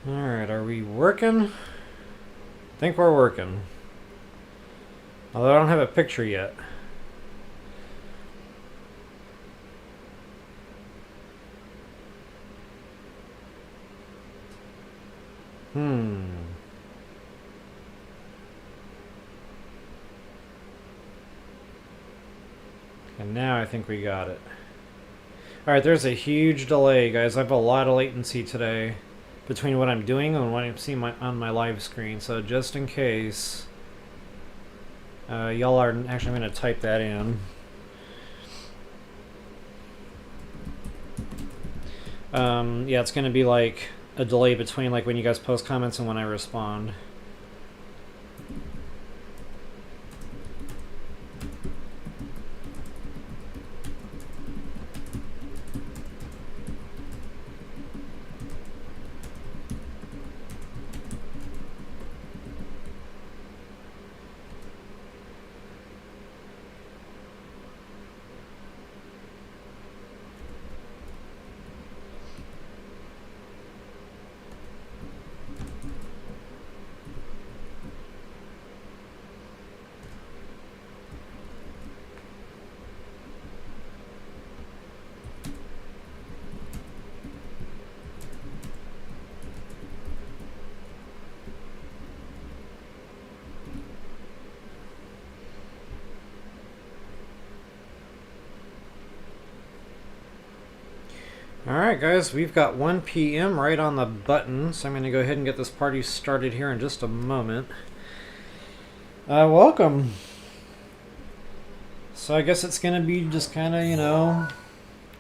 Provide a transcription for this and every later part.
Alright, are we working? I think we're working. Although I don't have a picture yet. And now I think we got it. Alright, there's a huge delay, guys. I have a lot of latency today between what I'm doing and what I'm seeing on my live screen. So just in case, y'all are actually going to type that in. Yeah, it's going to be like a delay between like when you guys post comments and when I respond. Alright guys, we've got 1 p.m. right on the button, so I'm going to go ahead and get this party started here in just a moment. Welcome! So I guess it's going to be just kind of, you know,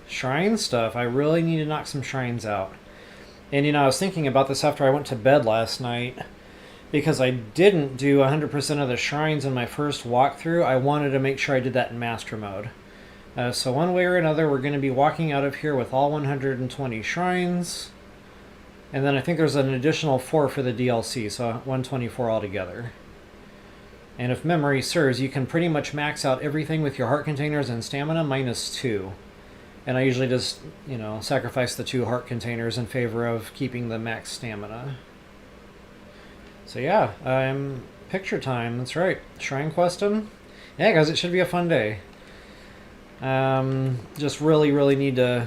shrine stuff. I really need to knock some shrines out. And you know, I was thinking about this after I went to bed last night, because I didn't do 100% of the shrines in my first walkthrough. I wanted to make sure I did that in master mode. So one way or another, we're going to be walking out of here with all 120 shrines. And then I think there's an additional 4 for the DLC, so 124 altogether. And if memory serves, you can pretty much max out everything with your heart containers and stamina minus 2. And I usually just, you know, sacrifice the 2 heart containers in favor of keeping the max stamina. So yeah, picture time, that's right. Shrine questing. Yeah guys, it should be a fun day. Just really need to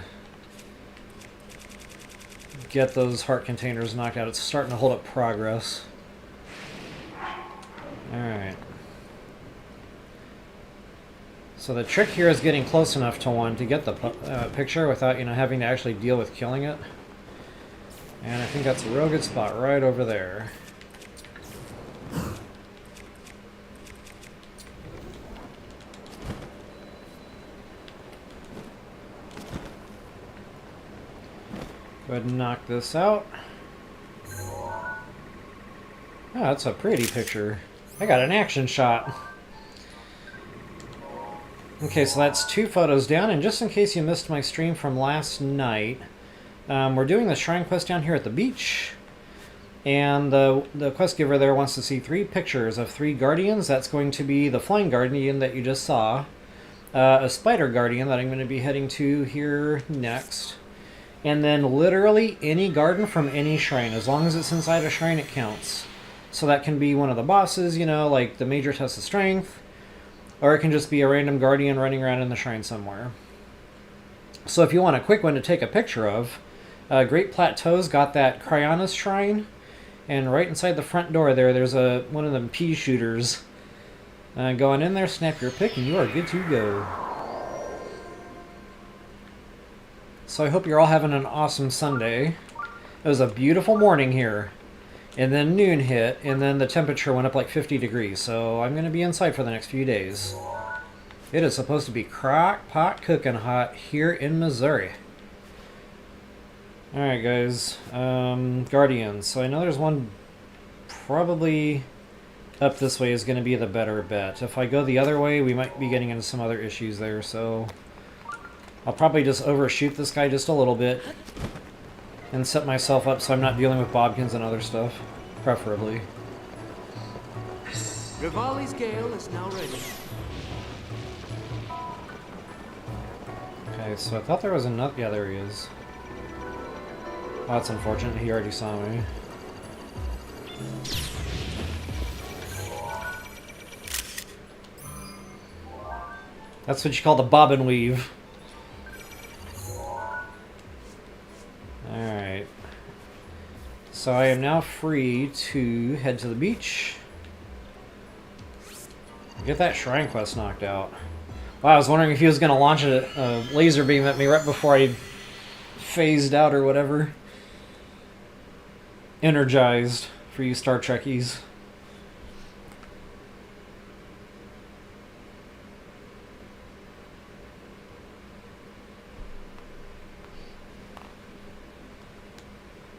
get those heart containers knocked out. It's starting to hold up progress. Alright. So the trick here is getting close enough to one to get the picture without, you know, having to actually deal with killing it. And I think that's a real good spot right over there. Go ahead and knock this out. Oh, that's a pretty picture. I got an action shot. Okay, so that's 2 photos down, and just in case you missed my stream from last night, we're doing the shrine quest down here at the beach, and the quest giver there wants to see 3 pictures of 3 guardians. That's going to be the flying guardian that you just saw, a spider guardian that I'm going to be heading to here next, and then literally any garden from any shrine. As long as it's inside a shrine, it counts. So that can be one of the bosses, you know, like the major test of strength, or it can just be a random guardian running around in the shrine somewhere. So if you want a quick one to take a picture of, Great Plateau's got that Cryonis shrine, and right inside the front door there's one of them pea shooters. Go on in there, snap your pic, and you are good to go. So I hope you're all having an awesome Sunday. It was a beautiful morning here. And then noon hit, and then the temperature went up like 50 degrees. So I'm going to be inside for the next few days. It is supposed to be crock pot cooking hot here in Missouri. Alright guys, Guardians. So I know there's one probably up this way is going to be the better bet. If I go the other way, we might be getting into some other issues there, so I'll probably just overshoot this guy just a little bit and set myself up so I'm not dealing with Bobkins and other stuff, preferably. Rivali's Gale is now ready. Okay, so I thought there was another... Yeah, there he is. Oh, that's unfortunate. He already saw me. That's what you call the bob and weave. Alright. So I am now free to head to the beach. Get that shrine quest knocked out. Wow, I was wondering if he was going to launch a laser beam at me right before I phased out or whatever. Energized, for you Star Trekkies.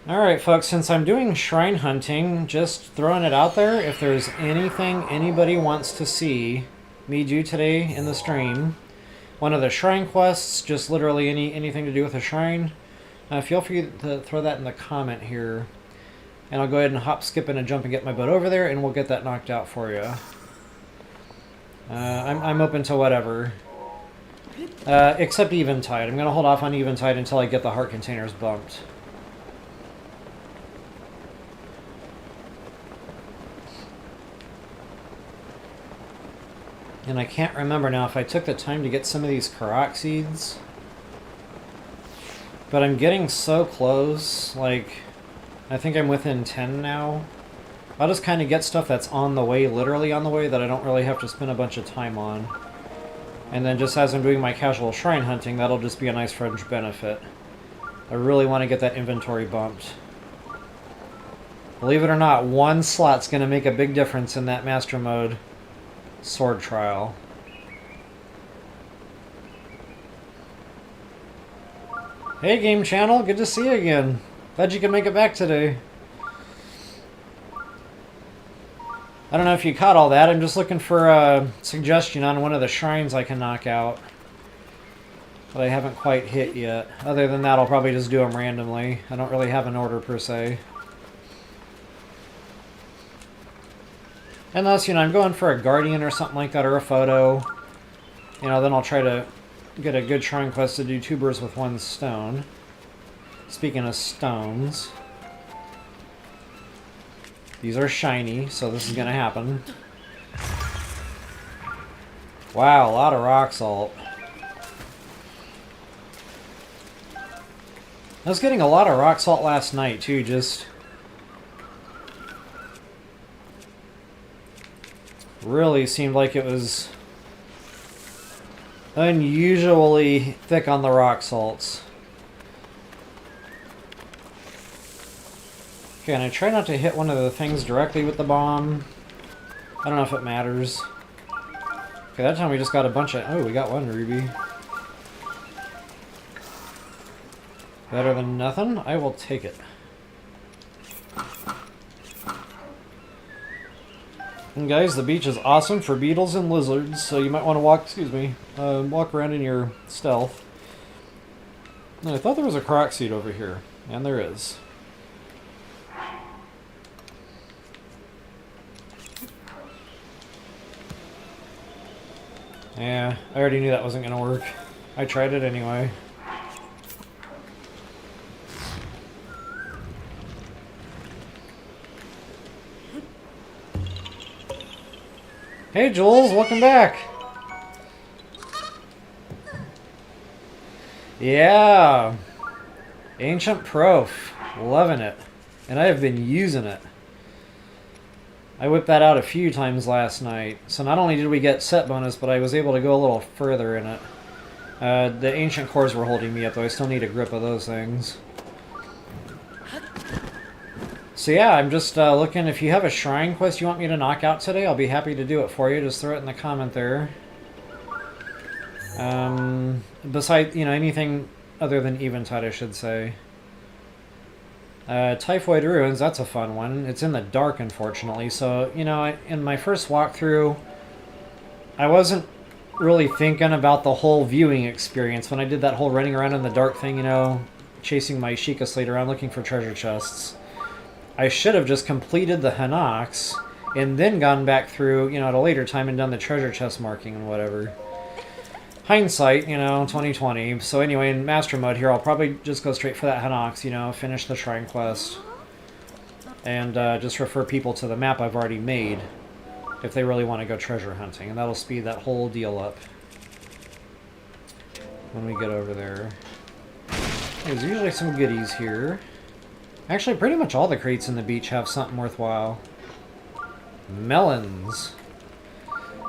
Alright folks, since I'm doing shrine hunting, just throwing it out there, if there's anything anybody wants to see me do today in the stream, one of the shrine quests, just literally anything to do with a shrine, feel free to throw that in the comment here. And I'll go ahead and hop, skip, and jump and get my butt over there, and we'll get that knocked out for you. I'm open to whatever. Except Eventide. I'm going to hold off on Eventide until I get the heart containers bumped. And I can't remember now if I took the time to get some of these Karak seeds. But I'm getting so close, like, I think I'm within 10 now. I'll just kind of get stuff that's on the way, literally on the way, that I don't really have to spend a bunch of time on. And then just as I'm doing my casual shrine hunting, that'll just be a nice fringe benefit. I really want to get that inventory bumped. Believe it or not, one slot's going to make a big difference in that Master Mode sword trial. Hey Game Channel, good to see you again. Glad you could make it back today. I don't know if you caught all that. I'm just looking for a suggestion on one of the shrines I can knock out that I haven't quite hit yet. Other than that, I'll probably just do them randomly. I don't really have an order per se. Unless, you know, I'm going for a guardian or something like that, or a photo. You know, then I'll try to get a good shrine quest to do 2 birds with 1 stone. Speaking of stones, these are shiny, so this is going to happen. Wow, a lot of rock salt. I was getting a lot of rock salt last night, too, just really seemed like it was unusually thick on the rock salts. Okay, and I try not to hit one of the things directly with the bomb. I don't know if it matters. Okay, that time we just got a bunch of... Oh, we got 1 ruby. Better than nothing? I will take it. And guys, the beach is awesome for beetles and lizards, so you might want to walk around in your stealth. And I thought there was a Karak seed over here, and there is. Yeah, I already knew that wasn't going to work. I tried it anyway. Hey Jules, welcome back! Yeah! Ancient Prof. Loving it. And I have been using it. I whipped that out a few times last night. So not only did we get set bonus, but I was able to go a little further in it. The ancient cores were holding me up, though I still need a grip of those things. So yeah, I'm just looking, if you have a shrine quest you want me to knock out today, I'll be happy to do it for you. Just throw it in the comment there. Besides, you know, anything other than Eventide, I should say. Typhoid Ruins, that's a fun one. It's in the dark, unfortunately. So, you know, in my first walkthrough, I wasn't really thinking about the whole viewing experience. When I did that whole running around in the dark thing, you know, chasing my Sheikah Slate around looking for treasure chests. I should have just completed the Hinox and then gone back through, you know, at a later time and done the treasure chest marking and whatever. Hindsight, you know, 2020. So anyway, in Master Mode here, I'll probably just go straight for that Hinox, you know, finish the Shrine Quest. And just refer people to the map I've already made if they really want to go treasure hunting. And that'll speed that whole deal up when we get over there. There's usually some goodies here. Actually, pretty much all the crates in the beach have something worthwhile. Melons.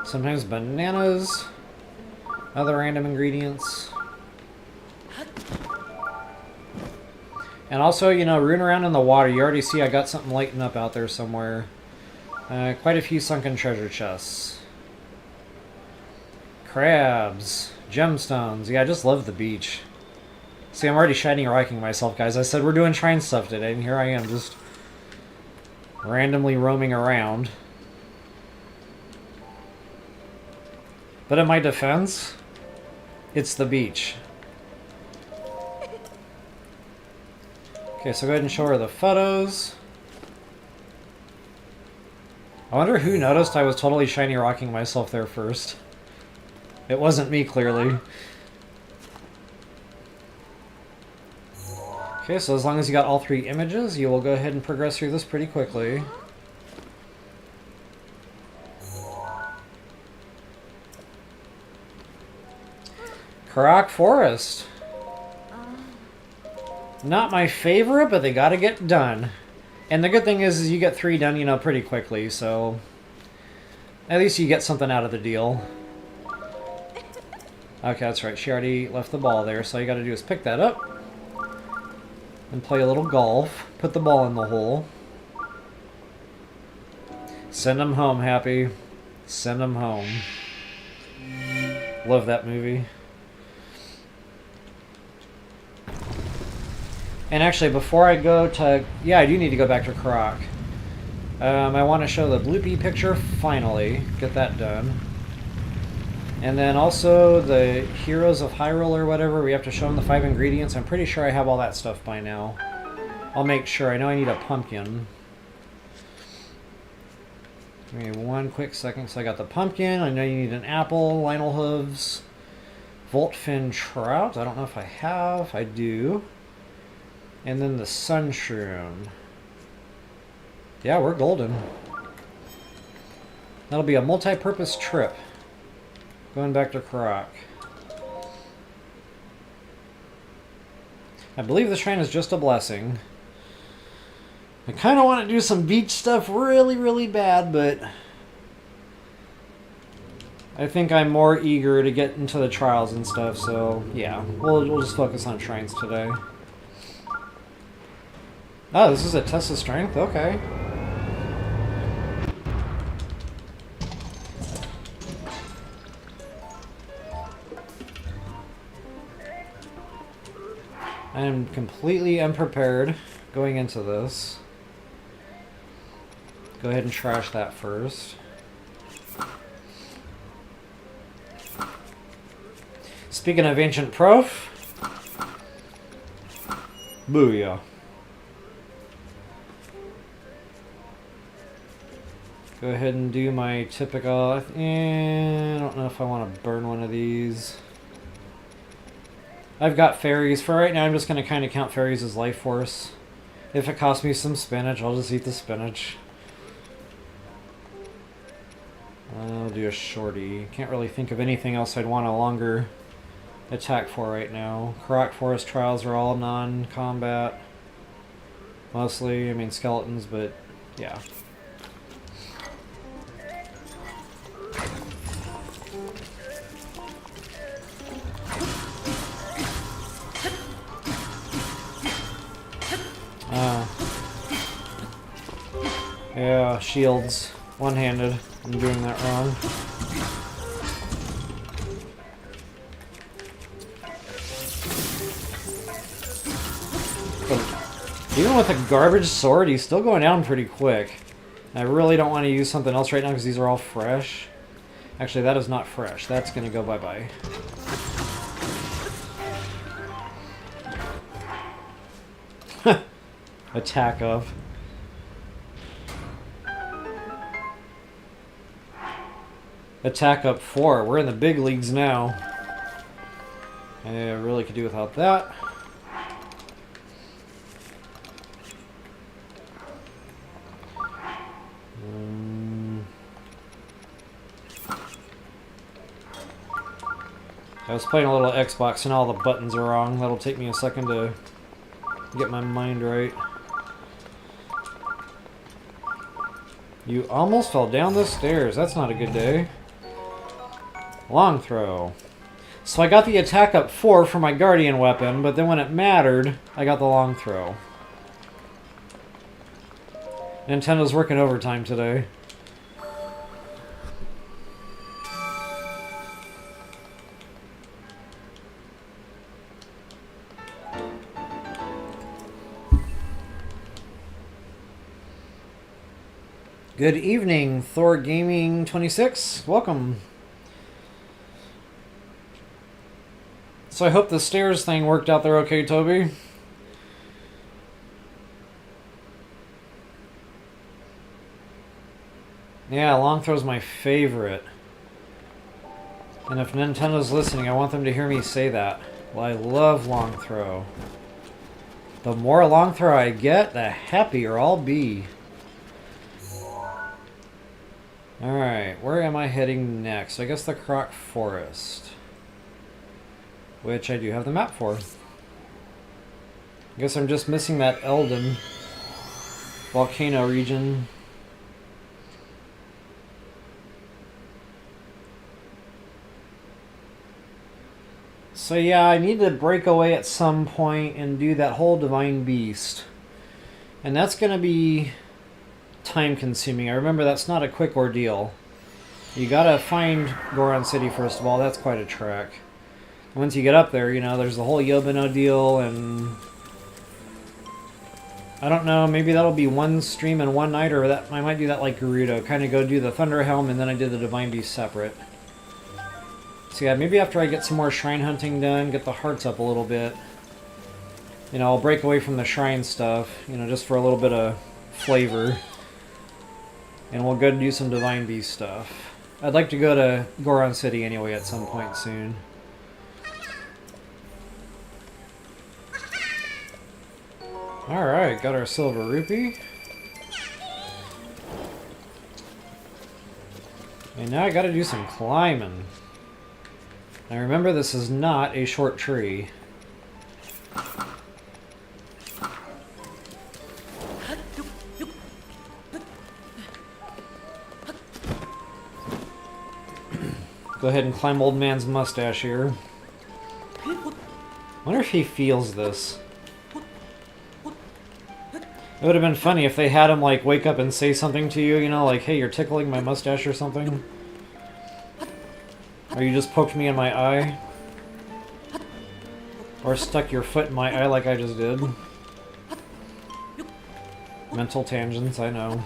Sometimes bananas. Other random ingredients. And also, you know, rooting around in the water, you already see I got something lighting up out there somewhere. Quite a few sunken treasure chests. Crabs. Gemstones. Yeah, I just love the beach. See, I'm already shiny rocking myself, guys. I said we're doing shrine stuff today, and here I am, just randomly roaming around. But in my defense, it's the beach. Okay, so go ahead and show her the photos. I wonder who noticed I was totally shiny rocking myself there first. It wasn't me, clearly. Okay, so as long as you got all 3 images, you will go ahead and progress through this pretty quickly. Karak Forest. Not my favorite, but they gotta get done. And the good thing is you get 3 done, you know, pretty quickly, so at least you get something out of the deal. Okay, that's right. She already left the ball there, so all you gotta do is pick that up and play a little golf. Put the ball in the hole. Send them home, Happy. Send them home. Love that movie. And actually, before I go to... Yeah, I do need to go back to Karak. I want to show the Bloopy picture, finally. Get that done. And then also the Heroes of Hyrule or whatever, we have to show them the 5 ingredients. I'm pretty sure I have all that stuff by now. I'll make sure. I know I need a pumpkin. Give me one quick second. So I got the pumpkin. I know you need an apple, Lionel Hooves, Voltfin Trout. I don't know if I have. I do. And then the Sunshroom. Yeah, we're golden. That'll be a multi-purpose trip. Going back to Karak. I believe the shrine is just a blessing. I kind of want to do some beach stuff really, really bad, but I think I'm more eager to get into the trials and stuff, so yeah. We'll just focus on shrines today. Oh, this is a test of strength? Okay. I am completely unprepared going into this. Go ahead and trash that first. Speaking of Ancient Prof, booyah. Go ahead and do my typical... I don't know if I want to burn one of these. I've got fairies. For right now, I'm just going to kind of count fairies as life force. If it costs me some spinach, I'll just eat the spinach. I'll do a shorty. Can't really think of anything else I'd want a longer attack for right now. Karak Forest Trials are all non-combat. Mostly, I mean skeletons, but yeah. Yeah, shields. One-handed. I'm doing that wrong. But even with a garbage sword, he's still going down pretty quick. And I really don't want to use something else right now because these are all fresh. Actually, that is not fresh. That's going to go bye-bye. Attack of. Attack up 4. We're in the big leagues now. I really could do without that. was playing a little Xbox and all the buttons are wrong. That'll take me a second to get my mind right. You almost fell down the stairs. That's not a good day. Long throw. So I got the attack up 4 for my guardian weapon, but then when it mattered, I got the long throw. Nintendo's working overtime today. Good evening, Thor Gaming 26. Welcome. So I hope the stairs thing worked out there okay, Toby. Yeah, long throw's my favorite. And if Nintendo's listening, I want them to hear me say that. Well, I love long throw. The more long throw I get, the happier I'll be. Alright, where am I heading next? I guess the Croc Forest. Which I do have the map for. I guess I'm just missing that Eldin volcano region. So yeah, I need to break away at some point and do that whole Divine Beast. And that's going to be time consuming. I remember that's not a quick ordeal. You gotta find Goron City first of all. That's quite a trek. Once you get up there, you know, there's the whole Yobino deal, and I don't know, maybe that'll be one stream in one night, or that I might do that like Gerudo, kind of go do the Thunder Helm, and then I did the Divine Beast separate. So yeah, maybe after I get some more shrine hunting done, get the hearts up a little bit, you know, I'll break away from the shrine stuff, you know, just for a little bit of flavor, and we'll go do some Divine Beast stuff. I'd like to go to Goron City anyway at some point soon. Alright, got our silver rupee. And now I gotta do some climbing. Now remember, this is not a short tree. Go ahead and climb old man's mustache here. Wonder if he feels this. It would have been funny if they had him, like, wake up and say something to you, you know, like, hey, you're tickling my mustache or something. Or you just poked me in my eye. Or stuck your foot in my eye like I just did. Mental tangents, I know.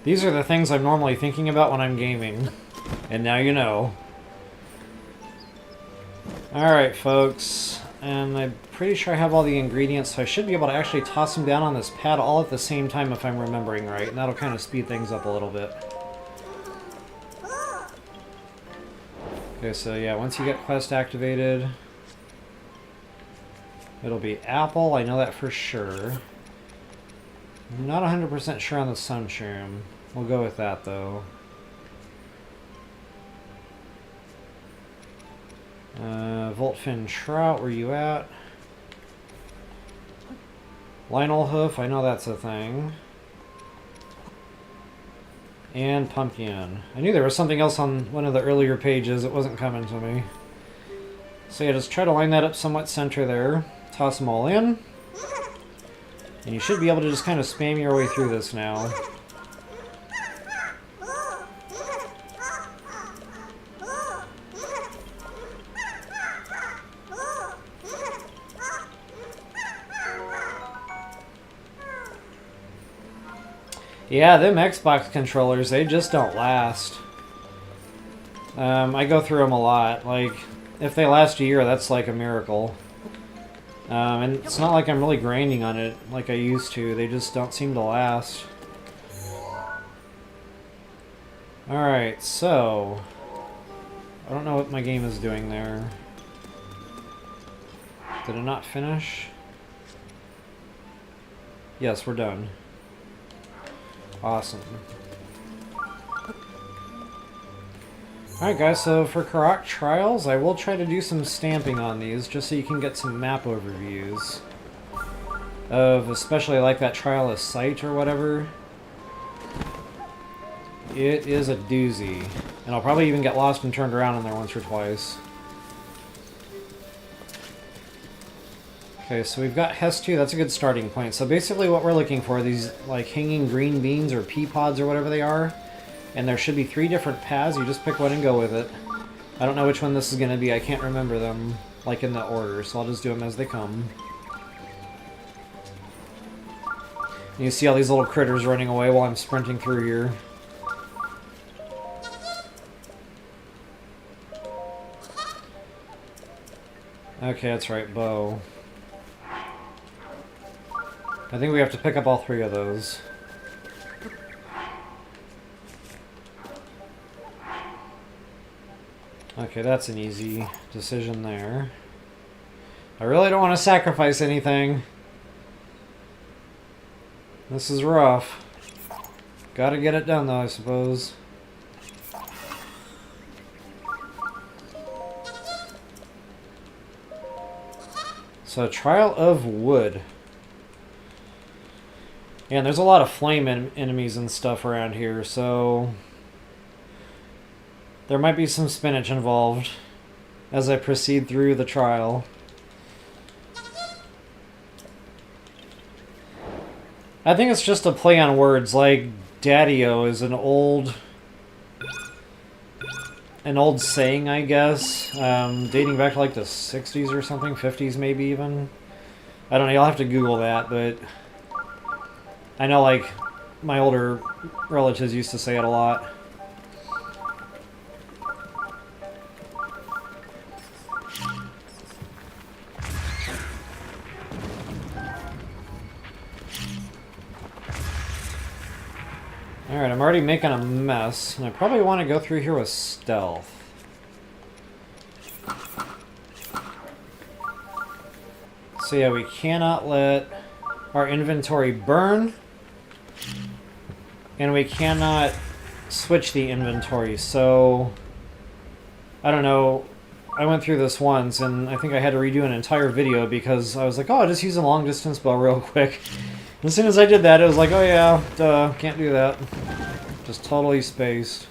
These are the things I'm normally thinking about when I'm gaming. And now you know. Alright, folks. And I'm pretty sure I have all the ingredients, so I should be able to actually toss them down on this pad all at the same time if I'm remembering right, and that'll kind of speed things up a little bit. Okay, so yeah, once you get quest activated, it'll be apple, I know that for sure. I'm not 100% sure on the sunshroom. We'll go with that, though. Voltfin Trout, where you at? Lionel Hoof, I know that's a thing. And Pumpkin. I knew there was something else on one of the earlier pages. It wasn't coming to me. So yeah, just try to line that up somewhat center there. Toss them all in. And you should be able to just kind of spam your way through this now. Yeah, them Xbox controllers, they just don't last. I go through them a lot. Like, if they last a year, that's like a miracle. And it's not like I'm really grinding on it like I used to. They just don't seem to last. Alright, so... I don't know what my game is doing there. Did it not finish? Yes, we're done. Awesome. Alright guys, so for Karak Trials, I will try to do some stamping on these, just so you can get some map overviews. Of especially like that Trial of Sight or whatever. It is a doozy. And I'll probably even get lost and turned around in there once or twice. Okay, so we've got Hess 2, that's a good starting point. So basically what we're looking for are these like hanging green beans or pea pods or whatever they are. And there should be 3 different paths, you just pick one and go with it. I don't know which one this is going to be, I can't remember them like in the order, so I'll just do them as they come. And you see all these little critters running away while I'm sprinting through here. Okay, that's right, bow. I think we have to pick up all 3 of those. Okay, that's an easy decision there. I really don't want to sacrifice anything. This is rough. Gotta get it done though, I suppose. So, Trial of Wood. Yeah, and there's a lot of flame enemies and stuff around here, so there might be some spinach involved as I proceed through the trial. I think it's just a play on words, like Daddy-O is an old saying, I guess, dating back to like the 60s or something, 50s maybe even. I don't know, you'll have to Google that, but I know like my older relatives used to say it a lot. Alright, I'm already making a mess, and I probably want to go through here with stealth. So yeah, we cannot let our inventory burn, and we cannot switch the inventory, so I don't know, I went through this once, and I think I had to redo an entire video because I was like, oh, I'll just use a long distance bow real quick. As soon as I did that, it was like, oh yeah, duh, can't do that. Just totally spaced.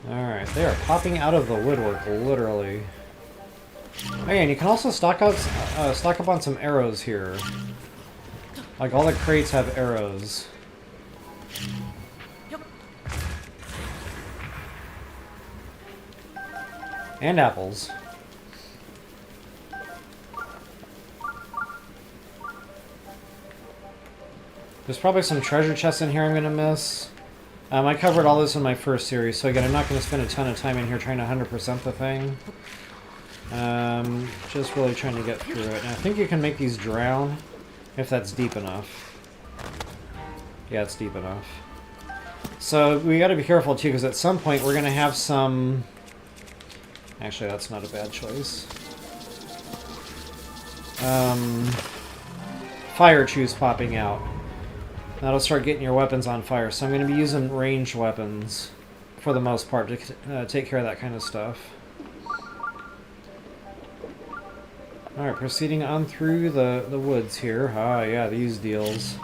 Alright, they are popping out of the woodwork, literally. Oh yeah, and you can also stock up on some arrows here. Like, all the crates have arrows. And apples. There's probably some treasure chests in here I'm going to miss. I covered all this in my first series, so again, I'm not going to spend a ton of time in here trying to 100% the thing. Just really trying to get through it. And I think you can make these drown, if that's deep enough. Yeah, it's deep enough. So we got to be careful too, because at some point we're going to have some... Actually, that's not a bad choice. Fire chews popping out. That'll start getting your weapons on fire. So I'm going to be using ranged weapons for the most part to take care of that kind of stuff. Alright, proceeding on through the woods here. Ah, yeah, these deals.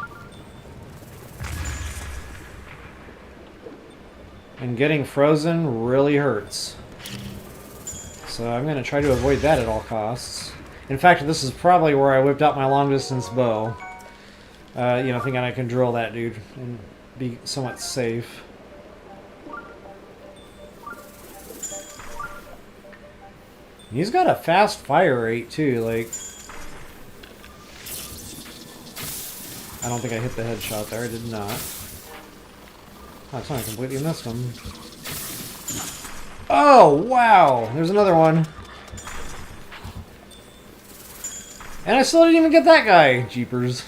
And getting frozen really hurts. So I'm going to try to avoid that at all costs. In fact, this is probably where I whipped out my long-distance bow. You know, thinking I can drill that dude and be somewhat safe. He's got a fast fire rate, too, like... I don't think I hit the headshot there, I did not. Oh, it's not, I completely missed him. Oh, wow! There's another one. And I still didn't even get that guy! Jeepers.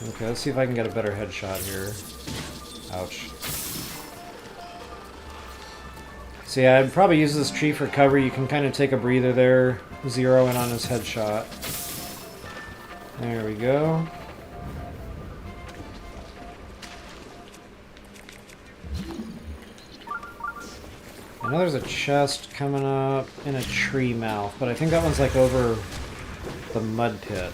Okay, let's see if I can get a better headshot here. Ouch. So yeah, I'd probably use this tree for cover. You can kind of take a breather there. Zero in on his headshot. There we go. I know there's a chest coming up in a tree mouth, but I think that one's like over the mud pit.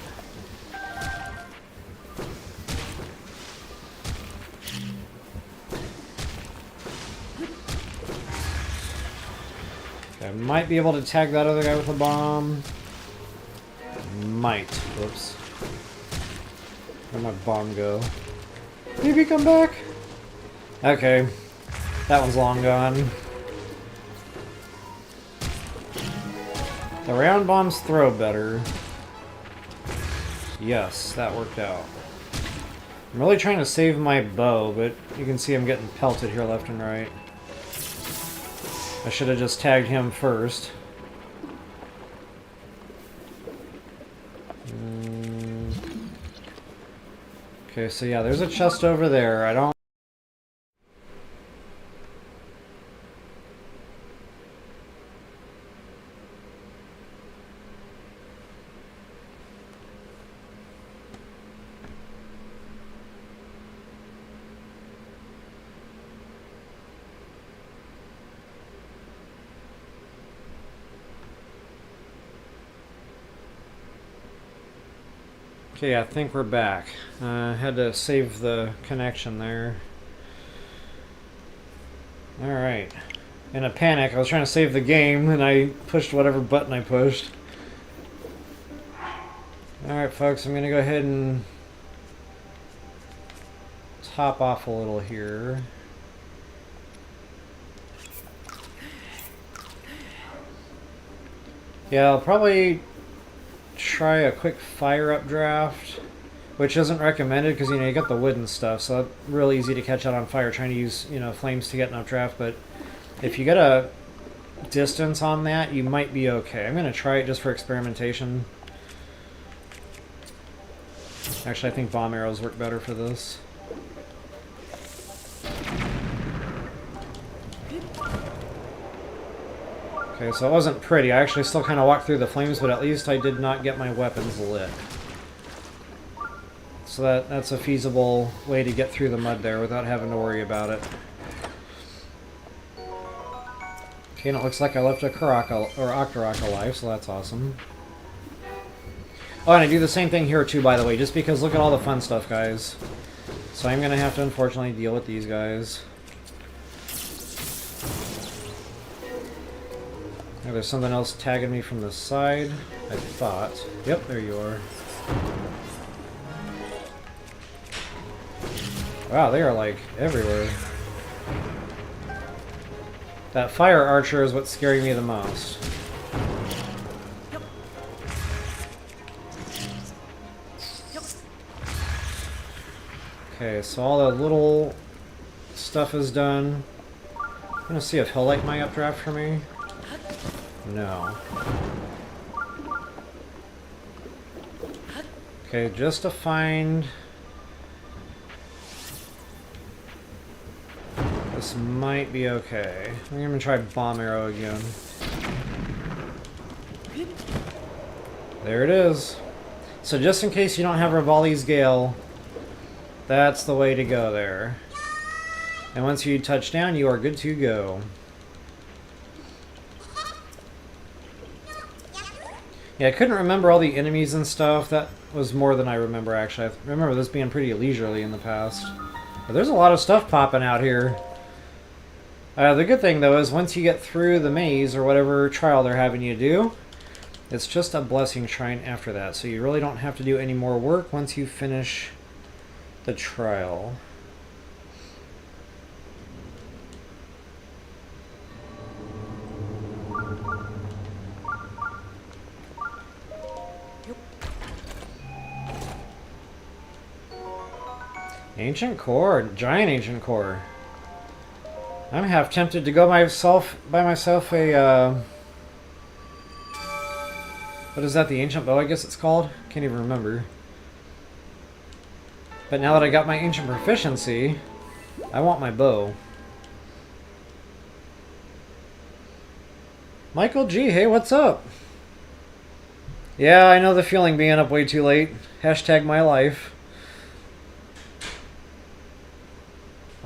Okay, I might be able to tag that other guy with a bomb. Might. Whoops. Where'd my bomb go? Maybe come back? Okay. That one's long gone. The round bombs throw better. Yes, that worked out. I'm really trying to save my bow, but you can see I'm getting pelted here left and right. I should have just tagged him first. Okay, so yeah, there's a chest over there. I don't... Okay, I think we're back. Had to save the connection there. Alright. In a panic, I was trying to save the game, and I pushed whatever button I pushed. Alright, folks, I'm going to go ahead and top off a little here. Yeah, I'll probably try a quick fire updraft, which isn't recommended because you got the wood and stuff, so it's real easy to catch out on fire trying to use flames to get an updraft. But if you get a distance on that, you might be okay. I'm gonna try it just for experimentation. Actually, I think bomb arrows work better for this. Okay, so it wasn't pretty. I actually still kind of walked through the flames, but at least I did not get my weapons lit. So that's a feasible way to get through the mud there without having to worry about it. Okay, and it looks like I left a Octorok alive, so that's awesome. Oh, and I do the same thing here too, by the way, just because look at all the fun stuff, guys. So I'm going to have to unfortunately deal with these guys. Oh, there's something else tagging me from the side, I thought. Yep, there you are. Wow, they are like everywhere. That fire archer is what's scaring me the most. Okay, so all the little stuff is done. I'm gonna see if he'll like my updraft for me. No. Okay, just to find... This might be okay. I'm gonna try bomb arrow again. There it is. So just in case you don't have Revali's Gale, that's the way to go there. And once you touch down, you are good to go. Yeah, I couldn't remember all the enemies and stuff. That was more than I remember, actually. I remember this being pretty leisurely in the past. But there's a lot of stuff popping out here. The good thing, though, is once you get through the maze or whatever trial they're having you do, it's just a blessing shrine after that. So you really don't have to do any more work once you finish the trial. Ancient core, giant ancient core. I'm half tempted to go by myself a what is that, the ancient bow, I guess it's called? Can't even remember. But now that I got my ancient proficiency, I want my bow. Michael G, hey, what's up? Yeah, I know the feeling being up way too late. Hashtag my life.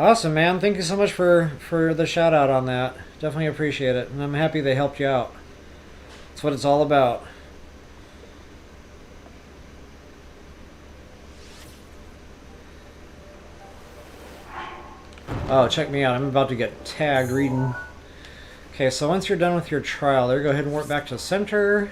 Awesome, man. Thank you so much for the shout out on that. Definitely appreciate it, and I'm happy they helped you out. That's what it's all about. Oh, check me out. I'm about to get tagged reading. Okay, so once you're done with your trial there, go ahead and warp back to center.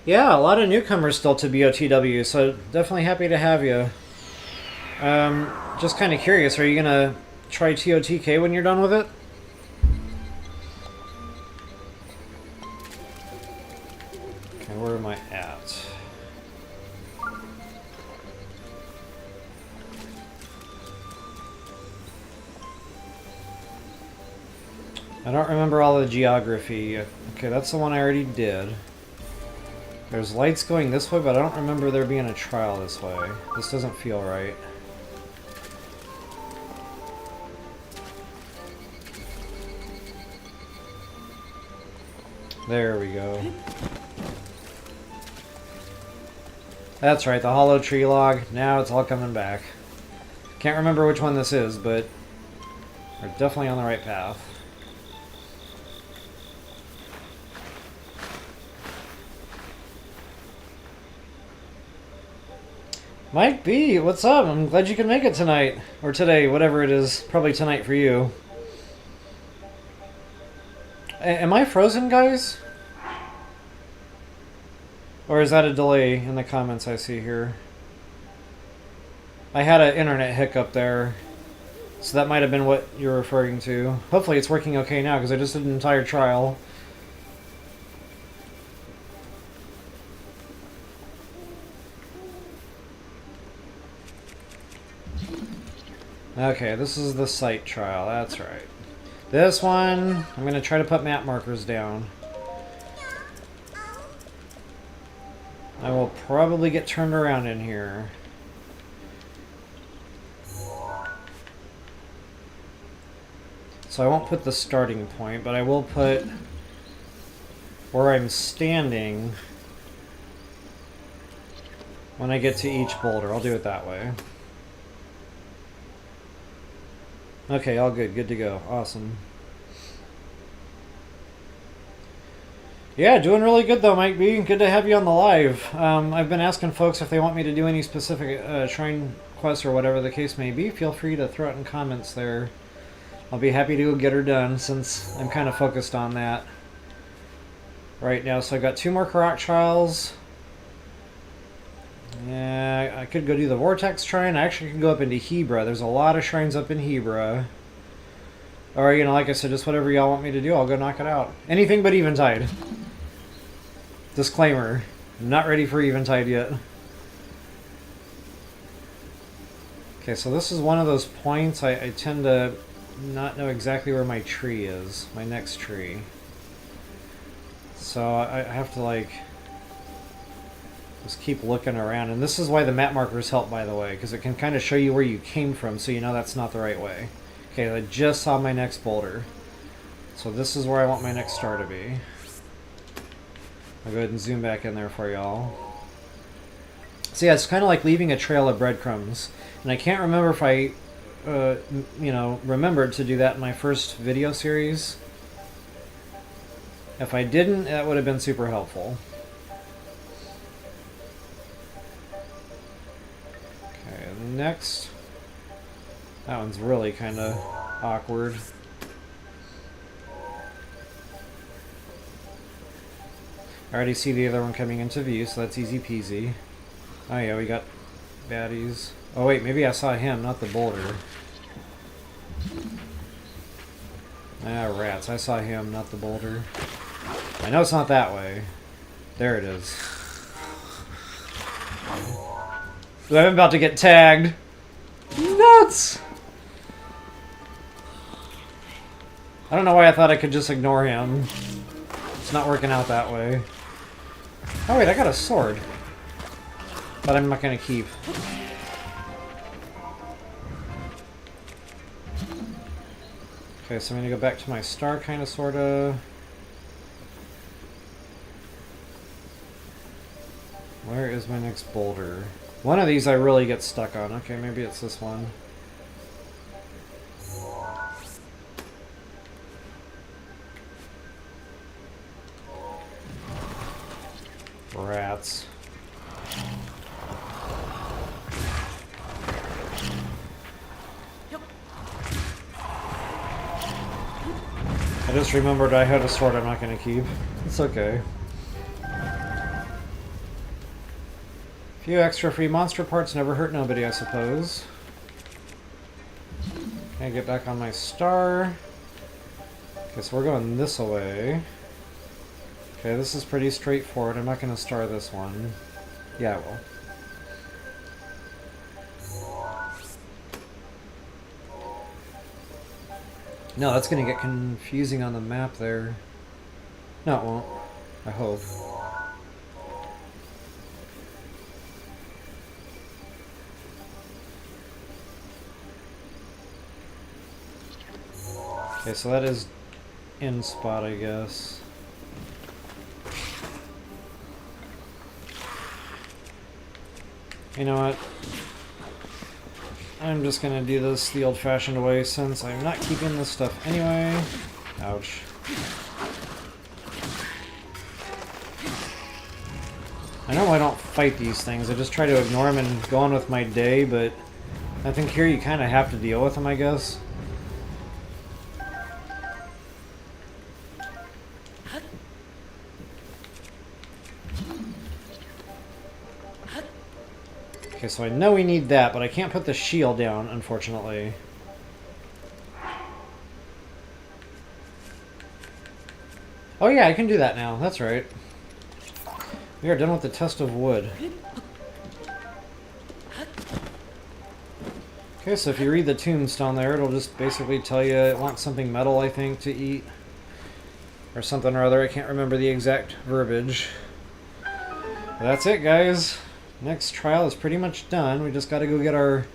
Yeah, a lot of newcomers still to BOTW, so definitely happy to have you. Just kind of curious, are you going to try TOTK when you're done with it? Okay, where am I at? I don't remember all the geography. Okay, that's the one I already did. There's lights going this way, but I don't remember there being a trial this way. This doesn't feel right. There we go. That's right, the hollow tree log. Now it's all coming back. Can't remember which one this is, but we're definitely on the right path. Mike B, what's up? I'm glad you can make it tonight. Or today, whatever it is. Probably tonight for you. Am I frozen, guys? Or is that a delay in the comments I see here? I had an internet hiccup there. So that might have been what you're referring to. Hopefully it's working okay now, because I just did an entire trial. Okay, this is the site trial, that's right. This one, I'm going to try to put map markers down. I will probably get turned around in here. So I won't put the starting point, but I will put where I'm standing when I get to each boulder. I'll do it that way. Okay, all good. Good to go. Awesome. Yeah, doing really good though, Mike B. Good to have you on the live. I've been asking folks if they want me to do any specific shrine quests or whatever the case may be. Feel free to throw it in comments there. I'll be happy to go get her done since I'm kind of focused on that right now. So I've got 2 more Karak trials. Yeah, I could go do the Vortex Shrine. I actually could go up into Hebra. There's a lot of shrines up in Hebra. Or, you know, like I said, just whatever y'all want me to do, I'll go knock it out. Anything but Eventide. Disclaimer, I'm not ready for Eventide yet. Okay, so this is one of those points I tend to not know exactly where my tree is. My next tree. So I have to, like, just keep looking around. And this is why the map markers help, by the way, because it can kind of show you where you came from, so you know that's not the right way. Okay, I just saw my next boulder. So this is where I want my next star to be. I'll go ahead and zoom back in there for y'all. So yeah, it's kind of like leaving a trail of breadcrumbs. And I can't remember if I, you know, remembered to do that in my first video series. If I didn't, that would have been super helpful. Okay, next. That one's really kind of awkward. I already see the other one coming into view, so that's easy peasy. Oh yeah, we got baddies. Oh wait, maybe I saw him, not the boulder. Ah, rats. I saw him, not the boulder. I know it's not that way. There it is. Ooh, I'm about to get tagged. Nuts! I don't know why I thought I could just ignore him. It's not working out that way. Oh wait, I got a sword. But I'm not gonna keep. Okay, so I'm gonna go back to my star, kinda, sorta. Where is my next boulder? One of these I really get stuck on. Okay, maybe it's this one. Rats. I just remembered I had a sword I'm not going to keep. It's okay. A few extra free monster parts never hurt nobody, I suppose. Okay, get back on my star. Okay, so we're going this way. Okay, this is pretty straightforward. I'm not going to star this one. Yeah, I will. No, that's going to get confusing on the map there. No, it won't. I hope. Okay, so that is in spot, I guess. You know what? I'm just gonna do this the old-fashioned way since I'm not keeping this stuff anyway. Ouch. I know I don't fight these things, I just try to ignore them and go on with my day, but I think here you kind of have to deal with them, I guess. Okay, so I know we need that, but I can't put the shield down, unfortunately. Oh yeah, I can do that now. That's right. We are done with the test of wood. Okay, so if you read the tombstone there, it'll just basically tell you it wants something metal, I think, to eat. Or something or other. I can't remember the exact verbiage. But that's it, guys. Next trial is pretty much done. We just got to go get our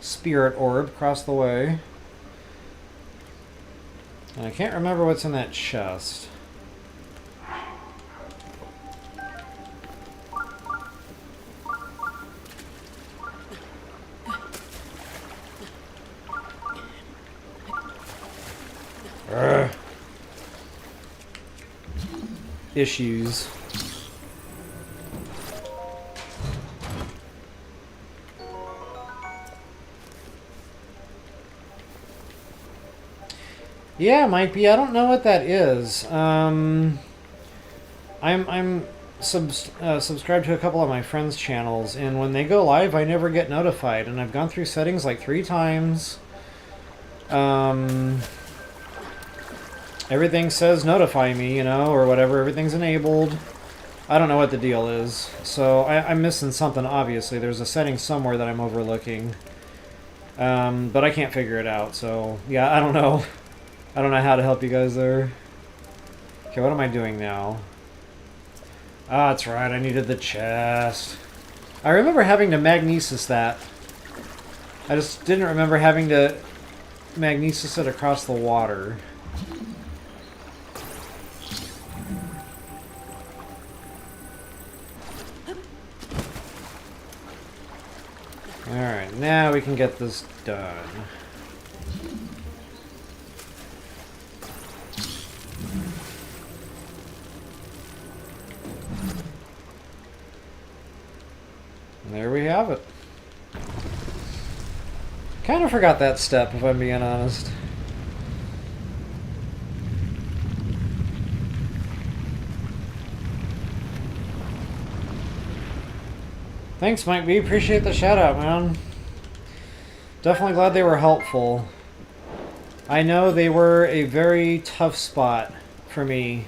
spirit orb across the way. And I can't remember what's in that chest. Urgh. Issues. Yeah, might be. I don't know what that is. I'm subscribed to a couple of my friends' channels, and when they go live, I never get notified. And I've gone through settings like 3 times. Everything says notify me, you know, or whatever. Everything's enabled. I don't know what the deal is. So I'm missing something, obviously. There's a setting somewhere that I'm overlooking. But I can't figure it out, so yeah, I don't know. I don't know how to help you guys there. Okay, what am I doing now? Ah, that's right, I needed the chest. I remember having to magnesis that. I just didn't remember having to magnesis it across the water. Alright, now we can get this done. And there we have it. Kind of forgot that step, if I'm being honest. Thanks, Mike B. Appreciate the shout out, man. Definitely glad they were helpful. I know they were a very tough spot for me.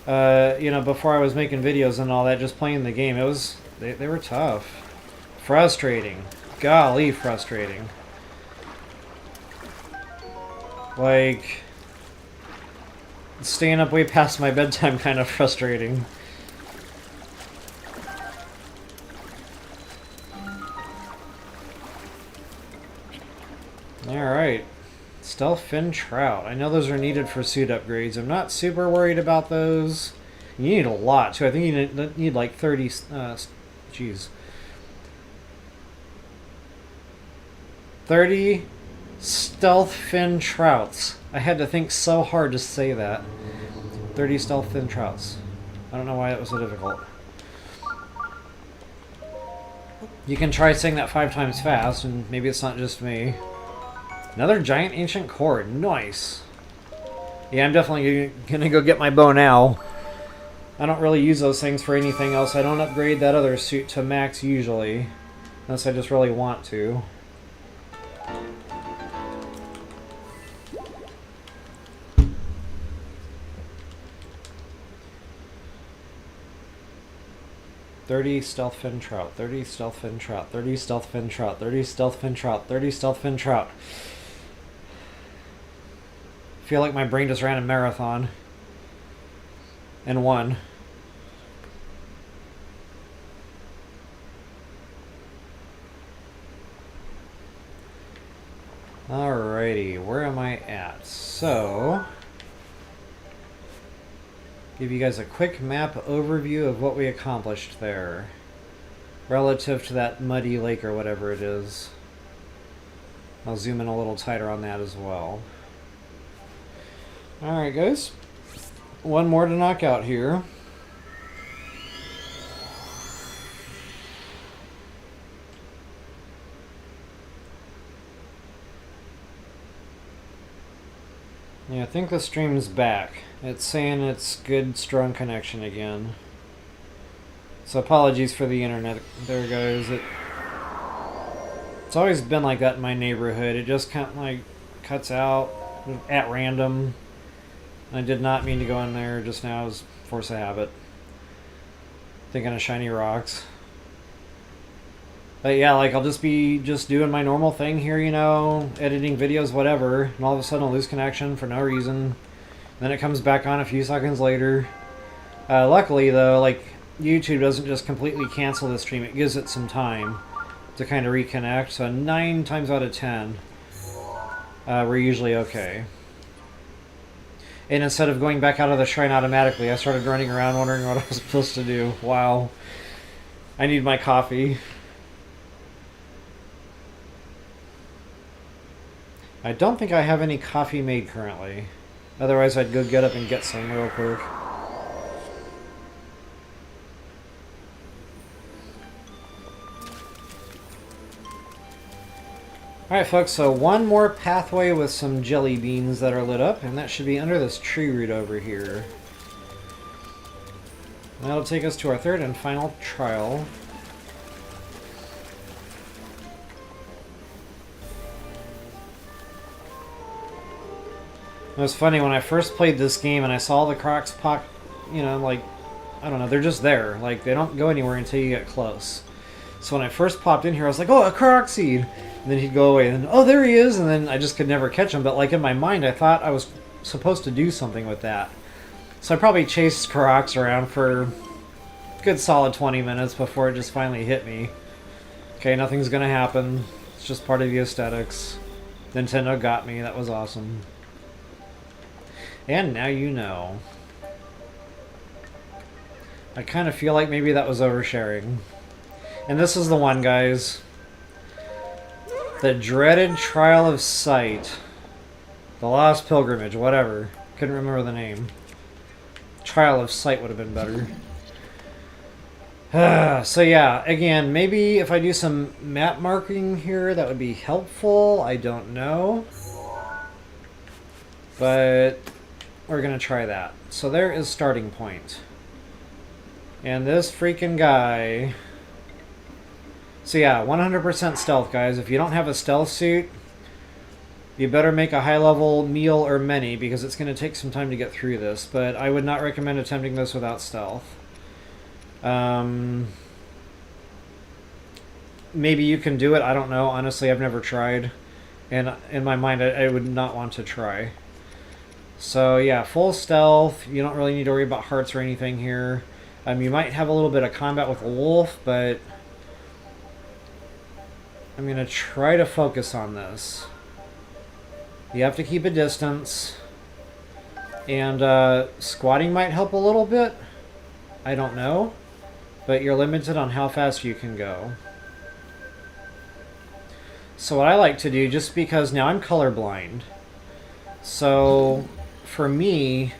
You know, before I was making videos and all that, just playing the game, it was they were tough, frustrating. Golly, frustrating. Like staying up way past my bedtime, kind of frustrating. Alright, Stealth Fin Trout. I know those are needed for suit upgrades. I'm not super worried about those. You need a lot, too. I think you need like 30... Jeez. 30 Stealth Fin Trouts. I had to think so hard to say that. 30 Stealth Fin Trouts. I don't know why it was so difficult. You can try saying that 5 times fast, and maybe it's not just me. Another giant ancient cord. Nice. Yeah, I'm definitely gonna go get my bow now. I don't really use those things for anything else. I don't upgrade that other suit to max usually, unless I just really want to. "30 Stealth Fin Trout, 30 Stealth Fin Trout, 30 Stealth Fin Trout, 30 Stealth Fin Trout, 30 Stealth Fin Trout." I feel like my brain just ran a marathon. And won. Alrighty, where am I at? So... give you guys a quick map overview of what we accomplished there relative to that muddy lake or whatever it is. I'll zoom in a little tighter on that as well. Alright guys, one more to knock out here. Yeah, I think the stream's back. It's saying it's good, strong connection again. So apologies for the internet there, guys. It's always been like that in my neighborhood. It just kind of like cuts out at random. I did not mean to go in there just now as force of habit. Thinking of shiny rocks. But yeah, like I'll just be doing my normal thing here, you know, editing videos, whatever, and all of a sudden I'll lose connection for no reason. Then it comes back on a few seconds later. Luckily though, like YouTube doesn't just completely cancel the stream, it gives it some time to kind of reconnect. So 9 times out of 10, we're usually okay. And instead of going back out of the shrine automatically, I started running around wondering what I was supposed to do. Wow. I need my coffee. I don't think I have any coffee made currently. Otherwise I'd go get up and get some real quick. Alright folks, so one more pathway with some jelly beans that are lit up, and that should be under this tree root over here. That'll take us to our third and final trial. It was funny when I first played this game and I saw the crocs pop, you know, like, I don't know, they're just there. Like, they don't go anywhere until you get close. So when I first popped in here, I was like, oh, a croc seed! And then he'd go away, and then, oh, there he is! And then I just could never catch him. But, like, in my mind, I thought I was supposed to do something with that. So I probably chased crocs around for a good solid 20 minutes before it just finally hit me. Okay, nothing's gonna happen. It's just part of the aesthetics. Nintendo got me. That was awesome. And now you know. I kind of feel like maybe that was oversharing. And this is the one, guys. The dreaded Trial of Sight. The Lost Pilgrimage, whatever. Couldn't remember the name. Trial of Sight would have been better. So yeah, again, maybe if I do some map marking here, that would be helpful. I don't know. But we're going to try that. So there is starting point. And this freaking guy... So yeah, 100% stealth, guys. If you don't have a stealth suit, you better make a high-level meal or many, because it's going to take some time to get through this. But I would not recommend attempting this without stealth. Maybe you can do it. I don't know. Honestly, I've never tried. And in my mind, I would not want to try. So yeah, full stealth. You don't really need to worry about hearts or anything here. You might have a little bit of combat with a wolf, but I'm going to try to focus on this. You have to keep a distance. And squatting might help a little bit. I don't know. But you're limited on how fast you can go. So what I like to do, just because now I'm colorblind, so for me,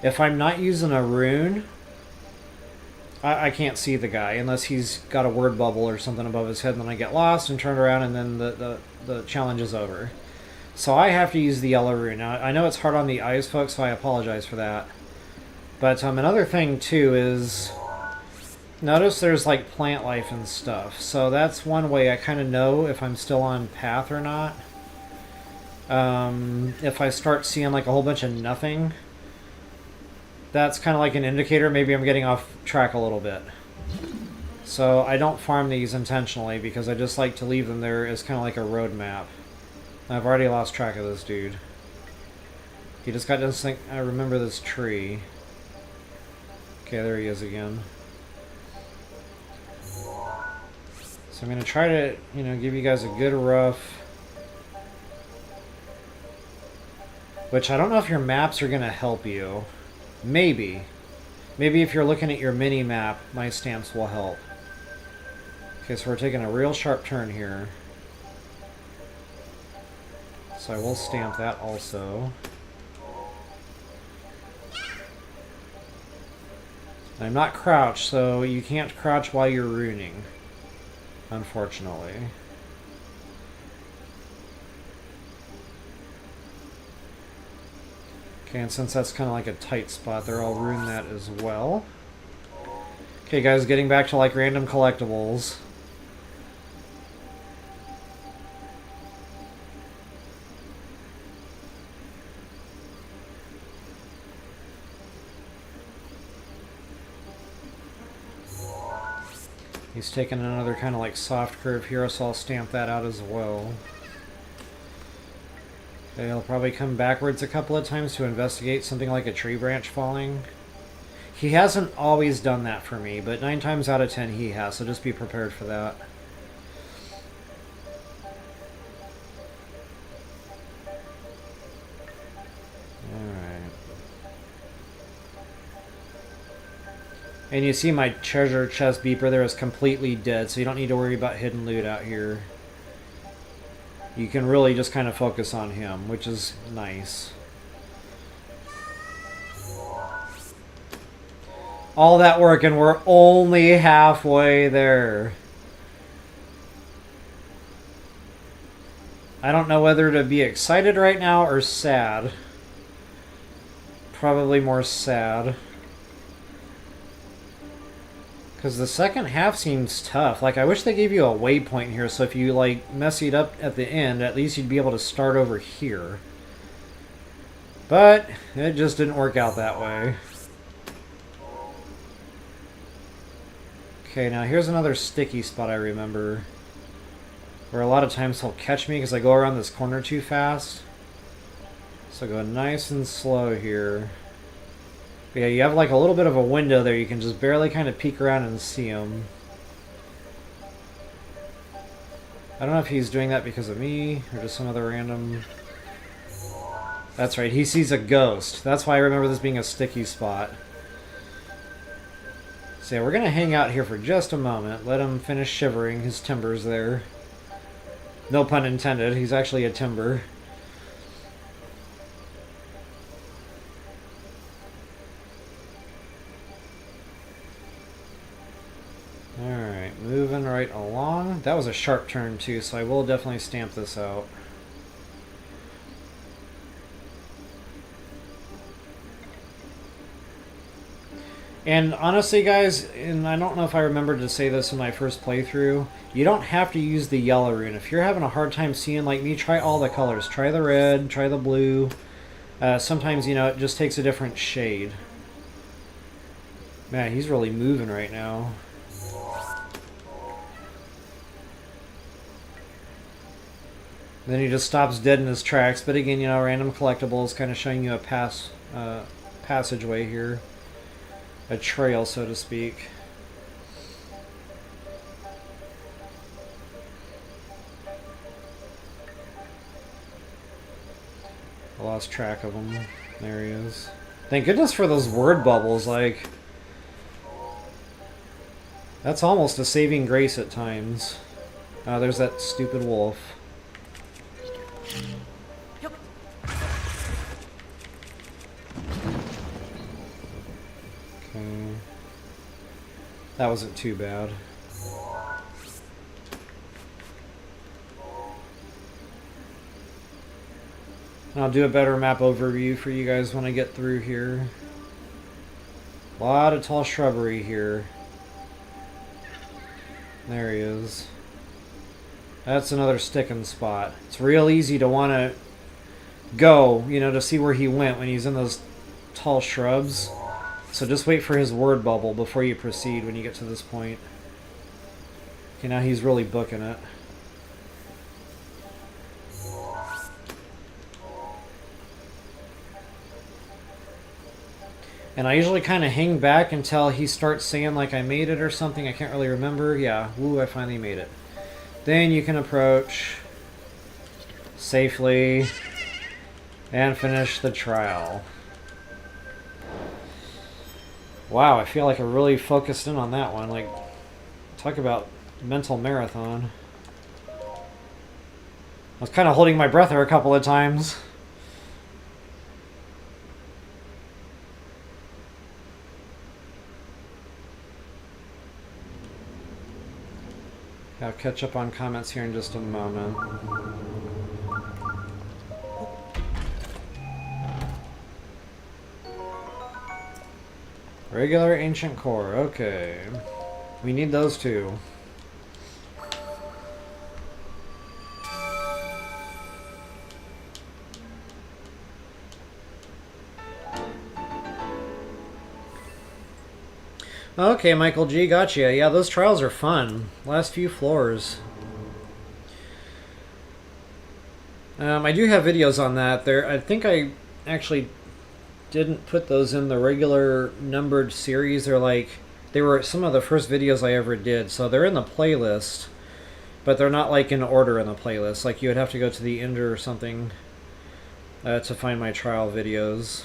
if I'm not using a rune, I can't see the guy unless he's got a word bubble or something above his head, and then I get lost and turn around, and then the challenge is over. So I have to use the yellow rune. Now, I know it's hard on the eyes, folks, so I apologize for that. But another thing, too, is notice there's like plant life and stuff. So that's one way I kind of know if I'm still on path or not. If I start seeing like a whole bunch of nothing, that's kind of like an indicator maybe I'm getting off track a little bit. So I don't farm these intentionally because I just like to leave them there as kind of like a road map. I've already lost track of this dude. He just got done saying, I remember this tree. Okay, there he is again. So I'm going to try to, give you guys a good rough. Which I don't know if your maps are going to help you. Maybe. Maybe if you're looking at your mini map, my stamps will help. Okay, so we're taking a real sharp turn here. So I will stamp that also. I'm not crouched, so you can't crouch while you're runing. Unfortunately. Okay, and since that's kind of like a tight spot there, I'll rune that as well. Okay, guys, getting back to like random collectibles. He's taking another kind of like soft curve here, so I'll stamp that out as well. Okay, he'll probably come backwards a couple of times to investigate something like a tree branch falling. He hasn't always done that for me, but 9 times out of 10 he has, so just be prepared for that. Alright. And you see my treasure chest beeper there is completely dead, so you don't need to worry about hidden loot out here. You can really just kind of focus on him, which is nice. All that work and we're only halfway there. I don't know whether to be excited right now or sad. Probably more sad. Because the second half seems tough. Like, I wish they gave you a waypoint here, so if you, like, mess it up at the end, at least you'd be able to start over here. But, it just didn't work out that way. Okay, now here's another sticky spot I remember. Where a lot of times he'll catch me because I go around this corner too fast. So go nice and slow here. But yeah, you have like a little bit of a window there. You can just barely kind of peek around and see him. I don't know if he's doing that because of me or just some other random... That's right, he sees a ghost. That's why I remember this being a sticky spot. So yeah, we're going to hang out here for just a moment. Let him finish shivering his timbers there. No pun intended, he's actually a timber. Alright, moving right along. That was a sharp turn too, so I will definitely stamp this out. And honestly, guys, and I don't know if I remembered to say this in my first playthrough, you don't have to use the yellow rune. If you're having a hard time seeing like me, try all the colors. Try the red, try the blue. Sometimes, it just takes a different shade. Man, he's really moving right now. Then he just stops dead in his tracks. But again, random collectibles kind of showing you a passageway here. A trail, so to speak. lost track of him. There he is. Thank goodness for those word bubbles, like... That's almost a saving grace at times. There's that stupid wolf. Okay. That wasn't too bad. And I'll do a better map overview for you guys when I get through here. A lot of tall shrubbery here. There he is. That's another sticking spot. It's real easy to want to go, you know, to see where he went when he's in those tall shrubs. So just wait for his word bubble before you proceed when you get to this point. Okay, now he's really booking it. And I usually kind of hang back until he starts saying like I made it or something. I can't really remember. Yeah, woo, I finally made it. Then you can approach safely and finish the trial. Wow, I feel like I really focused in on that one. Like, talk about mental marathon. I was kind of holding my breath there a couple of times. I'll catch up on comments here in just a moment. Regular ancient core, okay. We need those two. Okay, Michael G, gotcha. Yeah, those trials are fun. Last few floors. I do have videos on that. There, I think I actually didn't put those in the regular numbered series. They were some of the first videos I ever did, so they're in the playlist, but they're not like in order in the playlist. Like you would have to go to the end or something to find my trial videos.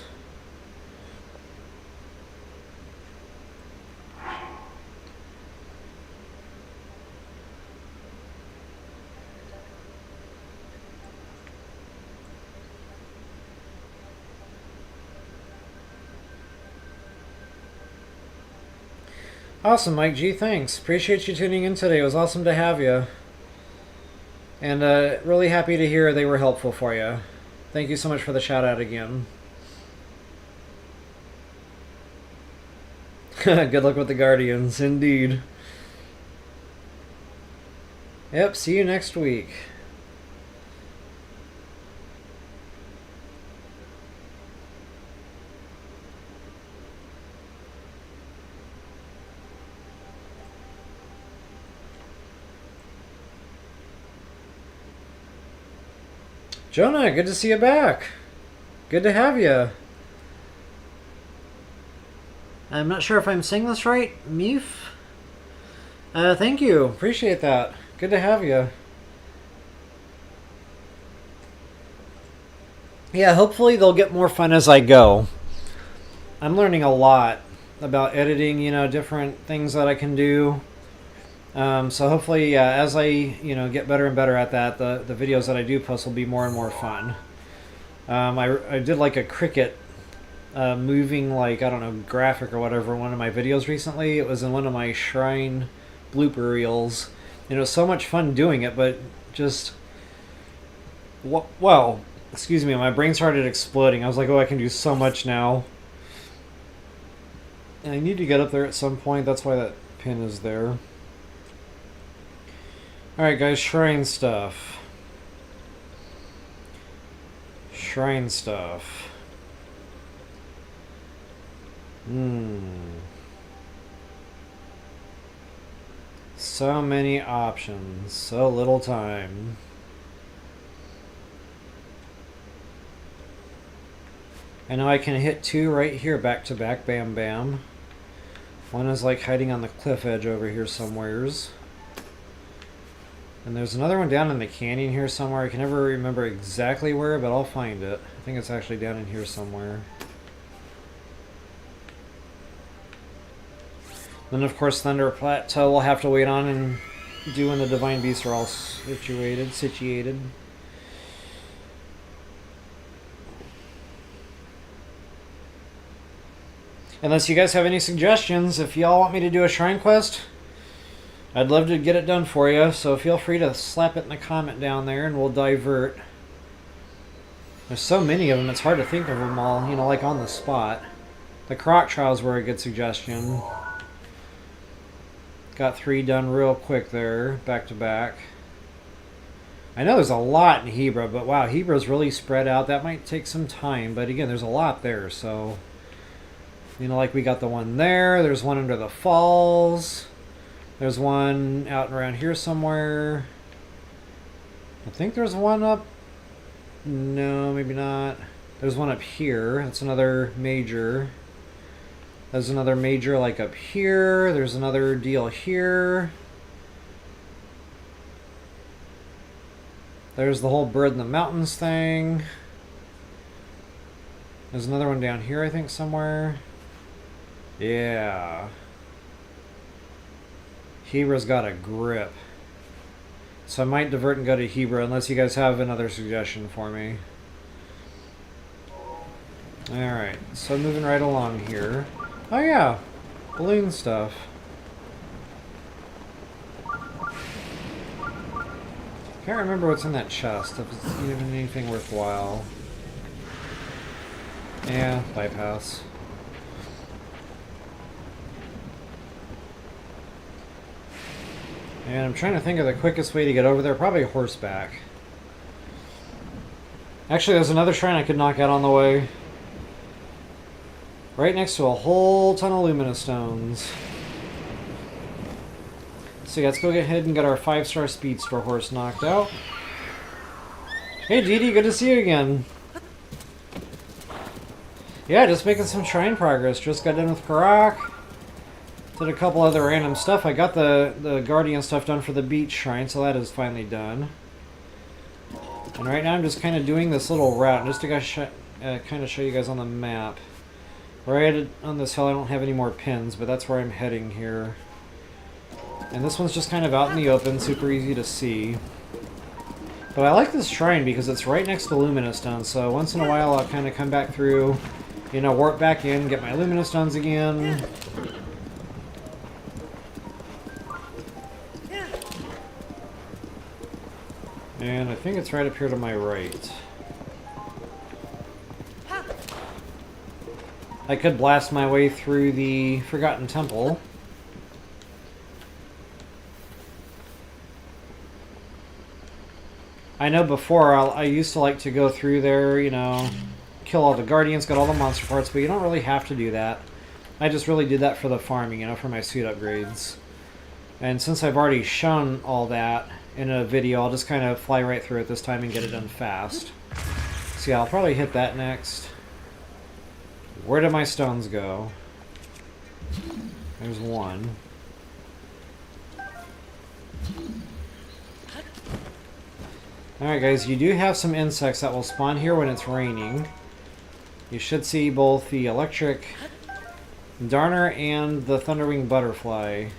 Awesome, Mike G. Thanks. Appreciate you tuning in today. It was awesome to have you. And really happy to hear they were helpful for you. Thank you so much for the shout out again. Good luck with the Guardians, indeed. Yep, see you next week. Jonah, good to see you back. Good to have you. I'm not sure if I'm saying this right. Meef? Thank you. Appreciate that. Good to have you. Yeah, hopefully they'll get more fun as I go. I'm learning a lot about editing, you know, different things that I can do. So hopefully, as I, you know, get better and better at that, the videos that I do post will be more and more fun. I did like a cricket moving, like, I don't know, graphic or whatever in one of my videos recently. It was in one of my Shrine blooper reels. And it was so much fun doing it, but just, well, excuse me, my brain started exploding. I was like, oh, I can do so much now. And I need to get up there at some point. That's why that pin is there. Alright guys, shrine stuff. Shrine stuff. So many options, so little time. I know I can hit two right here back to back, bam bam. One is like hiding on the cliff edge over here somewheres. And there's another one down in the canyon here somewhere. I can never remember exactly where, but I'll find it. I think it's actually down in here somewhere. Then, of course, Thunder Plateau we'll have to wait on and do when the Divine Beasts are all situated. Unless you guys have any suggestions, if y'all want me to do a shrine quest, I'd love to get it done for you, so feel free to slap it in the comment down there and we'll divert. There's so many of them, it's hard to think of them all, you know, like on the spot. The Croc Trials were a good suggestion. Got 3 done real quick there, back to back. I know there's a lot in Hebra, but wow, Hebra's really spread out. That might take some time, but again, there's a lot there, so... You know, like we got the one there, there's one under the falls. There's one out and around here somewhere. I think there's one up... No, maybe not. There's one up here. That's another major. There's another major like up here. There's another deal here. There's the whole bird in the mountains thing. There's another one down here, I think, somewhere. Yeah. Hebra's got a grip. So I might divert and go to Hebra unless you guys have another suggestion for me. Alright, so moving right along here. Oh yeah, balloon stuff. Can't remember what's in that chest, if it's even anything worthwhile. Yeah, bypass. And I'm trying to think of the quickest way to get over there. Probably horseback. Actually, there's another shrine I could knock out on the way. Right next to a whole ton of Luminous Stones. So yeah, let's go ahead and get our 5-star Speedster horse knocked out. Hey Dee Dee, good to see you again. Yeah, just making some shrine progress. Just got done with Karak. Did a couple other random stuff. I got the Guardian stuff done for the beach shrine, so that is finally done. And right now I'm just kind of doing this little route, just to kind of show you guys on the map. Right on this hill I don't have any more pins, but that's where I'm heading here. And this one's just kind of out in the open, super easy to see. But I like this shrine because it's right next to Luminous Stones, so once in a while I'll kind of come back through, you know, warp back in, get my Luminous Stones again. And I think it's right up here to my right. I could blast my way through the Forgotten Temple. I know before I used to like to go through there, you know, kill all the Guardians, get all the monster parts, but you don't really have to do that. I just really did that for the farming, you know, for my suit upgrades. And since I've already shown all that in a video, I'll just kind of fly right through it this time and get it done fast. So yeah, I'll probably hit that next. Where did my stones go? There's one. Alright guys, you do have some insects that will spawn here when it's raining. You should see both the electric darner and the thunderwing butterfly.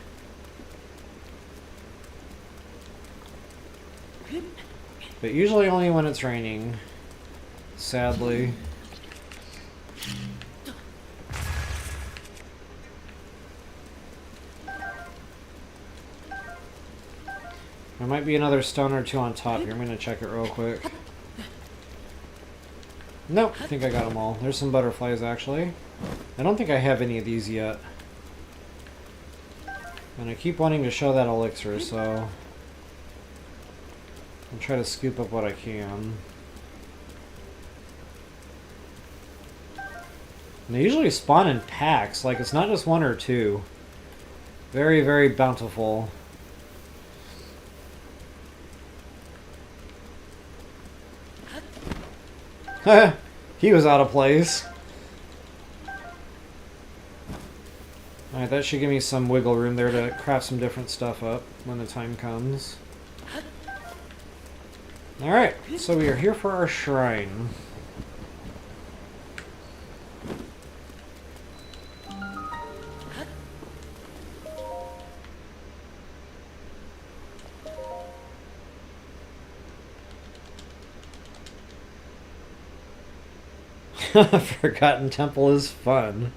But usually only when it's raining, sadly. There might be another stone or two on top here. I'm going to check it real quick. Nope, I think I got them all. There's some butterflies, actually. I don't think I have any of these yet. And I keep wanting to show that elixir, so I'll try to scoop up what I can. And they usually spawn in packs, like it's not just one or two. Very, very bountiful. He was out of place. Alright, that should give me some wiggle room there to craft some different stuff up when the time comes. Alright, so we are here for our shrine. Forgotten Temple is fun.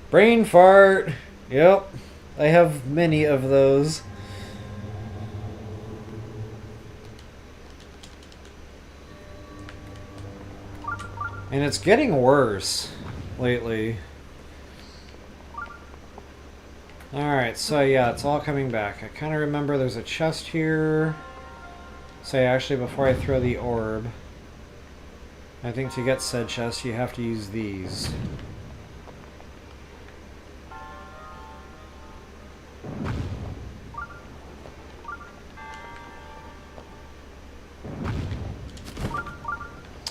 Brain fart. Yep. I have many of those. And it's getting worse lately. Alright, so yeah, it's all coming back. I kind of remember there's a chest here. So actually, before I throw the orb, I think to get said chest, you have to use these.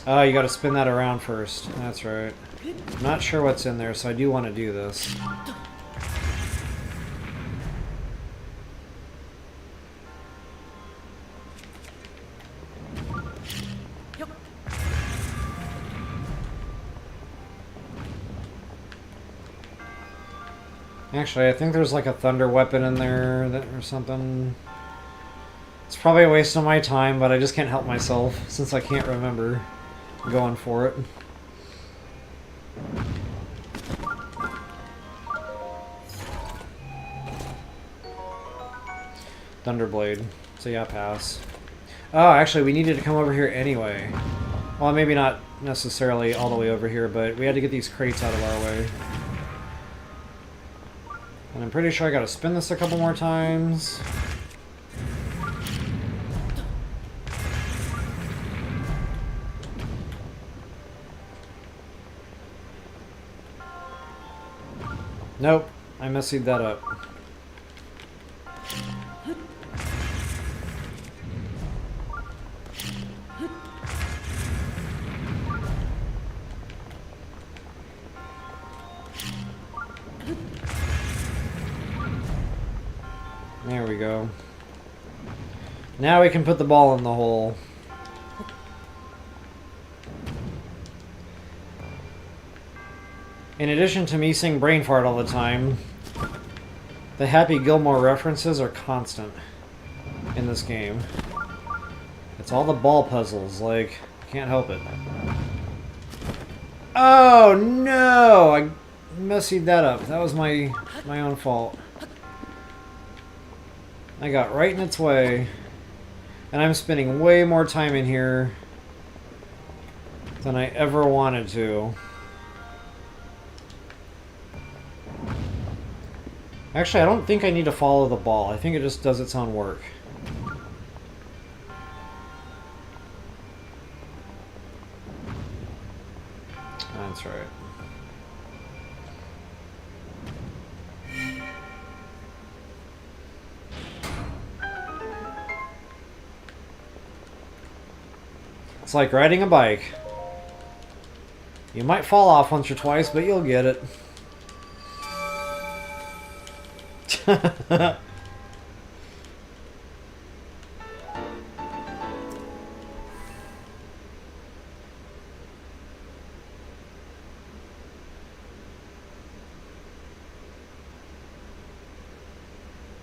Oh, you gotta spin that around first. That's right. I'm not sure what's in there, so I do want to do this. Actually, I think there's like a thunder weapon in there or something. It's probably a waste of my time, but I just can't help myself since I can't remember going for it. Thunderblade. So yeah, pass. Oh, actually, we needed to come over here anyway. Well, maybe not necessarily all the way over here, but we had to get these crates out of our way. And I'm pretty sure I gotta spin this a couple more times. Nope, I messied that up. There we go. Now we can put the ball in the hole. In addition to me saying brain fart all the time, the Happy Gilmore references are constant in this game. It's all the ball puzzles, like, can't help it. Oh no! I messied that up. That was my own fault. I got right in its way. And I'm spending way more time in here than I ever wanted to. Actually, I don't think I need to follow the ball. I think it just does its own work. That's right. It's like riding a bike. You might fall off once or twice, but you'll get it.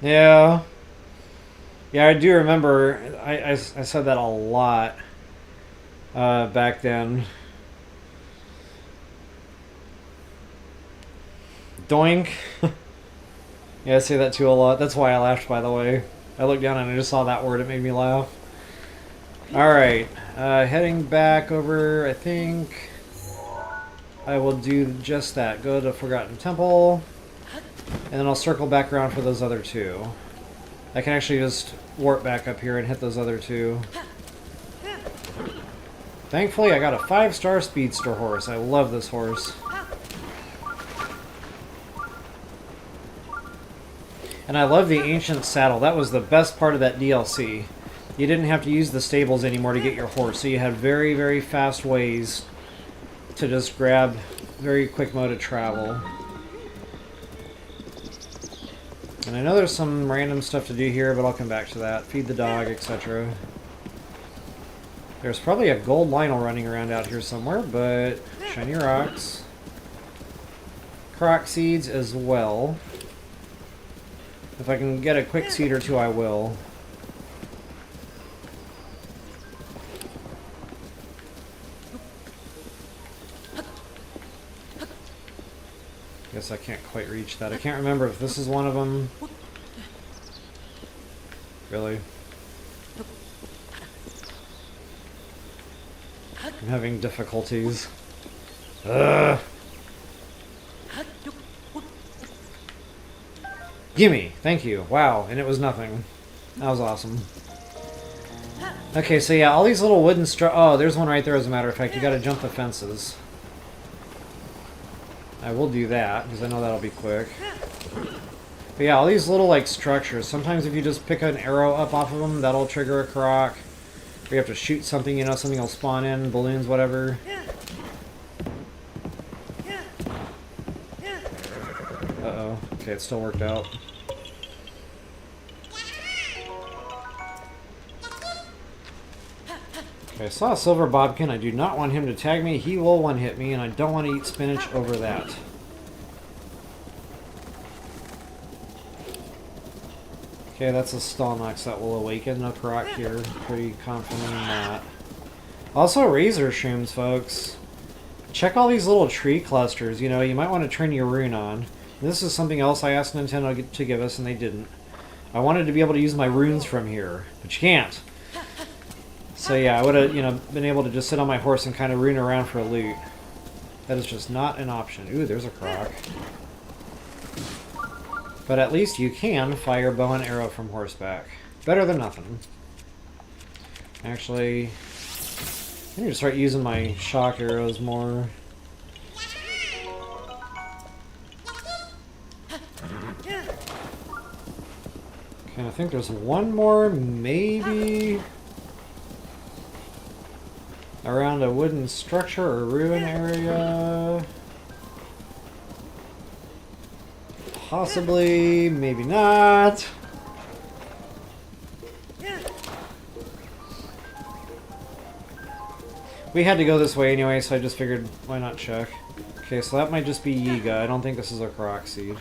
Yeah. Yeah, I do remember. I said that a lot back then. Doink. Yeah, I say that too a lot. That's why I laughed, by the way. I looked down and I just saw that word. It made me laugh. Alright. Heading back over, I think I will do just that. Go to Forgotten Temple. And then I'll circle back around for those other two. I can actually just warp back up here and hit those other two. Thankfully, I got a 5-star speedster horse. I love this horse. And I love the ancient saddle. That was the best part of that DLC. You didn't have to use the stables anymore to get your horse, so you had very, very fast ways to just grab very quick mode of travel. And I know there's some random stuff to do here, but I'll come back to that. Feed the dog, etc. There's probably a gold Lionel running around out here somewhere, but shiny rocks. Croc seeds as well. If I can get a quick seed or two, I will. Guess I can't quite reach that. I can't remember if this is one of them. Really? I'm having difficulties. Ugh. Gimme! Thank you. Wow, and it was nothing. That was awesome. Okay, so yeah, all these little wooden oh, there's one right there as a matter of fact. You gotta jump the fences. I will do that, because I know that'll be quick. But yeah, all these little, like, structures. Sometimes if you just pick an arrow up off of them, that'll trigger a croc. Or you have to shoot something, you know, something will spawn in, balloons, whatever. Uh-oh. Okay, it still worked out. Okay, I saw a silver bobkin. I do not want him to tag me. He will one-hit me, and I don't want to eat spinach over that. Okay, that's a Stalnox that will awaken. No croc here. Pretty confident in that. Also, razor shrooms, folks. Check all these little tree clusters. You know, you might want to turn your rune on. This is something else I asked Nintendo to give us, and they didn't. I wanted to be able to use my runes from here, but you can't. So yeah, I would have, you know, been able to just sit on my horse and kind of rune around for a loot. That is just not an option. Ooh, there's a croc. But at least you can fire bow and arrow from horseback. Better than nothing. Actually, I need to start using my shock arrows more. Okay, I think there's one more, maybe around a wooden structure or ruin area. Possibly, maybe not. We had to go this way anyway, so I just figured, why not check? Okay, so that might just be Yiga. I don't think this is a croc seed.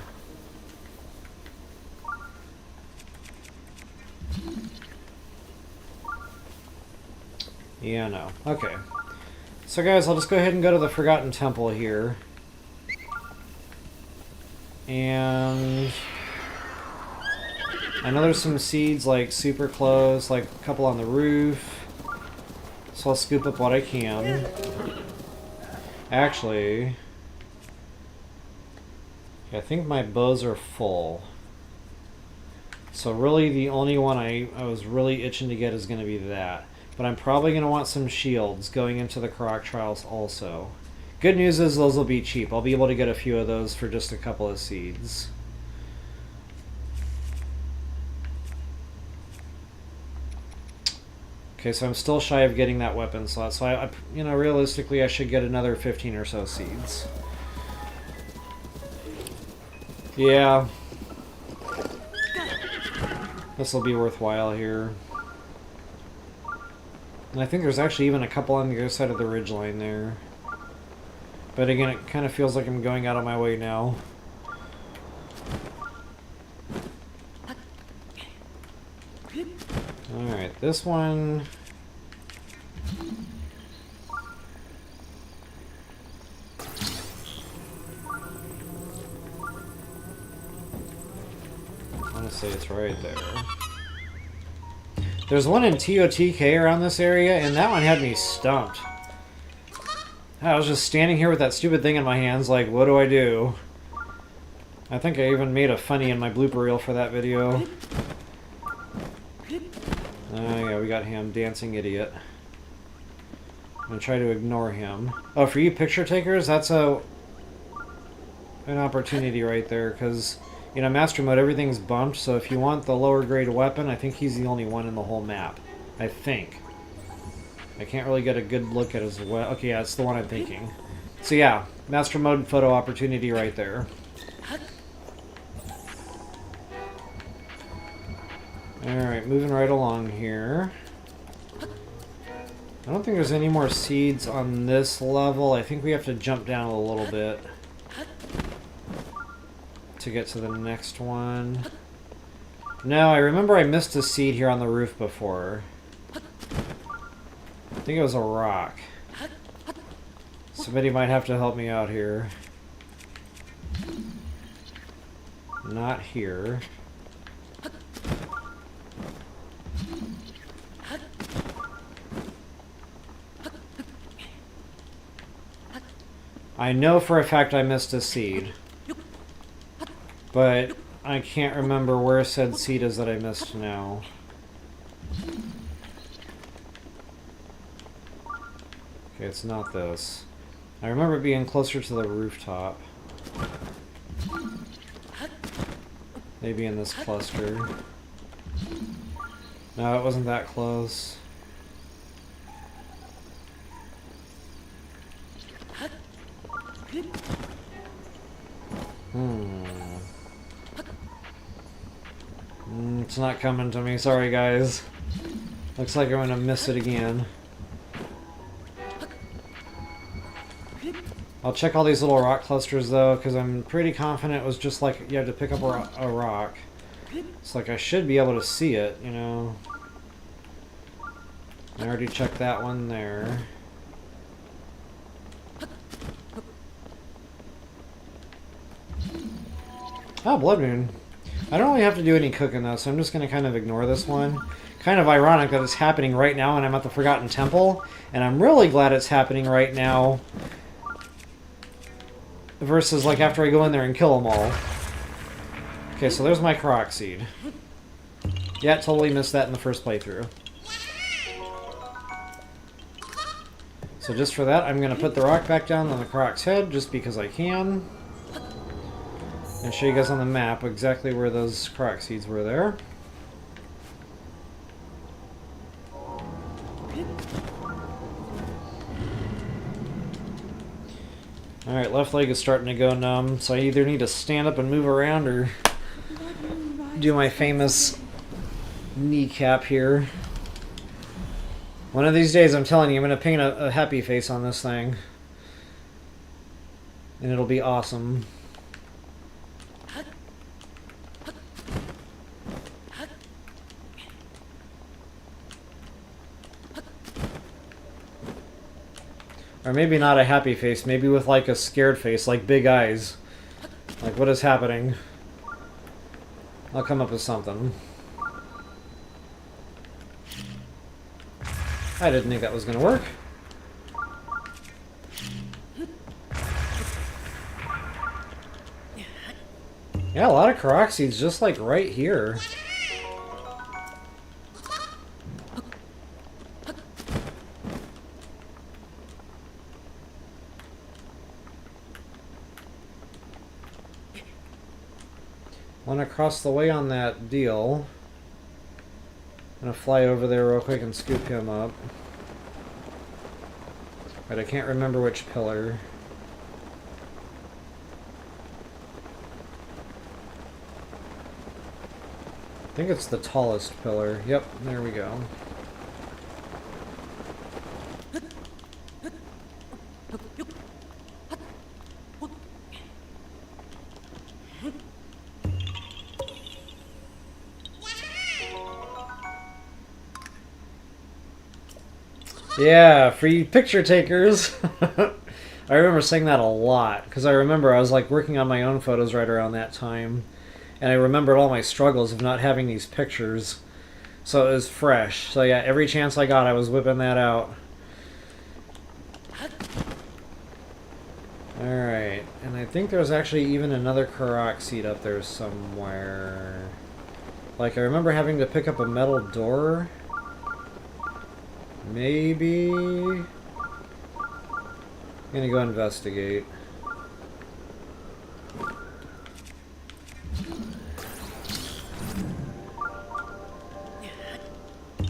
Yeah, no. Okay. So guys, I'll just go ahead and go to the Forgotten Temple here. And I know there's some seeds like super close, like a couple on the roof. So I'll scoop up what I can. Actually, I think my bows are full. So really the only one I was really itching to get is going to be that. But I'm probably going to want some shields going into the Croc Trials also. Good news is those will be cheap. I'll be able to get a few of those for just a couple of seeds. Okay, so I'm still shy of getting that weapon slot. So I you know, realistically, I should get another 15 or so seeds. Yeah. This will be worthwhile here. And I think there's actually even a couple on the other side of the ridgeline there. But again, it kind of feels like I'm going out of my way now. Alright, this one... I want to say it's right there. There's one in TOTK around this area, and that one had me stumped. I was just standing here with that stupid thing in my hands, like, what do I do? I think I even made a funny in my blooper reel for that video. Oh yeah, we got him, dancing idiot. I'm gonna try to ignore him. Oh, for you picture takers, that's an opportunity right there, because, you know, Master Mode, everything's bumped, so if you want the lower grade weapon, I think he's the only one in the whole map. I think. I can't really get a good look at his weapon. Okay, yeah, it's the one I'm thinking. So yeah, Master Mode photo opportunity right there. Alright, moving right along here. I don't think there's any more seeds on this level. I think we have to jump down a little bit to get to the next one. No, I remember I missed a seed here on the roof before. I think it was a rock. Somebody might have to help me out here. Not here. I know for a fact I missed a seed. But I can't remember where said seed is that I missed now. Okay, it's not this. I remember being closer to the rooftop. Maybe in this cluster. No, it wasn't that close. It's not coming to me. Sorry, guys. Looks like I'm gonna miss it again. I'll check all these little rock clusters, though, because I'm pretty confident it was just like you had to pick up a rock. It's like I should be able to see it, you know. I already checked that one there. Oh, Blood Moon. I don't really have to do any cooking though, so I'm just going to kind of ignore this one. Kind of ironic that it's happening right now and I'm at the Forgotten Temple, and I'm really glad it's happening right now versus like after I go in there and kill them all. Okay, so there's my Korok Seed. Yeah, totally missed that in the first playthrough. So just for that, I'm going to put the rock back down on the Korok's head just because I can. And show you guys on the map exactly where those Korok seeds were there. Alright, left leg is starting to go numb, so I either need to stand up and move around or do my famous kneecap here. One of these days, I'm telling you, I'm going to paint a happy face on this thing. And it'll be awesome. Or maybe not a happy face, maybe with like a scared face, like big eyes. Like, what is happening? I'll come up with something. I didn't think that was going to work. Yeah, a lot of Korok seeds just like right here. One across the way on that deal. I'm gonna fly over there real quick and scoop him up. But I can't remember which pillar. I think it's the tallest pillar. Yep, there we go. Yeah, for you picture takers. I remember saying that a lot, because I remember I was like working on my own photos right around that time, and I remembered all my struggles of not having these pictures, so it was fresh. So yeah, every chance I got, I was whipping that out. Alright, and I think there's actually even another Korok seed up there somewhere. Like, I remember having to pick up a metal door. Maybe. I'm gonna go investigate.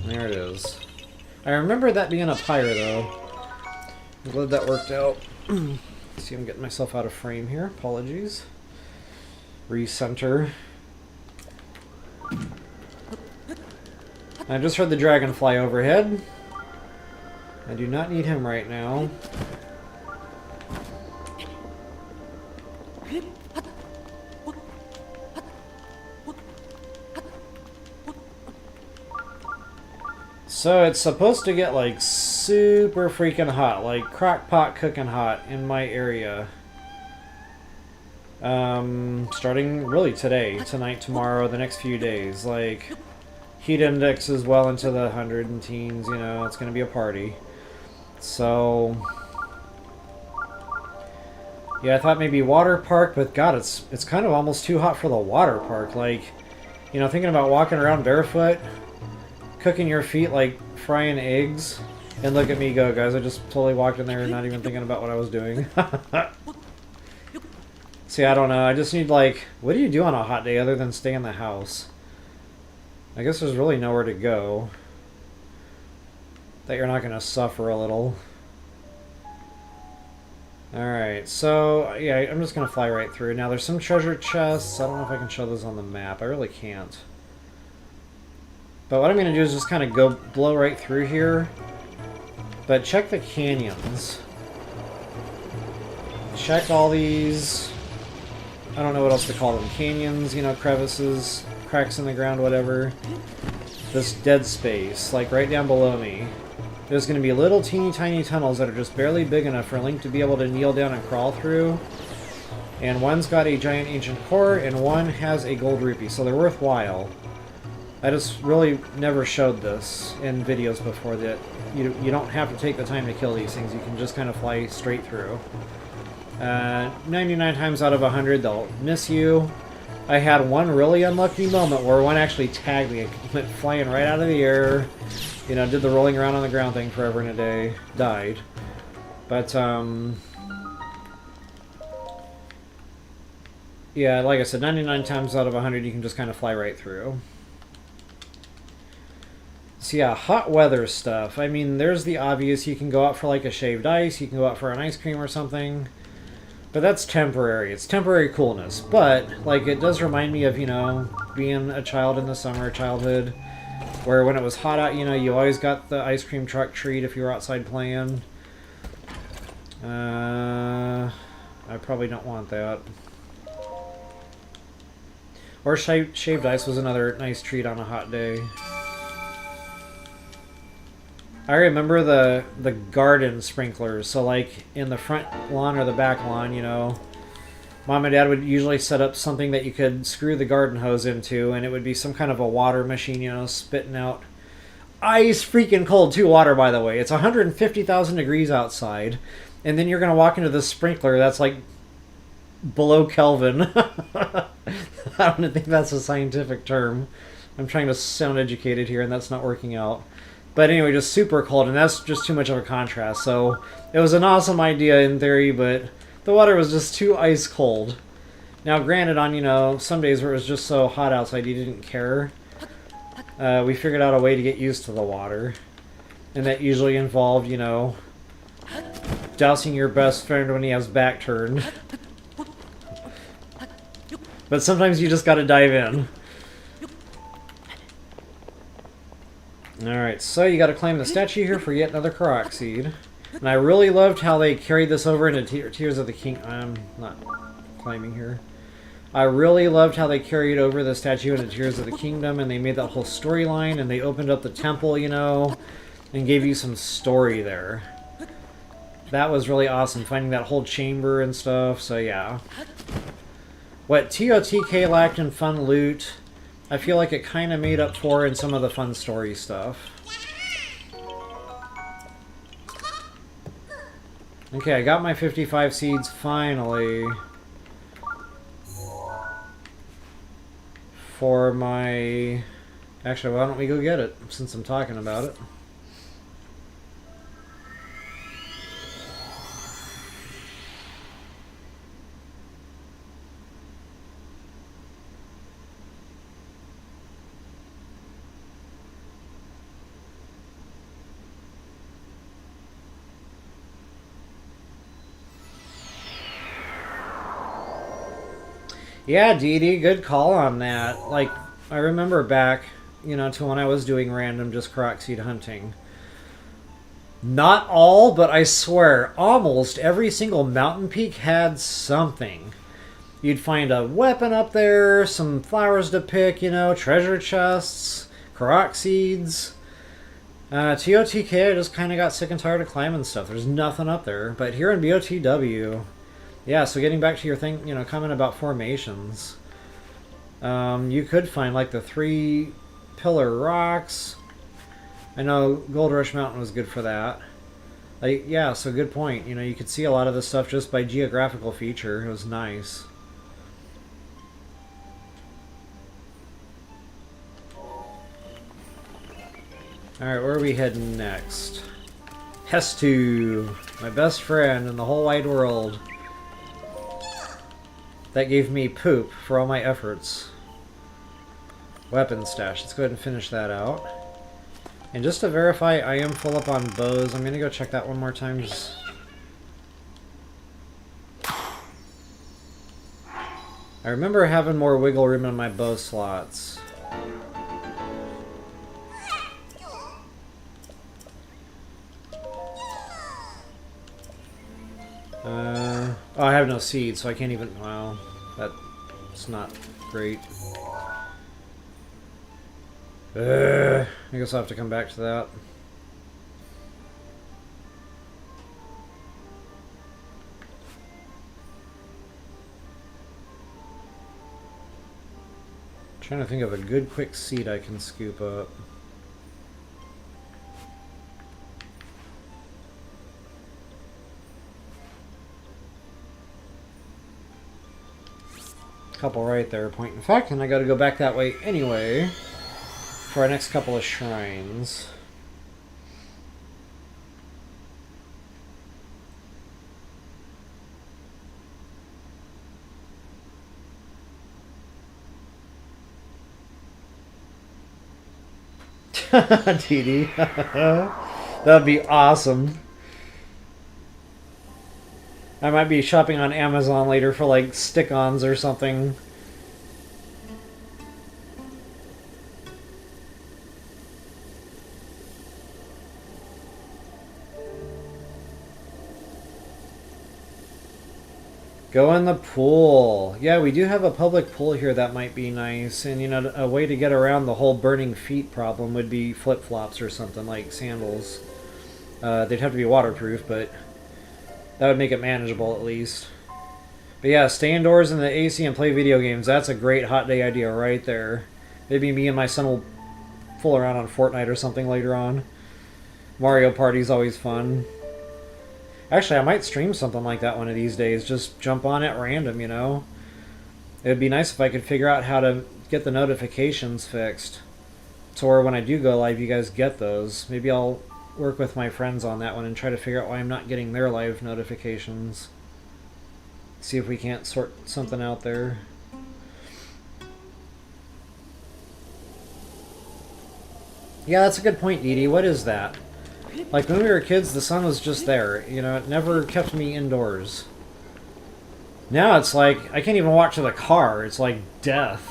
There it is. I remember that being up higher though. I'm glad that worked out. See, I'm getting myself out of frame here. Apologies. I just heard the dragonfly overhead. I do not need him right now. So it's supposed to get like super freaking hot, like crock pot cooking hot in my area. Starting really today, tonight, tomorrow, the next few days. Like, heat index is well into the 100 and teens, you know, it's gonna be a party. So, yeah, I thought maybe water park, but God, it's kind of almost too hot for the water park. Like, you know, thinking about walking around barefoot, cooking your feet like frying eggs, and look at me go, guys. I just totally walked in there not even thinking about what I was doing. See, I don't know. I just need, like, what do you do on a hot day other than stay in the house? I guess there's really nowhere to go that you're not going to suffer a little. Alright, so, yeah, I'm just going to fly right through. Now, there's some treasure chests. I don't know if I can show those on the map. I really can't. But what I'm going to do is just kind of go blow right through here. But check the canyons. Check all these... I don't know what else to call them. Canyons, you know, crevices, cracks in the ground, whatever. This dead space, like right down below me. There's going to be little teeny tiny tunnels that are just barely big enough for Link to be able to kneel down and crawl through. And one's got a giant ancient core, and one has a gold rupee, so they're worthwhile. I just really never showed this in videos before, that you don't have to take the time to kill these things. You can just kind of fly straight through. 99 times out of 100, they'll miss you. I had one really unlucky moment where one actually tagged me. It went flying right out of the air. You know, did the rolling around on the ground thing forever and a day. Died. But, yeah, like I said, 99 times out of 100, you can just kind of fly right through. So yeah, hot weather stuff. I mean, there's the obvious. You can go out for like a shaved ice. You can go out for an ice cream or something. But that's temporary. It's temporary coolness. But, like, it does remind me of, you know, being a child in the summer, childhood, where when it was hot out, you know, you always got the ice cream truck treat if you were outside playing. I probably don't want that. Or shaved ice was another nice treat on a hot day. I remember the garden sprinklers. So like in the front lawn or the back lawn, you know, Mom and Dad would usually set up something that you could screw the garden hose into, and it would be some kind of a water machine, you know, spitting out ice freaking cold too. Water, by the way. It's 150,000 degrees outside, and then you're going to walk into this sprinkler that's like below Kelvin. I don't think that's a scientific term. I'm trying to sound educated here, and that's not working out. But anyway, just super cold, and that's just too much of a contrast. So it was an awesome idea in theory, but the water was just too ice cold. Now, granted, on, you know, some days where it was just so hot outside you didn't care, we figured out a way to get used to the water. And that usually involved, you know, dousing your best friend when he has back turned. But sometimes you just gotta dive in. Alright, so you gotta claim the statue here for yet another Korok seed. And I really loved how they carried this over into Tears of the King. I'm not climbing here. I really loved how they carried over the statue into Tears of the Kingdom, and they made that whole storyline, and they opened up the temple, you know, and gave you some story there. That was really awesome, finding that whole chamber and stuff, so yeah. What TOTK lacked in fun loot, I feel like it kind of made up for in some of the fun story stuff. Okay, I got my 55 seeds finally. For my... Actually, why don't we go get it, since I'm talking about it. Yeah, Dee Dee, good call on that. Like, I remember back, you know, to when I was doing random just Kroxseed hunting. Not all, but I swear, almost every single mountain peak had something. You'd find a weapon up there, some flowers to pick, you know, treasure chests, Kroxseeds. TOTK, I just kind of got sick and tired of climbing stuff. There's nothing up there. But here in BOTW, yeah, so getting back to your thing, you know, comment about formations. You could find, like, the 3 pillar rocks. I know Gold Rush Mountain was good for that. Like, yeah, so good point. You know, you could see a lot of this stuff just by geographical feature. It was nice. Alright, where are we heading next? Hestu, my best friend in the whole wide world. That gave me poop for all my efforts. Weapon stash. Let's go ahead and finish that out. And just to verify, I am full up on bows. I'm going to go check that one more time. I remember having more wiggle room in my bow slots. Oh, I have no seeds, so I can't even... Wow, that's not great. I guess I'll have to come back to that. Trying to think of a good quick seed I can scoop up. Couple right there, point in fact, and I gotta go back that way anyway for our next couple of shrines. TD. That'd be awesome. I might be shopping on Amazon later for like stick-ons or something. Go in the pool. Yeah, we do have a public pool here that might be nice. And, you know, a way to get around the whole burning feet problem would be flip-flops or something, like sandals. They'd have to be waterproof, but that would make it manageable at least. But yeah, stay indoors in the AC and play video games. That's a great hot day idea right there. Maybe me and my son will fool around on Fortnite or something later on. Mario Party's always fun. Actually, I might stream something like that one of these days. Just jump on at random, you know? It would be nice if I could figure out how to get the notifications fixed. So when I do go live, you guys get those. Maybe I'll work with my friends on that one and try to figure out why I'm not getting their live notifications. See if we can't sort something out there. Yeah, that's a good point, Dee Dee. What is that? Like, when we were kids, the sun was just there. You know, it never kept me indoors. Now it's like, I can't even walk to the car. It's like death.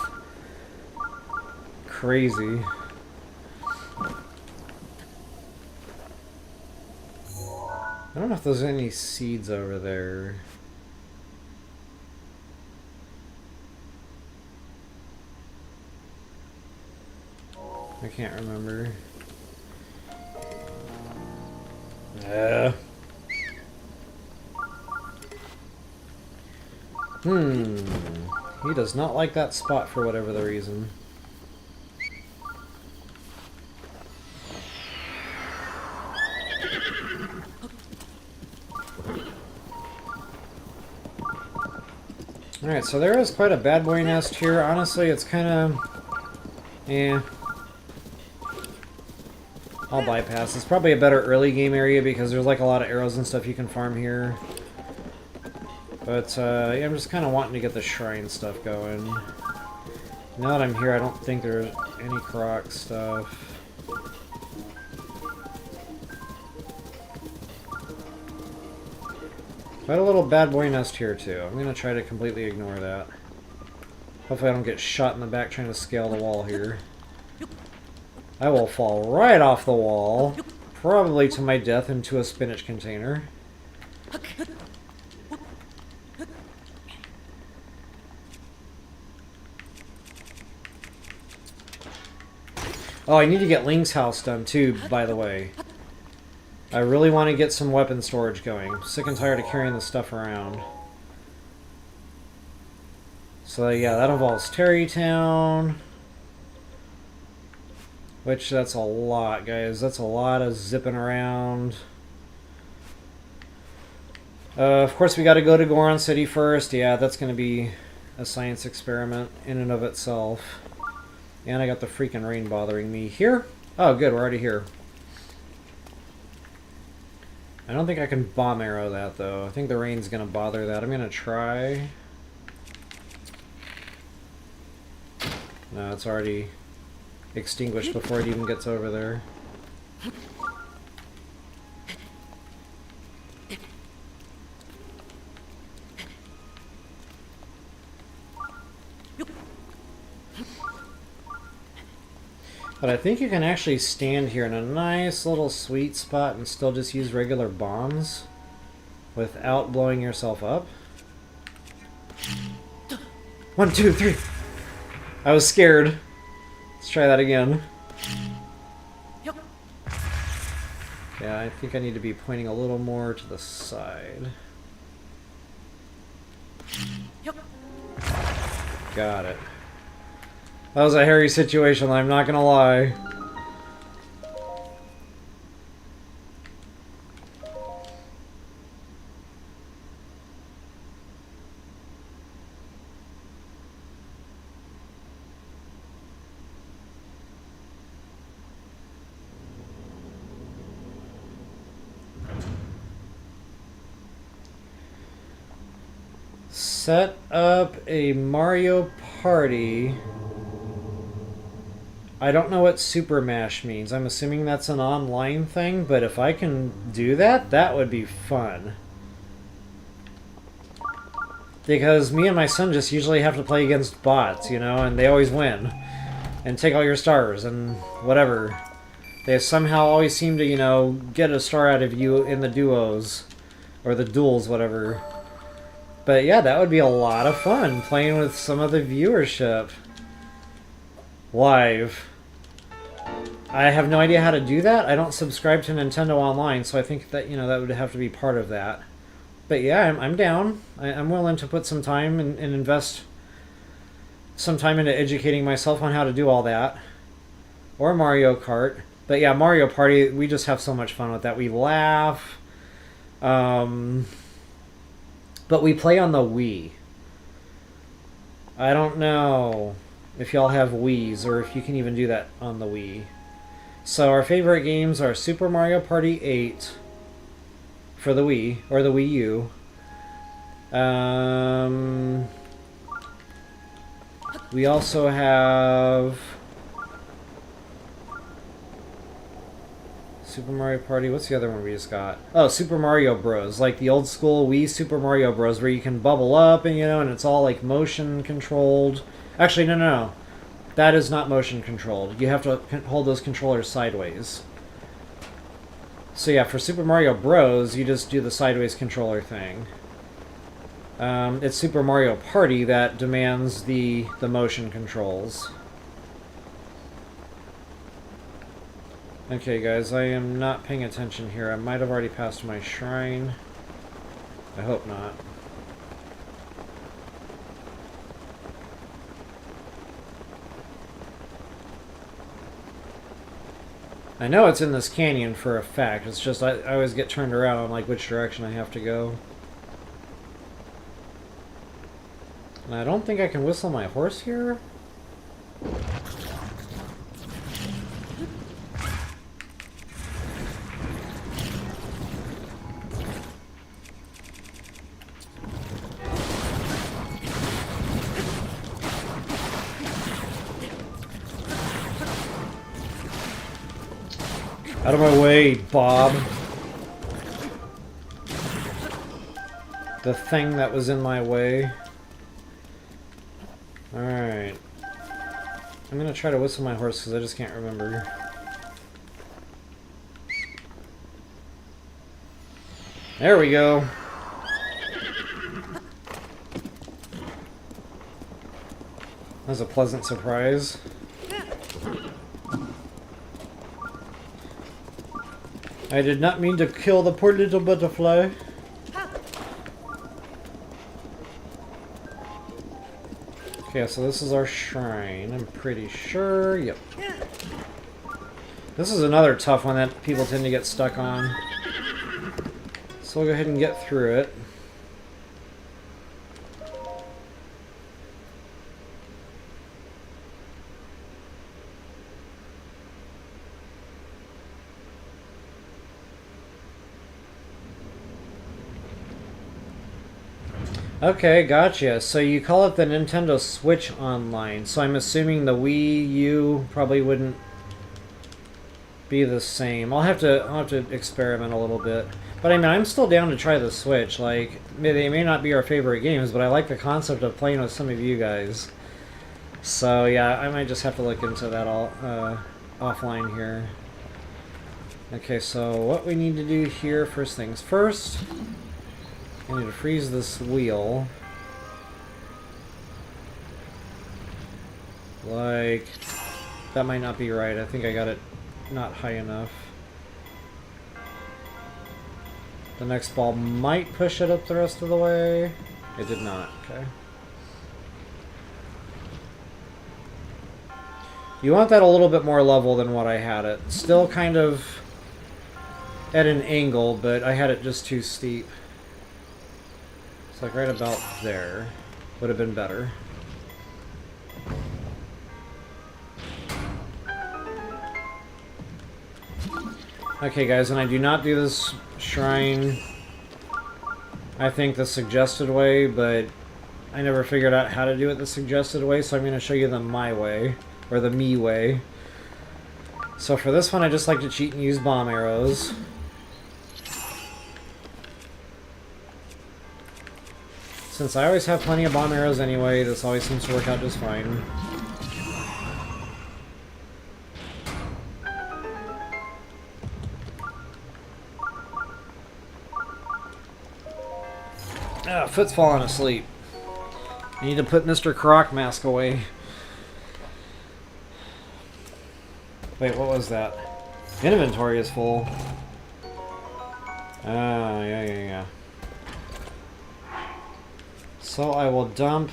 Crazy. I don't know if there's any seeds over there. I can't remember. He does not like that spot for whatever the reason. Alright, so there is quite a bad boy nest here. Honestly, it's kind of... eh. I'll bypass. It's probably a better early game area because there's like a lot of arrows and stuff you can farm here. But yeah, I'm just kind of wanting to get the shrine stuff going. Now that I'm here, I don't think there's any Croc stuff. Quite a little bad boy nest here too. I'm going to try to completely ignore that. Hopefully I don't get shot in the back trying to scale the wall here. I will fall right off the wall, probably to my death into a spinach container. Oh, I need to get Ling's house done too, by the way. I really want to get some weapon storage going. Sick and tired of carrying this stuff around. So yeah, that involves Terrytown. Which, that's a lot, guys. That's a lot of zipping around. Of course, we got to go to Goron City first. Yeah, that's going to be a science experiment in and of itself. And I got the freaking rain bothering me. Here? Oh, good. We're already here. I don't think I can bomb arrow that, though. I think the rain's going to bother that. I'm going to try. No, it's already extinguished before it even gets over there. But I think you can actually stand here in a nice little sweet spot and still just use regular bombs without blowing yourself up. 1, 2, 3. I was scared. Let's try that again. Yeah, I think I need to be pointing a little more to the side. Got it. That was a hairy situation, I'm not gonna lie. Set up a Mario Party. I don't know what Super Mash means. I'm assuming that's an online thing, but if I can do that, that would be fun. Because me and my son just usually have to play against bots, you know, and they always win. And take all your stars and whatever. They somehow always seem to, you know, get a star out of you in the duos. Or the duels, whatever. But yeah, that would be a lot of fun, playing with some of the viewership. Live. I have no idea how to do that. I don't subscribe to Nintendo Online, so I think that, you know, that would have to be part of that. But yeah, I'm down. I'm willing to put some time and invest some time into educating myself on how to do all that. Or Mario Kart. But yeah, Mario Party, we just have so much fun with that. We laugh. But we play on the Wii. I don't know if y'all have Wiis, or if you can even do that on the Wii. So our favorite games are Super Mario Party 8 for the Wii, or the Wii U. We also have Super Mario Party. What's the other one we just got? Oh, Super Mario Bros. Like the old school Wii Super Mario Bros. Where you can bubble up and, you know, and it's all like motion controlled. Actually, no. That is not motion controlled. You have to hold those controllers sideways. So yeah, for Super Mario Bros, you just do the sideways controller thing. It's Super Mario Party that demands the motion controls. Okay, guys, I am not paying attention here. I might have already passed my shrine. I hope not. I know it's in this canyon for a fact. It's just I always get turned around on like which direction I have to go. And I don't think I can whistle my horse here. Out of my way, Bob. The thing that was in my way. Alright. I'm gonna try to whistle my horse because I just can't remember. There we go. That was a pleasant surprise. I did not mean to kill the poor little butterfly. Okay, so this is our shrine, I'm pretty sure. Yep. This is another tough one that people tend to get stuck on. So we'll go ahead and get through it. Okay, gotcha. So you call it the Nintendo Switch Online. So I'm assuming the Wii U probably wouldn't be the same. I'll have to experiment a little bit. But I mean, I'm still down to try the Switch. Like, they may not be our favorite games, but I like the concept of playing with some of you guys. So yeah, I might just have to look into that all offline here. Okay, so what we need to do here, first things first. I need to freeze this wheel. Like, that might not be right. I think I got it not high enough. The next ball might push it up the rest of the way. It did not, okay. You want that a little bit more level than what I had it. Still kind of at an angle, but I had it just too steep. It's like right about there. Would have been better. Okay guys, and I do not do this shrine, I think, the suggested way, but I never figured out how to do it the suggested way, so I'm going to show you the my way, or the me way. So for this one, I just like to cheat and use bomb arrows. Since I always have plenty of bomb arrows anyway, this always seems to work out just fine. Ah, Foot's falling asleep. I need to put Mr. Croc mask away. Wait, what was that? Inventory is full. Ah, yeah. So I will dump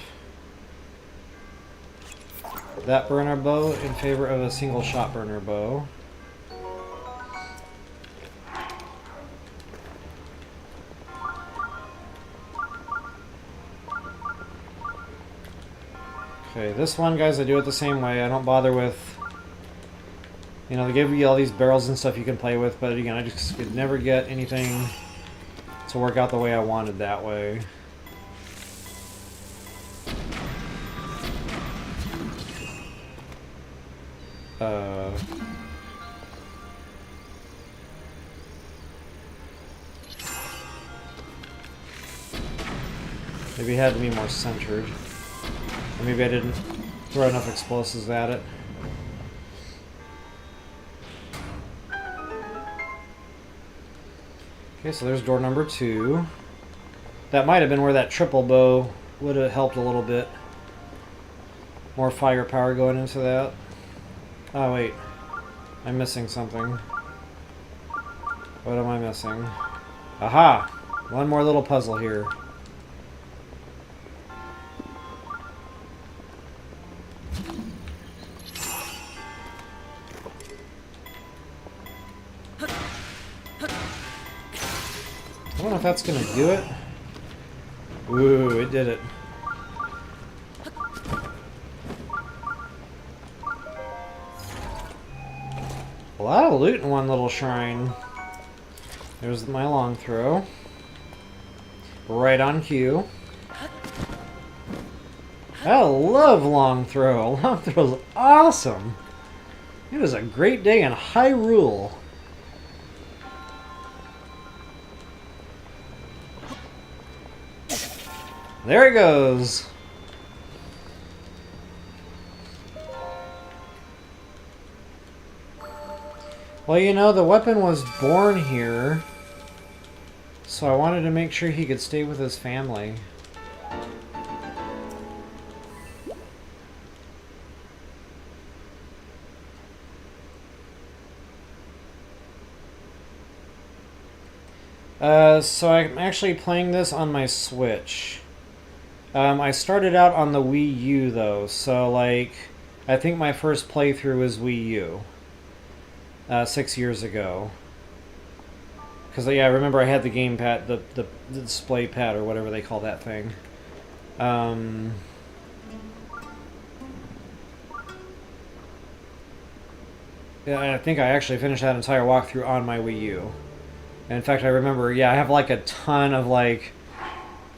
that burner bow in favor of a single shot burner bow. Okay, this one, guys, I do it the same way. I don't bother with, you know, they give you all these barrels and stuff you can play with, but again, I just could never get anything to work out the way I wanted that way. Maybe it had to be more centered. Or maybe I didn't throw enough explosives at it. Okay, so there's door number 2. That might have been where that triple bow would have helped a little bit. More firepower going into that. Oh wait, I'm missing something. What am I missing? Aha! One more little puzzle here. I don't know if that's gonna do it. Ooh, it did it. A lot of loot in one little shrine. There's my long throw. Right on cue. I love long throw. Long throw's awesome. It was a great day in Hyrule. There it goes. Well, you know, the weapon was born here. So I wanted to make sure he could stay with his family. So I'm actually playing this on my Switch. I started out on the Wii U though, so like, I think my first playthrough was Wii U. 6 years ago. Because yeah, I remember I had the gamepad, the display pad or whatever they call that thing. Yeah, I think I actually finished that entire walkthrough on my Wii U. And in fact, I remember, yeah, I have like a ton of like,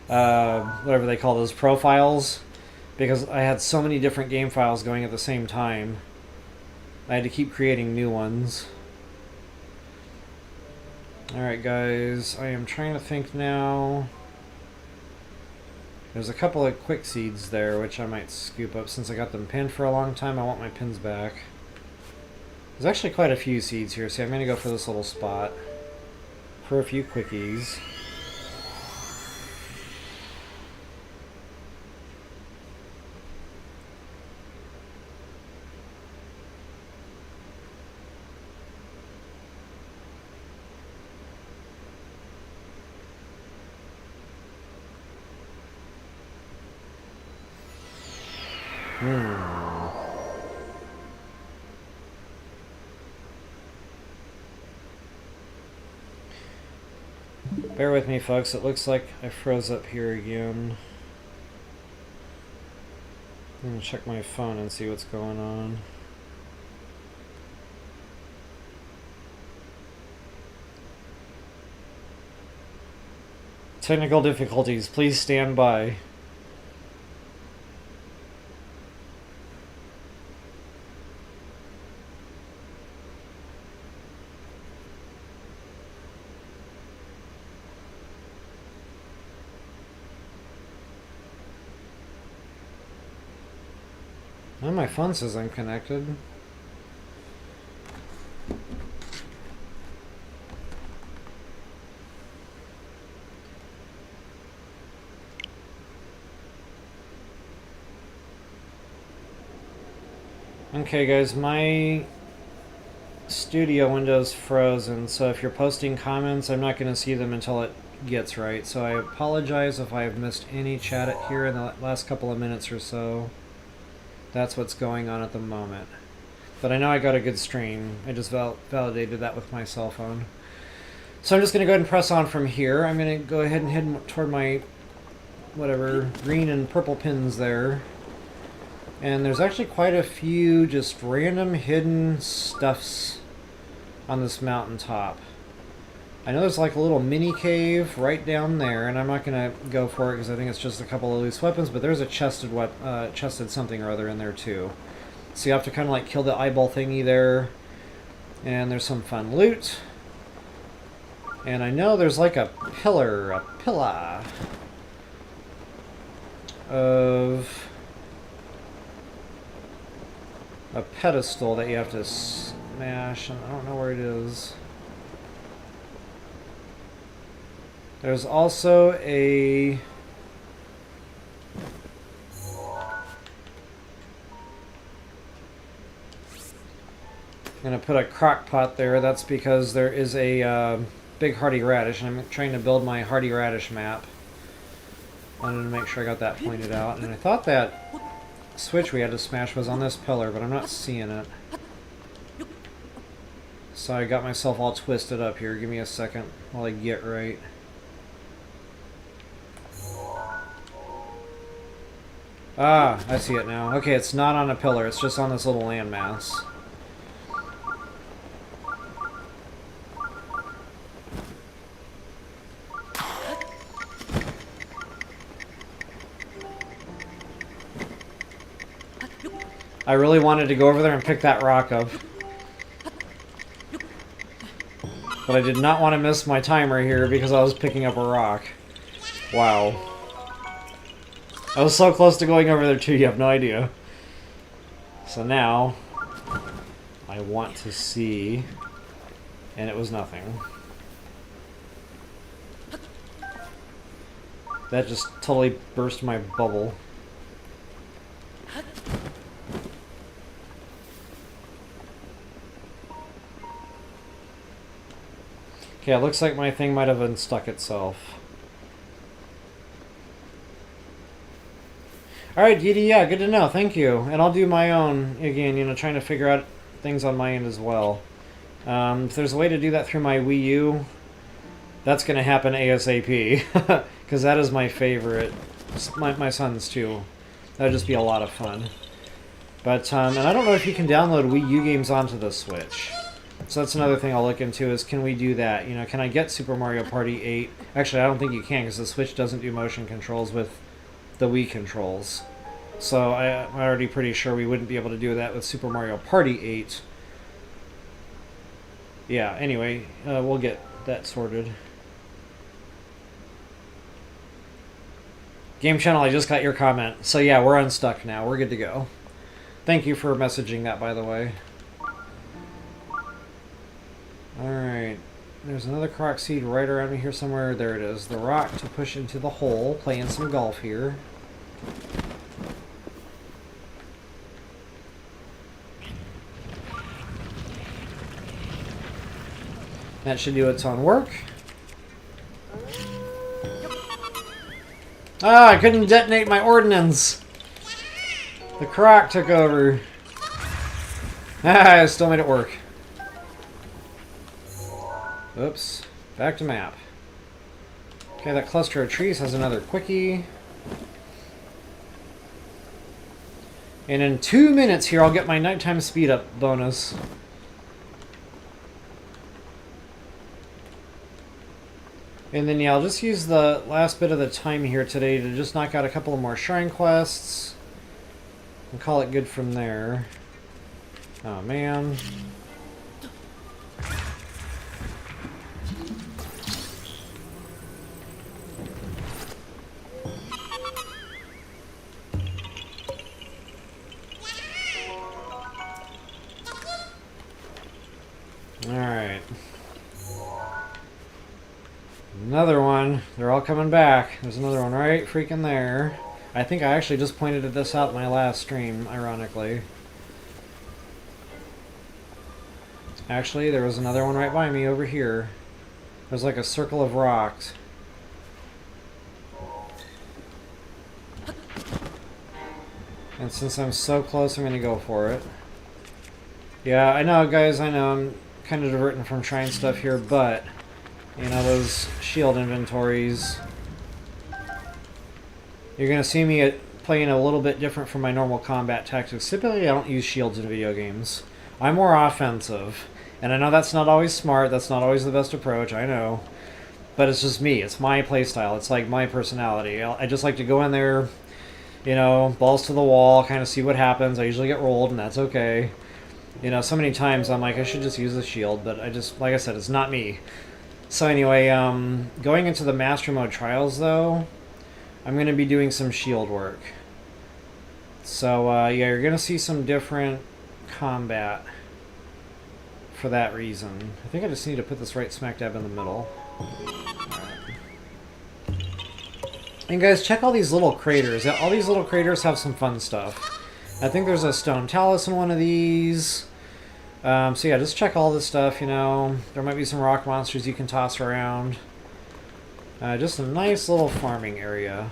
whatever they call those, profiles. Because I had so many different game files going at the same time. I had to keep creating new ones. Alright guys, I am trying to think now. There's a couple of quick seeds there, which I might scoop up since I got them pinned for a long time. I want my pins back. There's actually quite a few seeds here, so I'm going to go for this little spot for a few quickies. Bear with me, folks. It looks like I froze up here again. I'm gonna check my phone and see what's going on. Technical difficulties. Please stand by. Oh, my phone says I'm connected. Okay guys, my studio window's frozen, so if you're posting comments, I'm not going to see them until it gets right. So I apologize if I've missed any chat here in the last couple of minutes or so. That's what's going on at the moment. But I know I got a good stream. I just validated that with my cell phone. So I'm just going to go ahead and press on from here. I'm going to go ahead and head toward my, whatever, green and purple pins there. And there's actually quite a few just random hidden stuffs on this mountaintop. I know there's like a little mini cave right down there, and I'm not going to go for it because I think it's just a couple of loose weapons, but there's a chested something or other in there too. So you have to kind of like kill the eyeball thingy there. And there's some fun loot. And I know there's like a pillar of a pedestal that you have to smash, and I don't know where it is. There's also a I'm going to put a crock pot there. That's because there is a big hardy radish, and I'm trying to build my hardy radish map. I wanted to make sure I got that pointed out. And I thought that switch we had to smash was on this pillar, but I'm not seeing it. So I got myself all twisted up here. Give me a second while I get right. Ah, I see it now. Okay, it's not on a pillar. It's just on this little landmass. I really wanted to go over there and pick that rock up. But I did not want to miss my timer here because I was picking up a rock. Wow. I was so close to going over there too, you have no idea. So now, I want to see, and it was nothing. That just totally burst my bubble. Okay, it looks like my thing might have unstuck itself. Alright, Didi, yeah, good to know. Thank you. And I'll do my own, again, you know, trying to figure out things on my end as well. If there's a way to do that through my Wii U, that's going to happen ASAP. Because that is my favorite. My son's too. That would just be a lot of fun. But, and I don't know if you can download Wii U games onto the Switch. So that's another thing I'll look into is, can we do that? You know, can I get Super Mario Party 8? Actually, I don't think you can because the Switch doesn't do motion controls with the Wii controls. So I'm already pretty sure we wouldn't be able to do that with Super Mario Party 8. Yeah, anyway, we'll get that sorted. Game Channel, I just got your comment. So yeah, we're unstuck now. We're good to go. Thank you for messaging that, by the way. Alright. There's another Korok seed right around me here somewhere. There it is. The rock to push into the hole. Playing some golf here. That should do its own work. Ah, I couldn't detonate my ordnance. The Korok took over. Ah, I still made it work. Oops. Back to map. Okay, that cluster of trees has another quickie. And in 2 minutes here, I'll get my nighttime speed up bonus. And then, yeah, I'll just use the last bit of the time here today to just knock out a couple of more shrine quests. And call it good from there. Oh, man. Alright. Another one. They're all coming back. There's another one right freaking there. I think I actually just pointed this out in my last stream, ironically. Actually, there was another one right by me over here. There's like a circle of rocks. And since I'm so close, I'm going to go for it. Yeah, I know, guys, I know I'm kind of diverting from shrine stuff here, but, you know, those shield inventories, you're going to see me playing a little bit different from my normal combat tactics. Typically, I don't use shields in video games. I'm more offensive, and I know that's not always smart, that's not always the best approach, I know, but it's just me, it's my playstyle, it's like my personality. I just like to go in there, you know, balls to the wall, kind of see what happens. I usually get rolled, and that's okay. You know, so many times I'm like, I should just use the shield, but I just, like I said, it's not me. So anyway, going into the Master Mode Trials, though, I'm going to be doing some shield work. So, yeah, you're going to see some different combat for that reason. I think I just need to put this right smack dab in the middle. And guys, check all these little craters. All these little craters have some fun stuff. I think there's a stone talus in one of these. So yeah, just check all this stuff, you know. There might be some rock monsters you can toss around. Just a nice little farming area.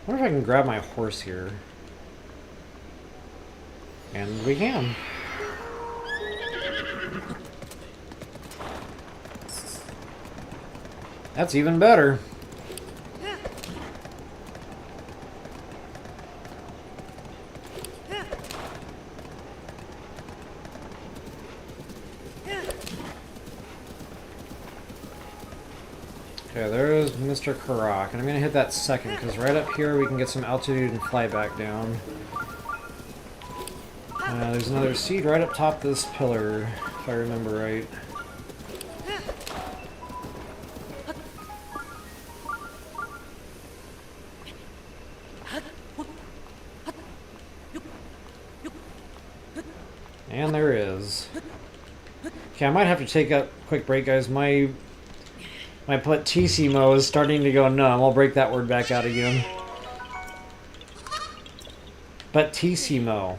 I wonder if I can grab my horse here. And we can. That's even better. Okay, there's Mr. Korok, and I'm going to hit that second, because right up here we can get some altitude and fly back down. There's another seed right up top this pillar, if I remember right. And there is. Okay, I might have to take a quick break, guys. My My platissimo is starting to go numb. I'll break that word back out again. Buttissimo.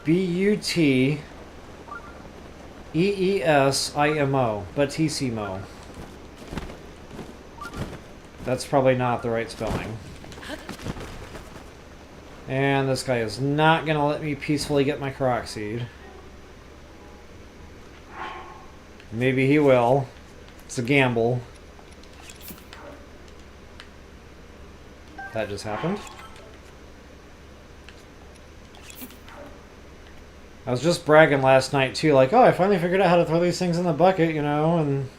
Buteesimo. Buttissimo. That's probably not the right spelling. And this guy is not going to let me peacefully get my Korok Seed. Maybe he will. It's a gamble. That just happened. I was just bragging last night too, like, oh, I finally figured out how to throw these things in the bucket, you know, and...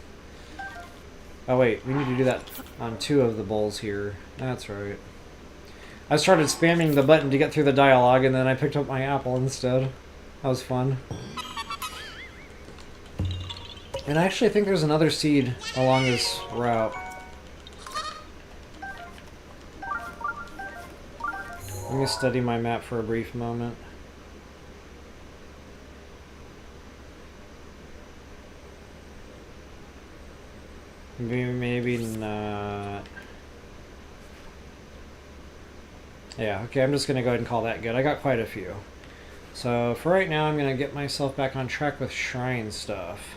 Oh wait, we need to do that on 2 of the bowls here. That's right. I started spamming the button to get through the dialogue, and then I picked up my apple instead. That was fun. And I actually think there's another seed along this route. Let me study my map for a brief moment. Maybe not. Yeah, okay, I'm just going to go ahead and call that good. I got quite a few. So for right now, I'm going to get myself back on track with shrine stuff.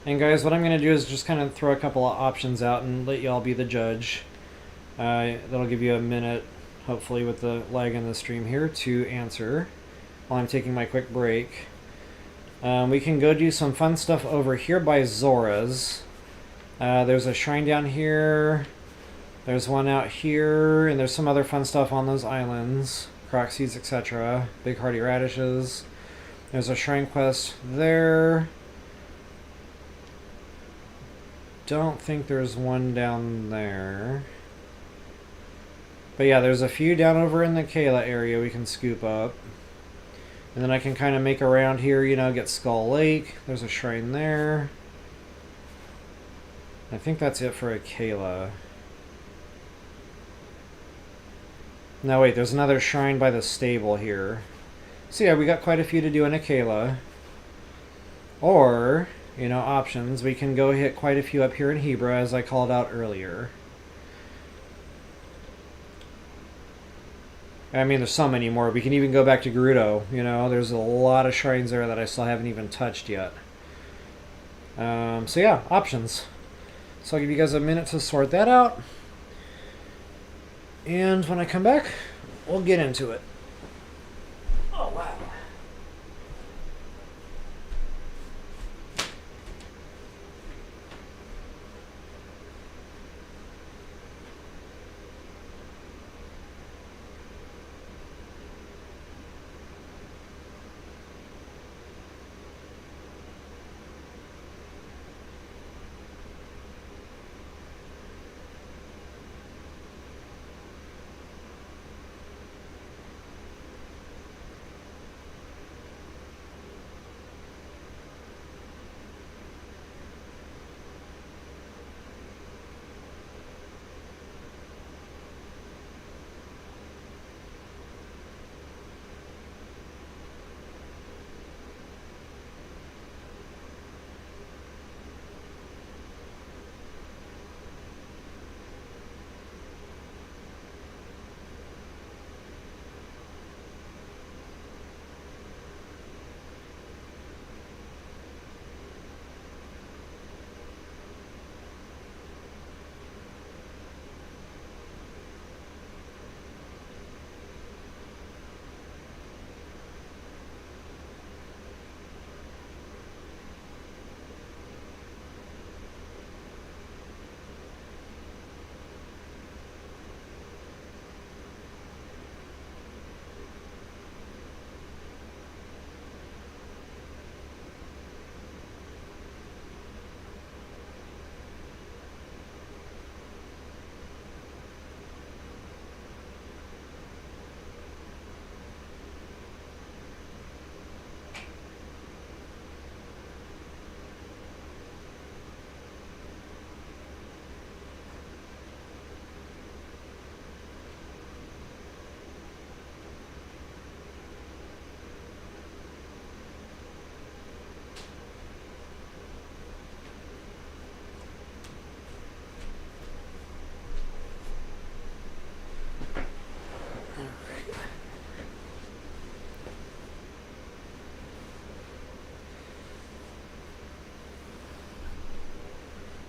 And guys, what I'm going to do is just kind of throw a couple of options out and let y'all be the judge. That'll give you a minute, hopefully with the lag in the stream here, to answer while I'm taking my quick break. We can go do some fun stuff over here by Zora's. There's a shrine down here. There's one out here, and there's some other fun stuff on those islands. Korok Seeds, etc. Big hardy radishes. There's a shrine quest there. Don't think there's one down there. But yeah, there's a few down over in the Kayla area we can scoop up. And then I can kind of make around here, you know, get Skull Lake. There's a shrine there. I think that's it for a Kayla. No, wait, there's another shrine by the stable here. So yeah, we got quite a few to do in a Kayla. Or, you know, options. We can go hit quite a few up here in Hebra, as I called out earlier. I mean, there's so many more. We can even go back to Gerudo. You know, there's a lot of shrines there that I still haven't even touched yet. So yeah, options. So I'll give you guys a minute to sort that out. And when I come back, we'll get into it. Oh, wow.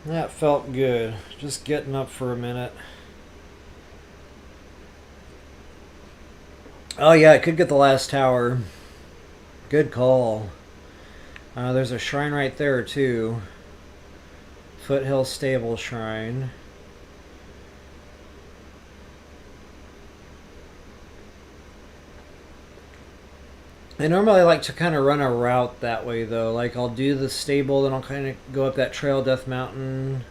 That felt good. Just getting up for a minute. Oh yeah, I could get the last tower. Good call. There's a shrine right there too. Foothill Stable Shrine. I normally like to kind of run a route that way though. Like I'll do the stable, then I'll kind of go up that trail, Death Mountain.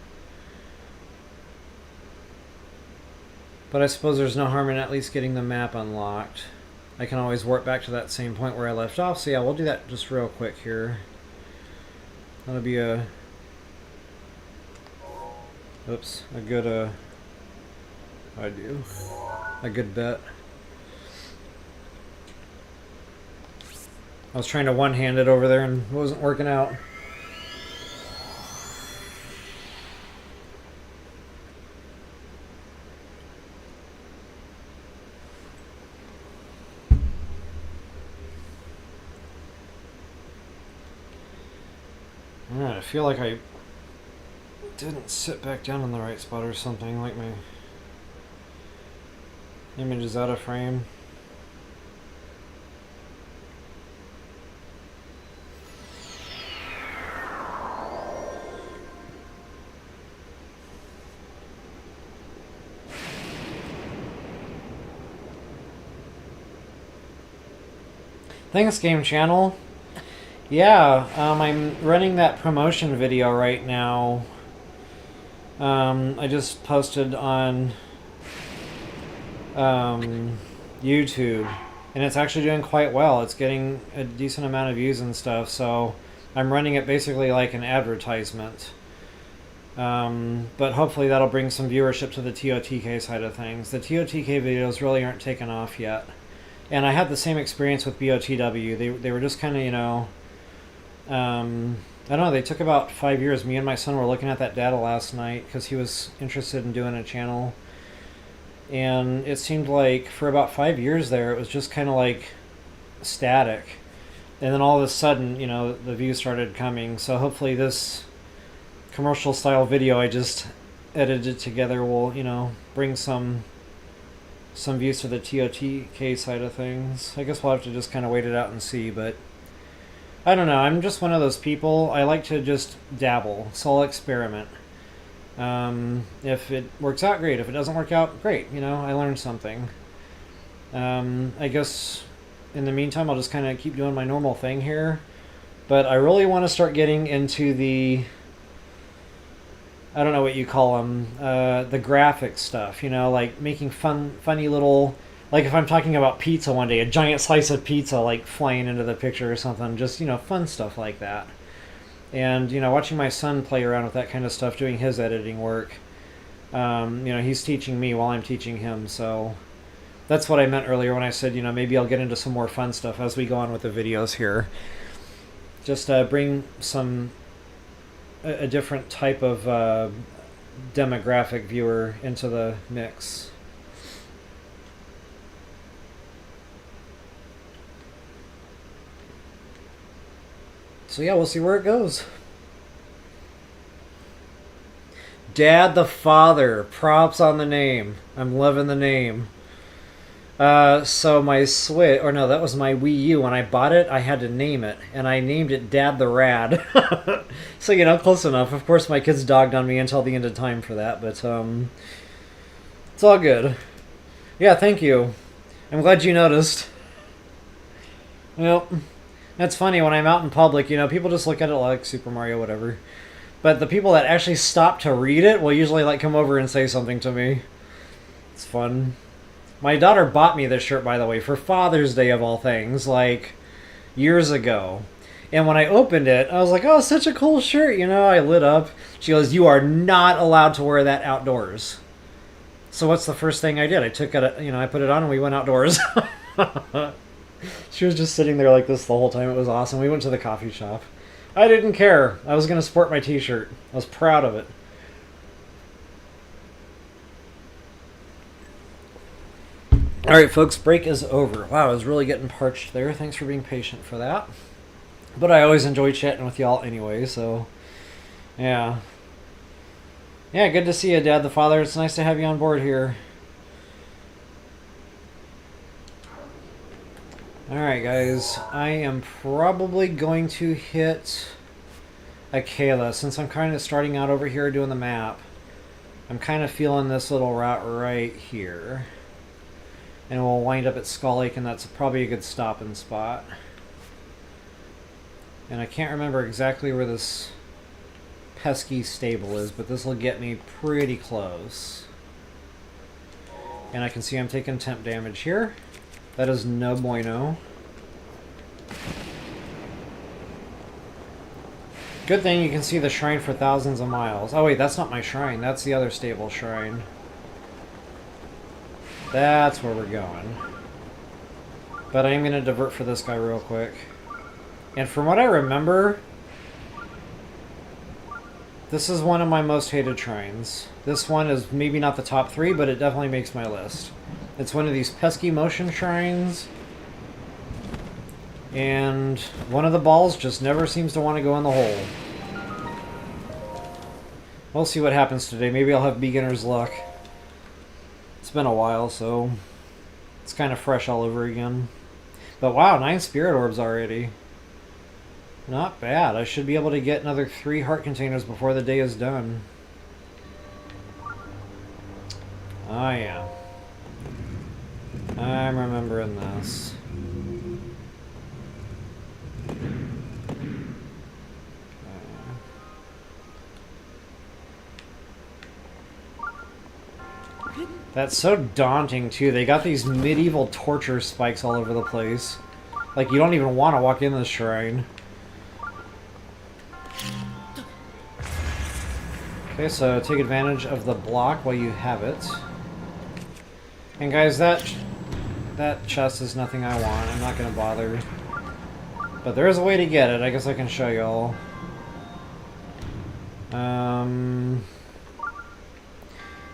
But I suppose there's no harm in at least getting the map unlocked. I can always warp back to that same point where I left off. So yeah, we'll do that just real quick here. That'll be a... Oops, a good, a good bet. I was trying to one-hand it over there and it wasn't working out. Alright, I feel like I didn't sit back down in the right spot or something, like my image is out of frame. Thanks, Game Channel. Yeah, I'm running that promotion video right now. I just posted on YouTube, and it's actually doing quite well. It's getting a decent amount of views and stuff, so I'm running it basically like an advertisement. But hopefully that'll bring some viewership to the TOTK side of things. The TOTK videos really aren't taken off yet. And I had the same experience with BOTW. They were just kind of, you know... I don't know, they took about 5 years. Me and my son were looking at that data last night because he was interested in doing a channel. And it seemed like for about 5 years there, it was just kind of like static. And then all of a sudden, you know, the views started coming. So hopefully this commercial style video I just edited together will, you know, bring some views to the TOTK side of things. I guess we'll have to just kind of wait it out and see, but I don't know. I'm just one of those people. I like to just dabble, so I'll experiment. If it works out, great. If it doesn't work out, great. You know, I learned something. I guess in the meantime, I'll just kind of keep doing my normal thing here. But I really want to start getting into the, I don't know what you call them, the graphic stuff, you know, like making funny little, like if I'm talking about pizza one day, a giant slice of pizza like flying into the picture or something, just, you know, fun stuff like that. And, you know, watching my son play around with that kind of stuff, doing his editing work, you know, he's teaching me while I'm teaching him, so that's what I meant earlier when I said, you know, maybe I'll get into some more fun stuff as we go on with the videos here. Just bring a different type of demographic viewer into the mix. So yeah, we'll see where it goes. Dad the Father. Props on the name. I'm loving the name. So my Switch, or no, that was my Wii U. When I bought it, I had to name it, and I named it Dad the Rad. So, you know, close enough. Of course, my kids dogged on me until the end of time for that, but it's all good. Yeah, thank you. I'm glad you noticed. Well, that's funny. When I'm out in public, you know, people just look at it like Super Mario, whatever. But the people that actually stop to read it will usually like come over and say something to me. It's fun. My daughter bought me this shirt, by the way, for Father's Day of all things, like years ago. And when I opened it, I was like, oh, such a cool shirt, you know, I lit up. She goes, you are not allowed to wear that outdoors. So what's the first thing I did? I took it, you know, I put it on and we went outdoors. She was just sitting there like this the whole time. It was awesome. We went to the coffee shop. I didn't care. I was going to sport my t-shirt. I was proud of it. Alright, folks, break is over. Wow, I was really getting parched there. Thanks for being patient for that. But I always enjoy chatting with y'all anyway, so yeah. Yeah, good to see you, Dad the Father. It's nice to have you on board here. Alright, guys. I am probably going to hit Akela, since I'm kind of starting out over here doing the map. I'm kind of feeling this little route right here. And we'll wind up at Skull Lake, and that's probably a good stopping spot. And I can't remember exactly where this pesky stable is, but this will get me pretty close. And I can see I'm taking temp damage here. That is no bueno. Good thing you can see the shrine for thousands of miles. Oh wait, that's not my shrine. That's the other stable shrine. That's where we're going. But I am going to divert for this guy real quick. And from what I remember, this is one of my most hated shrines. This one is maybe not the top 3, but it definitely makes my list. It's one of these pesky motion shrines. And one of the balls just never seems to want to go in the hole. We'll see what happens today. Maybe I'll have beginner's luck. It's been a while, so it's kind of fresh all over again. But wow, 9 spirit orbs already. Not bad. I should be able to get another 3 heart containers before the day is done. Oh yeah. I'm remembering this. That's so daunting too. They got these medieval torture spikes all over the place. Like you don't even want to walk in this shrine. Okay, so take advantage of the block while you have it. And guys, that chest is nothing I want. I'm not going to bother. But there is a way to get it. I guess I can show y'all.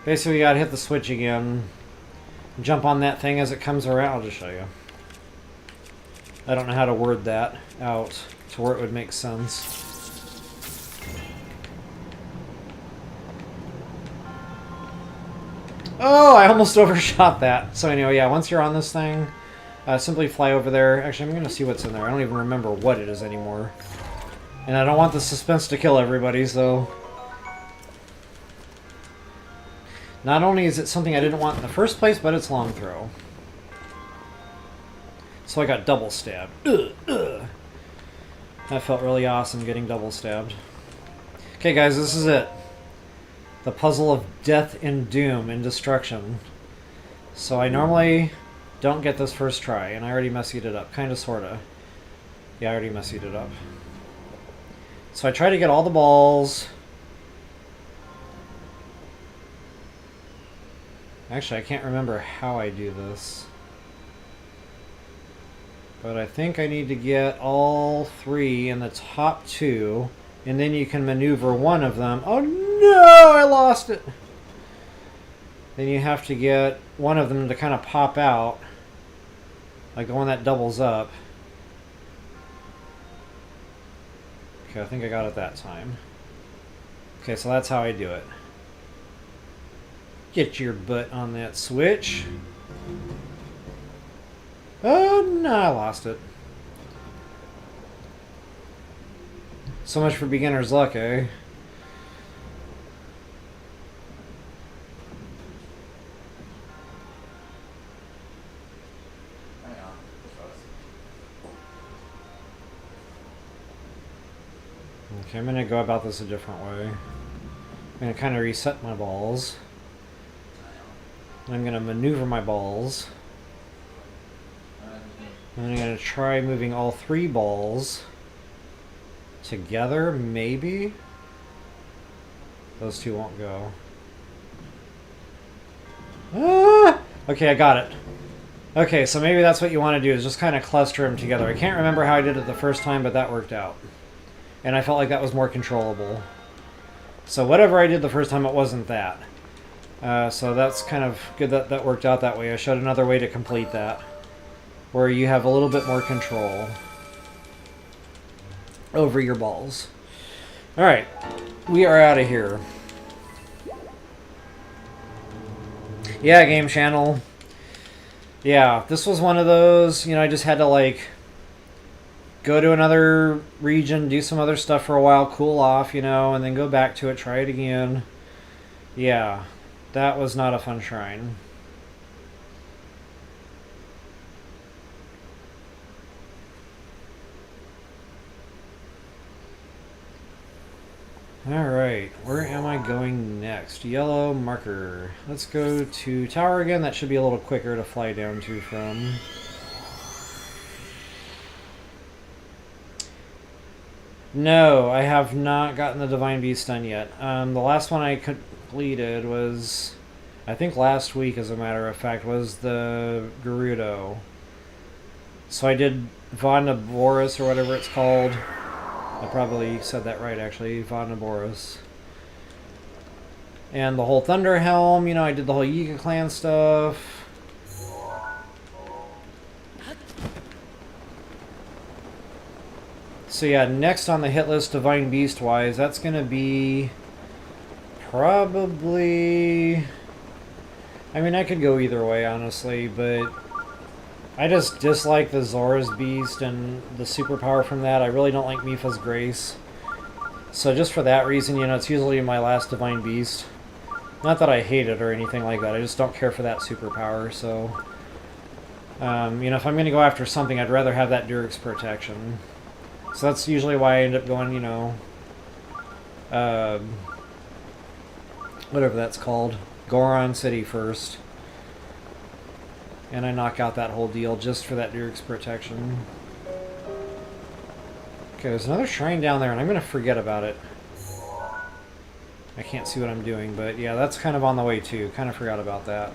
Basically, you gotta hit the switch again. Jump on that thing as it comes around. I'll just show you. I don't know how to word that out to where it would make sense. Oh, I almost overshot that. So anyway, yeah, once you're on this thing, simply fly over there. Actually, I'm going to see what's in there. I don't even remember what it is anymore. And I don't want the suspense to kill everybody, so... Not only is it something I didn't want in the first place, but it's long throw. So I got double stabbed. Ugh, ugh. That felt really awesome, getting double stabbed. Okay, guys, this is it. The puzzle of death and doom and destruction. So I normally don't get this first try, and I already messied it up. Kinda, sorta. Yeah, I already messied it up. So I try to get all the balls. Actually, I can't remember how I do this. But I think I need to get all 3 in the top 2, and then you can maneuver one of them. Oh no, I lost it! Then you have to get one of them to kind of pop out, like the one that doubles up. Okay, I think I got it that time. Okay, so that's how I do it. Get your butt on that switch. Oh, no, I lost it. So much for beginner's luck, eh? Okay, I'm going to go about this a different way. I'm going to kind of reset my balls. I'm going to maneuver my balls. And I'm going to try moving all 3 balls together, maybe? Those 2 won't go. Ah! Okay, I got it. Okay, so maybe that's what you want to do, is just kind of cluster them together. I can't remember how I did it the first time, but that worked out. And I felt like that was more controllable. So whatever I did the first time, it wasn't that. So that's kind of good that that worked out that way. I showed another way to complete that, where you have a little bit more control over your balls. Alright, we are out of here. Yeah, Game Channel. Yeah, this was one of those, you know, I just had to like go to another region, do some other stuff for a while, cool off, you know, and then go back to it, try it again. Yeah, that was not a fun shrine. Alright, where am I going next? Yellow marker. Let's go to tower again. That should be a little quicker to fly down to from. No, I have not gotten the Divine Beast done yet. The last one I completed was, I think last week as a matter of fact, was the Gerudo. So I did Vanaboris or whatever it's called. I probably said that right, actually. Vanaboris. And the whole Thunder Helm, you know, I did the whole Yiga Clan stuff. So yeah, next on the hit list, Divine Beast wise, that's going to be probably... I mean, I could go either way, honestly, but I just dislike the Zora's Beast and the superpower from that. I really don't like Mipha's Grace. So just for that reason, you know, it's usually my last Divine Beast. Not that I hate it or anything like that, I just don't care for that superpower, so... you know, if I'm going to go after something, I'd rather have that Durix protection. So that's usually why I end up going, you know... whatever that's called. Goron City first. And I knock out that whole deal just for that Durix protection. Okay, there's another shrine down there, and I'm going to forget about it. I can't see what I'm doing, but yeah, that's kind of on the way too. Kind of forgot about that.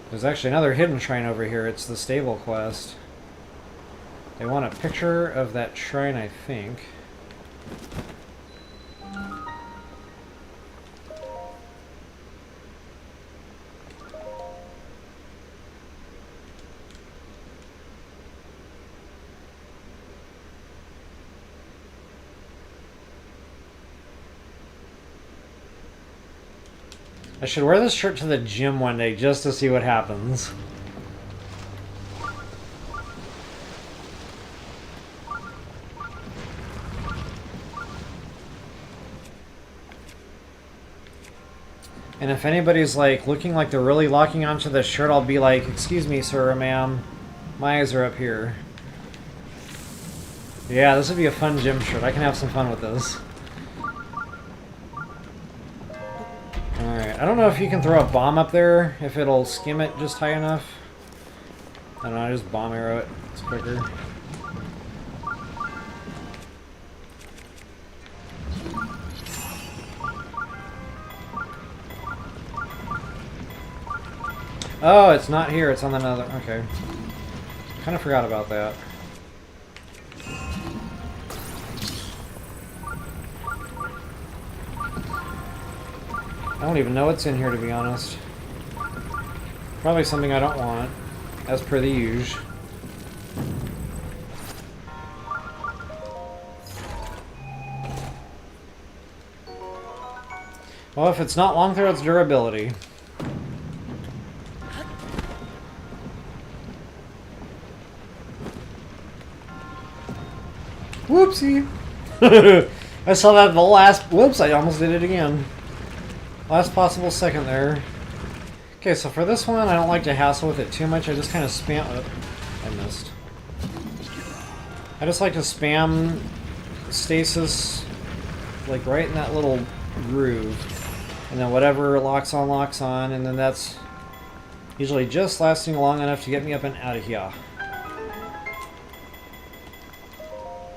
There's actually another hidden shrine over here. It's the stable quest. They want a picture of that shrine, I think. I should wear this shirt to the gym one day just to see what happens. And if anybody's like looking like they're really locking onto this shirt, I'll be like, "Excuse me, sir or ma'am, my eyes are up here." Yeah, this would be a fun gym shirt. I can have some fun with this. Alright, I don't know if you can throw a bomb up there, if it'll skim it just high enough. I don't know, I just bomb arrow it. It's quicker. Oh, it's not here, it's on another... Okay. Kind of forgot about that. I don't even know what's in here, to be honest. Probably something I don't want, as per the usual. Well, if it's not long throw, it's durability. Whoopsie! I saw that the last... Whoops, I almost did it again. Last possible second there. Okay, so for this one, I don't like to hassle with it too much. I just kind of spam... Oh, I missed. I just like to spam stasis, like right in that little groove. And then whatever locks on, and then that's usually just lasting long enough to get me up and out of here.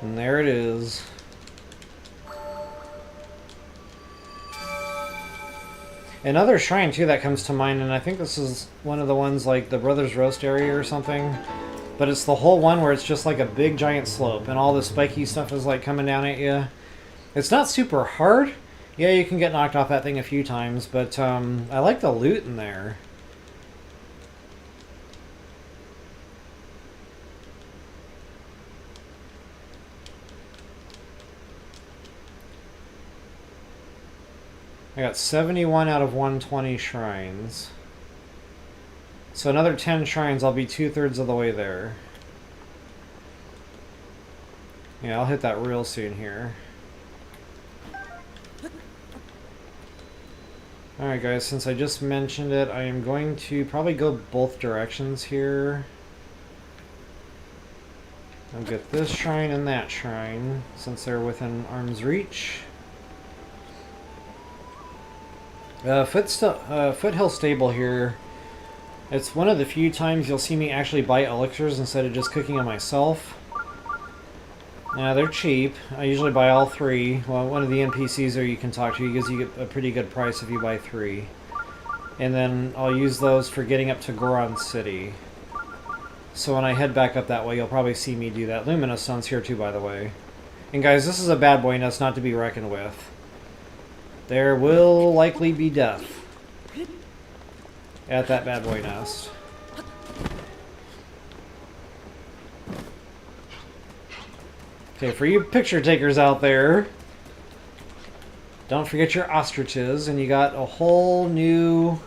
And there it is. Another shrine, too, that comes to mind, and I think this is one of the ones like the Brothers Roast area or something. But it's the whole one where it's just like a big giant slope, and all the spiky stuff is like coming down at you. It's not super hard. Yeah, you can get knocked off that thing a few times, but I like the loot in there. I got 71 out of 120 shrines. So another 10 shrines, I'll be 2/3 of the way there. Yeah, I'll hit that real soon here. Alright guys, since I just mentioned it, I am going to probably go both directions here. I'll get this shrine and that shrine, since they're within arm's reach. Foothill Stable here. It's one of the few times you'll see me actually buy elixirs instead of just cooking them myself. They're cheap. I usually buy all 3. Well, one of the NPCs there you can talk to gives you get a pretty good price if you buy 3. And then I'll use those for getting up to Goron City. So when I head back up that way, you'll probably see me do that. Luminous Sun's here too, by the way. And guys, this is a bad boy nest not to be reckoned with. There will likely be death at that bad boy nest. Okay, for you picture takers out there, don't forget your ostriches, and you got a whole new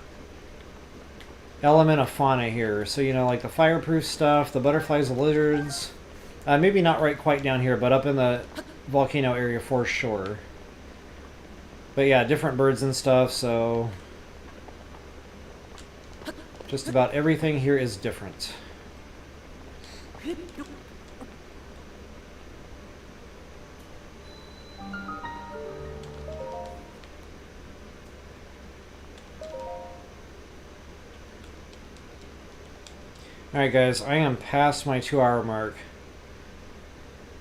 element of fauna here. So, you know, like the fireproof stuff, the butterflies, the lizards. Maybe not right quite down here, but up in the volcano area for sure. But yeah, different birds and stuff, so just about everything here is different. Alright guys, I am past my 2-hour mark.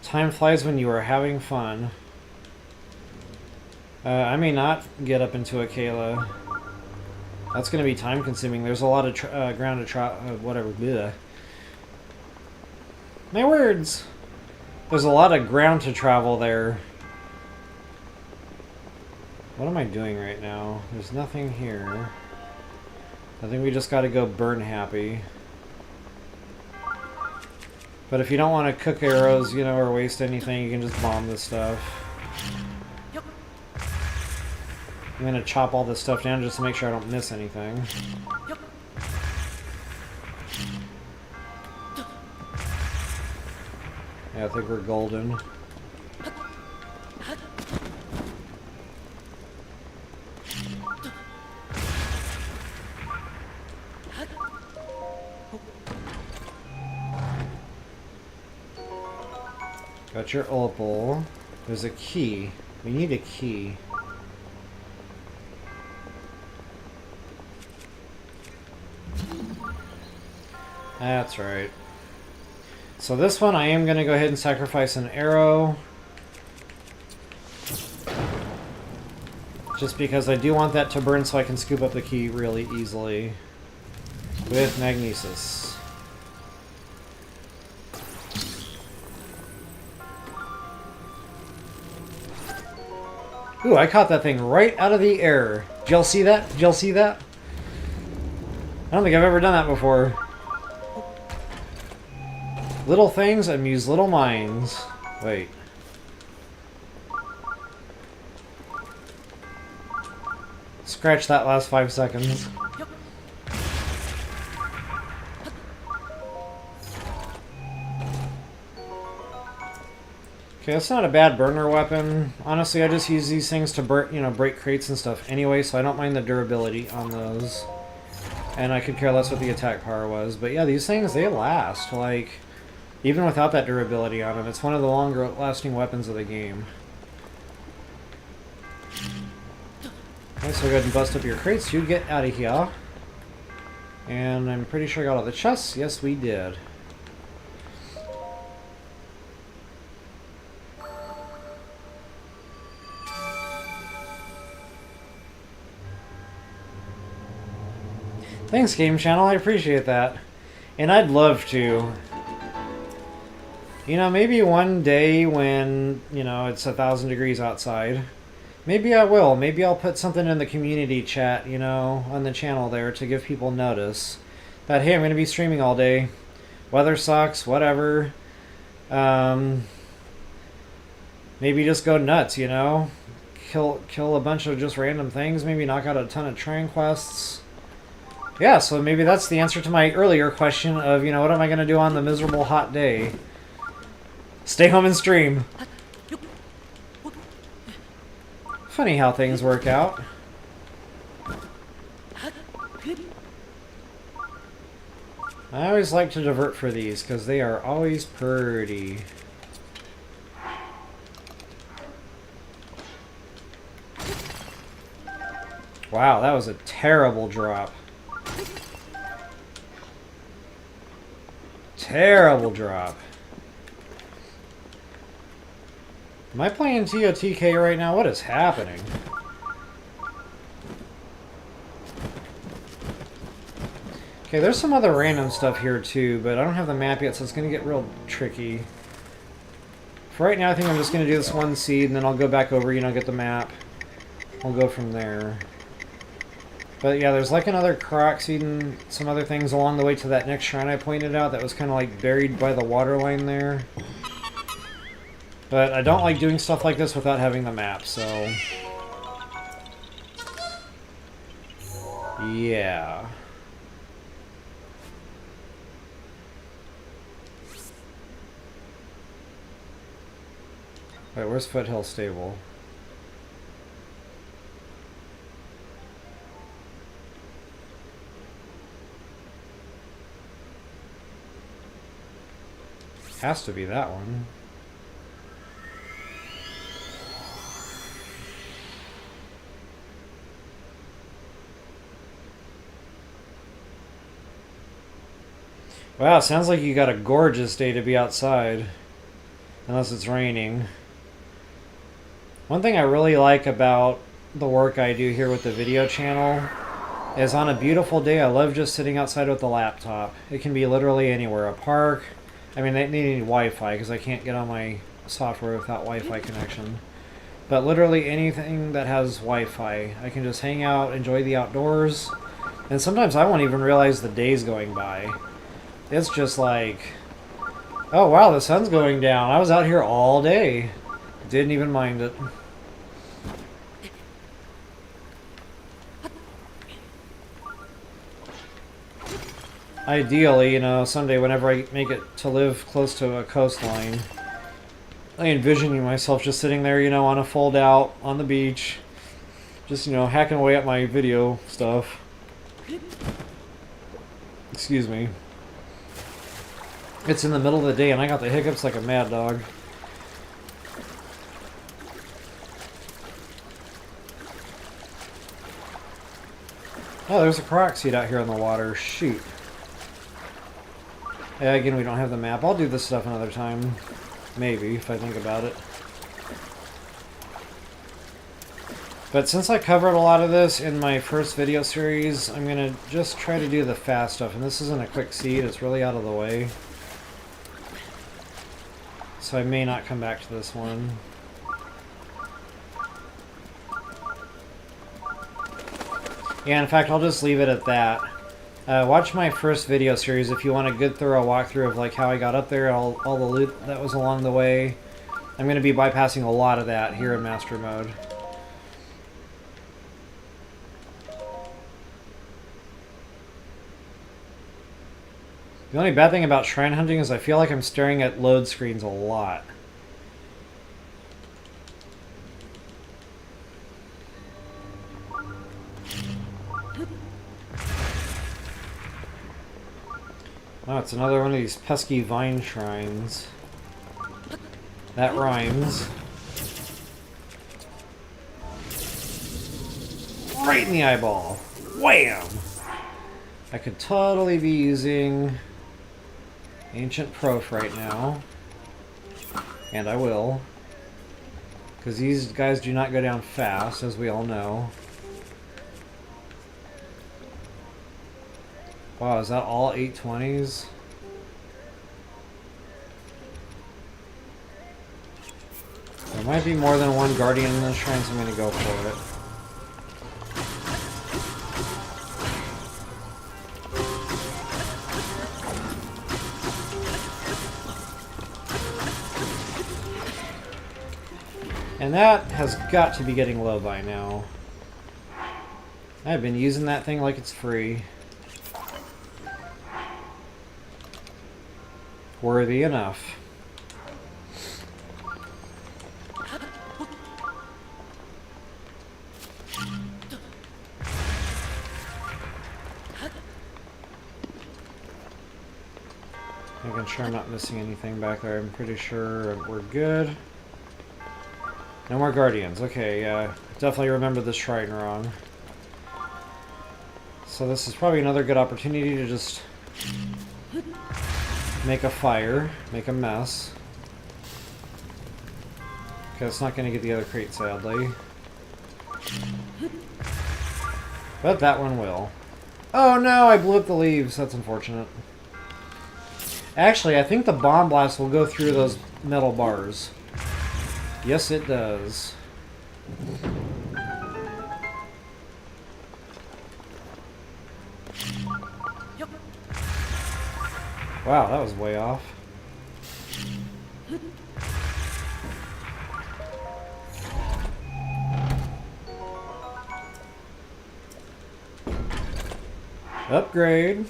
Time flies when you are having fun. I may not get up into Akela. That's going to be time consuming. There's a lot of ground to whatever. Bleh. My words! There's a lot of ground to travel there. What am I doing right now? There's nothing here. I think we just got to go burn happy. But if you don't want to cook arrows, you know, or waste anything, you can just bomb this stuff. I'm going to chop all this stuff down just to make sure I don't miss anything. Yeah, I think we're golden. Got your opal. There's a key. We need a key. That's right. So this one I am going to go ahead and sacrifice an arrow. Just because I do want that to burn so I can scoop up the key really easily. With Magnesis. Ooh, I caught that thing right out of the air. Did y'all see that? Did y'all see that? I don't think I've ever done that before. Little things amuse little minds. Wait. Scratch that last 5 seconds. Okay, that's not a bad burner weapon. Honestly, I just use these things to break crates and stuff anyway, so I don't mind the durability on those. And I could care less what the attack power was. But yeah, these things, they last. Like, even without that durability on them, it's one of the longer lasting weapons of the game. Okay, so go ahead and bust up your crates. You get out of here. And I'm pretty sure I got all the chests. Yes, we did. Thanks, Game Channel. I appreciate that. And I'd love to. You know, maybe one day when, you know, it's 1,000 degrees outside, maybe I will. Maybe I'll put something in the community chat, you know, on the channel there to give people notice that, hey, I'm going to be streaming all day. Weather sucks, whatever. Maybe just go nuts, you know? kill a bunch of just random things, maybe knock out a ton of Shrine quests. Yeah, so maybe that's the answer to my earlier question of, you know, what am I going to do on the miserable hot day? Stay home and stream. Funny how things work out. I always like to divert for these because they are always pretty. Wow, that was a terrible drop. Terrible drop. Am I playing TOTK right now? What is happening? Okay, there's some other random stuff here too, but I don't have the map yet, so it's going to get real tricky. For right now, I think I'm just going to do this one seed, and then I'll go back over, you know, get the map. I'll go from there. But yeah, there's like another Korok seed and some other things along the way to that next shrine I pointed out that was kind of like buried by the water line there. But I don't like doing stuff like this without having the map, so... yeah. Wait, where's Foothill Stable? Has to be that one. Wow, sounds like you got a gorgeous day to be outside. Unless it's raining. One thing I really like about the work I do here with the video channel is on a beautiful day, I love just sitting outside with the laptop. It can be literally anywhere. A park. I mean, they need Wi-Fi because I can't get on my software without Wi-Fi connection. But literally anything that has Wi-Fi. I can just hang out, enjoy the outdoors. And sometimes I won't even realize the day's going by. It's just like, oh wow, the sun's going down. I was out here all day. Didn't even mind it. Ideally, you know, someday whenever I make it to live close to a coastline, I envision myself just sitting there, you know, on a fold out on the beach, just, you know, hacking away at my video stuff. Excuse me. It's in the middle of the day and I got the hiccups like a mad dog. Oh, there's a Korok seed out here on the water. Shoot. Yeah, again, we don't have the map. I'll do this stuff another time. Maybe, if I think about it. But since I covered a lot of this in my first video series, I'm going to just try to do the fast stuff. And this isn't a quick seed. It's really out of the way. So I may not come back to this one. Yeah, in fact, I'll just leave it at that. Watch my first video series if you want a good thorough walkthrough of like how I got up there, all the loot that was along the way. I'm going to be bypassing a lot of that here in Master Mode. The only bad thing about shrine hunting is I feel like I'm staring at load screens a lot. Oh, it's another one of these pesky vine shrines. That rhymes. Right in the eyeball. Wham! I could totally be using Ancient Prof right now. And I will. Because these guys do not go down fast, as we all know. Wow, is that all 820s? There might be more than one Guardian in this shrine, so I'm going to go for it. And that has got to be getting low by now. I've been using that thing like it's free. Worthy enough. Making sure I'm not missing anything back there. I'm pretty sure we're good. No more guardians. Okay, definitely remember this shrine wrong. So this is probably another good opportunity to just make a fire, make a mess. Okay, it's not going to get the other crate, sadly. But that one will. Oh no, I blew up the leaves. That's unfortunate. Actually, I think the bomb blast will go through those metal bars. Yes, it does. Wow, that was way off. Upgrade.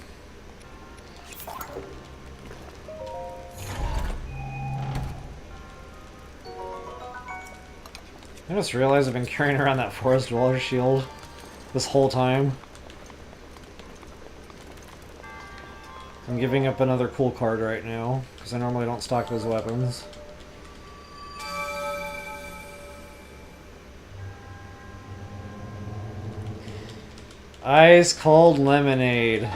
I just realized I've been carrying around that Forest Dweller shield this whole time. I'm giving up another cool card right now, because I normally don't stock those weapons. Ice cold lemonade.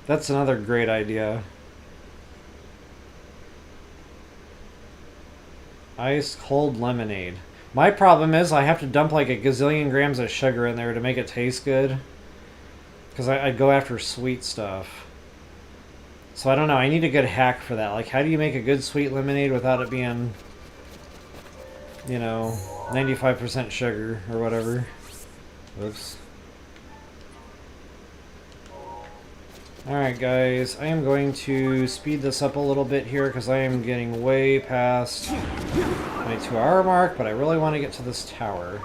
That's another great idea. Ice cold lemonade. My problem is I have to dump like a gazillion grams of sugar in there to make it taste good. Because I'd go after sweet stuff. So I don't know, I need a good hack for that. Like, how do you make a good sweet lemonade without it being, you know, 95% sugar or whatever? Oops. Alright guys, I am going to speed this up a little bit here because I am getting way past my 2-hour mark, but I really want to get to this tower.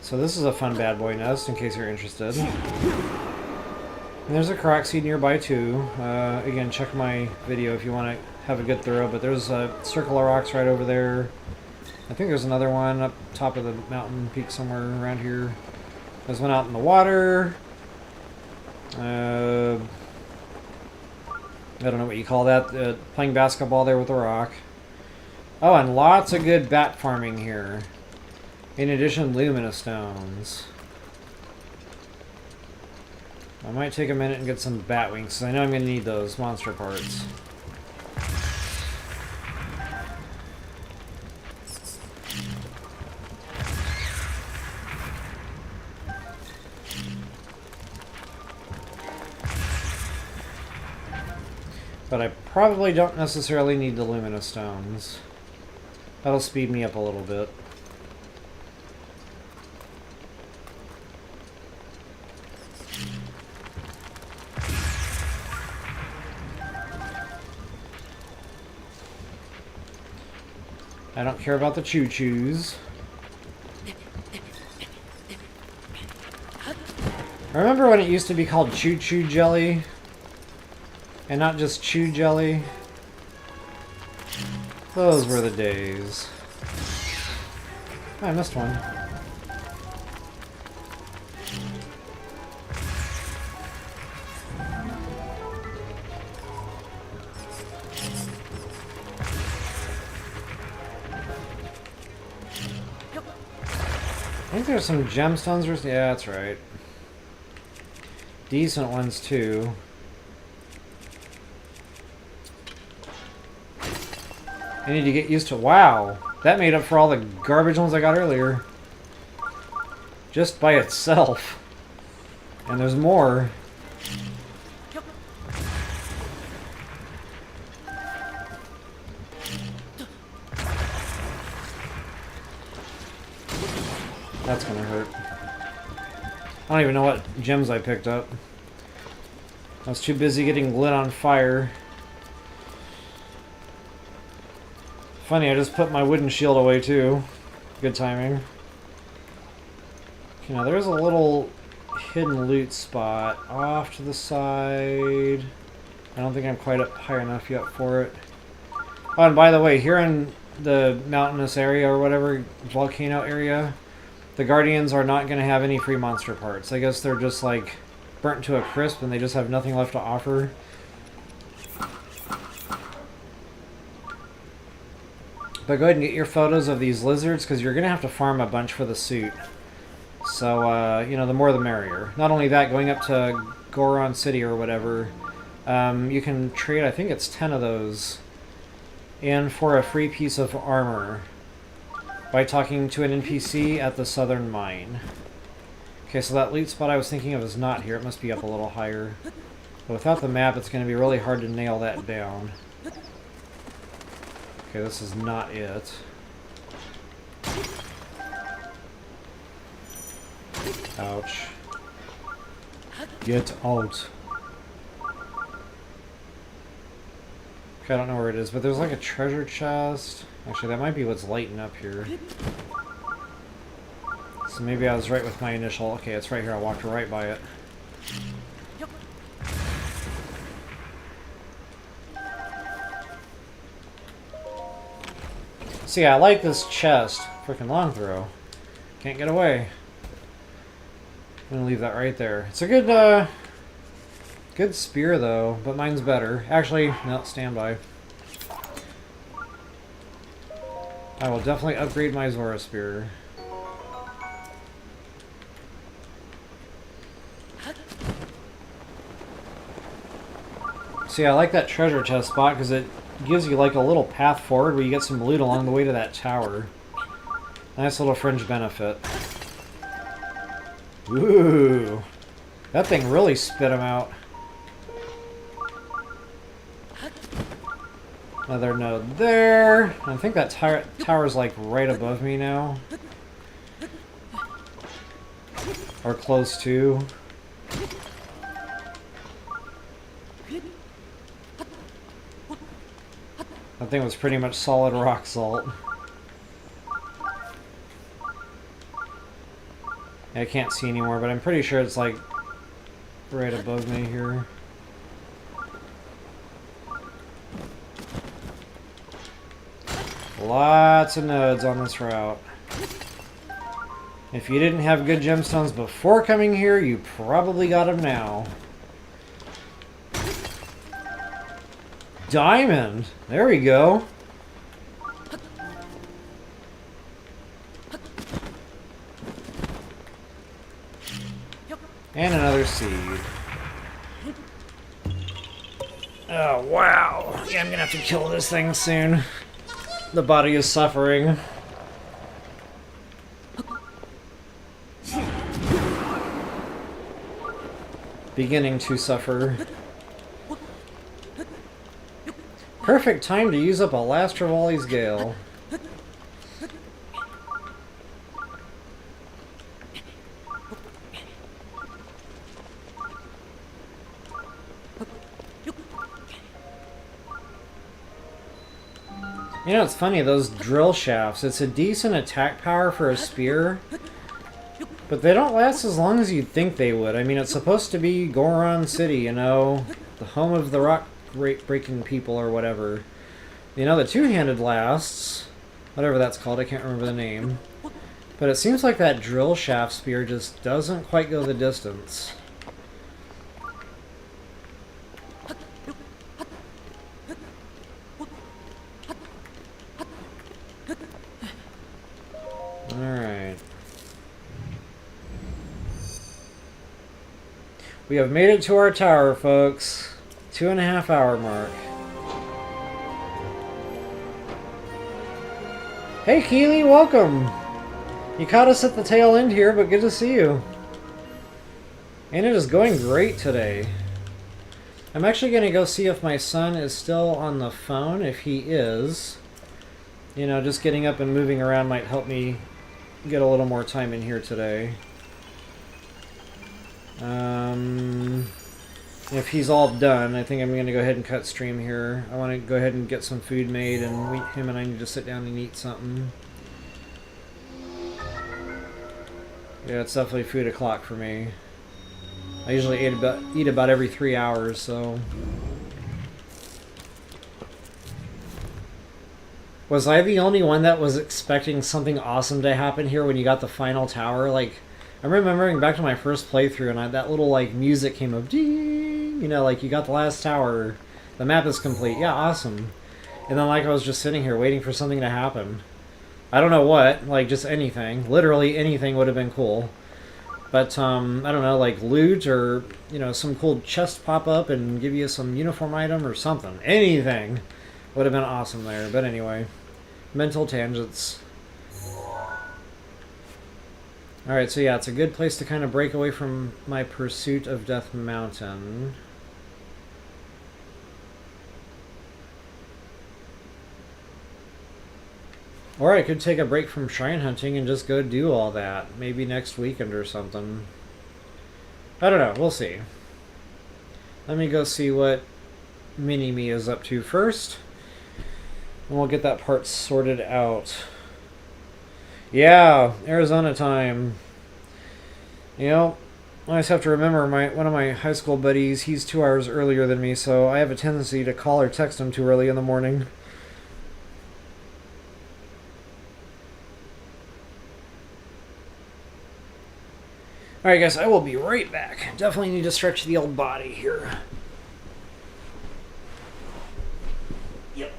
So this is a fun bad boy nest in case you're interested. And there's a Korok seed nearby too. Again, check my video if you want to have a good throw, but there's a circle of rocks right over there. I think there's another one up top of the mountain peak somewhere around here. There's one out in the water. I don't know what you call that. Playing basketball there with a rock. Oh, and lots of good bat farming here. In addition, Lumina stones. I might take a minute and get some bat wings, because I know I'm going to need those monster parts. But I probably don't necessarily need the Lumina stones. That'll speed me up a little bit. I don't care about the choo-choos. Remember when it used to be called choo-choo jelly? And not just chew jelly? Those were the days. Oh, I missed one. I think there's some gemstones. Yeah, that's right. Decent ones too. I need to get used to... Wow! That made up for all the garbage ones I got earlier. Just by itself. And there's more. That's gonna hurt. I don't even know what gems I picked up. I was too busy getting lit on fire. Funny, I just put my wooden shield away too. Good timing. Okay, now there's a little hidden loot spot off to the side. I don't think I'm quite up high enough yet for it. Oh, and by the way, here in the mountainous area or whatever, volcano area, the Guardians are not going to have any free monster parts. I guess they're just like burnt to a crisp and they just have nothing left to offer. But go ahead and get your photos of these lizards because you're going to have to farm a bunch for the suit. So, you know, the more the merrier. Not only that, going up to Goron City or whatever, you can trade, I think it's 10 of those, in for a free piece of armor by talking to an NPC at the southern mine. Okay, so that loot spot I was thinking of is not here. It must be up a little higher. But without the map, it's going to be really hard to nail that down. Okay, this is not it. Ouch. Get out. Okay, I don't know where it is, but there's like a treasure chest. Actually, that might be what's lighting up here. So maybe I was right with my initial... Okay, it's right here. I walked right by it. See, I like this chest. Freaking long throw. Can't get away. I'm gonna leave that right there. It's a good, good spear though, but mine's better. Actually, no, stand by. I will definitely upgrade my Zora spear. See, I like that treasure chest spot because it gives you like a little path forward where you get some loot along the way to that tower. Nice little fringe benefit. Ooh, that thing really spit him out. Another node there. I think that tower's like right above me now. Or close to. That thing was pretty much solid rock salt. I can't see anymore, but I'm pretty sure it's like right above me here. Lots of nodes on this route. If you didn't have good gemstones before coming here, you probably got them now. Diamond! There we go. And another seed. Oh, wow. Yeah, I'm gonna have to kill this thing soon. The body is suffering. Beginning to suffer. Perfect time to use up a last Trevali's Gale. You know, it's funny, those drill shafts, it's a decent attack power for a spear, but they don't last as long as you'd think they would. I mean, it's supposed to be Goron City, you know, the home of the rock breaking people or whatever. You know, the two-handed lasts, whatever that's called, I can't remember the name. But it seems like that drill shaft spear just doesn't quite go the distance. Alright. We have made it to our tower, folks. 2.5 hour mark. Hey Keely, welcome! You caught us at the tail end here, but good to see you. And it is going great today. I'm actually going to go see if my son is still on the phone. If he is, you know, just getting up and moving around might help me get a little more time in here today. if he's all done, I think I'm going to go ahead and cut stream here. I want to go ahead and get some food made, and him and I need to sit down and eat something. Yeah, it's definitely food o'clock for me. I usually eat about every 3 hours, so... Was I the only one that was expecting something awesome to happen here when you got the final tower? Like, I'm remembering back to my first playthrough, and that little, like, music came up. Ding! You know, like, you got the last tower. The map is complete. Yeah, awesome. And then, like, I was just sitting here waiting for something to happen. I don't know what. Like, just anything. Literally anything would have been cool. But, I don't know, like, loot or, you know, some cool chest pop up and give you some uniform item or something. Anything would have been awesome there. But anyway, mental tangents. Alright, so yeah, it's a good place to kind of break away from my pursuit of Death Mountain. Or I could take a break from shrine hunting and just go do all that. Maybe next weekend or something. I don't know, we'll see. Let me go see what Mini-Me is up to first. And we'll get that part sorted out. Yeah, Arizona time. You know, I always have to remember one of my high school buddies, he's 2 hours earlier than me, so I have a tendency to call or text him too early in the morning. Alright guys, I will be right back. Definitely need to stretch the old body here. Yep.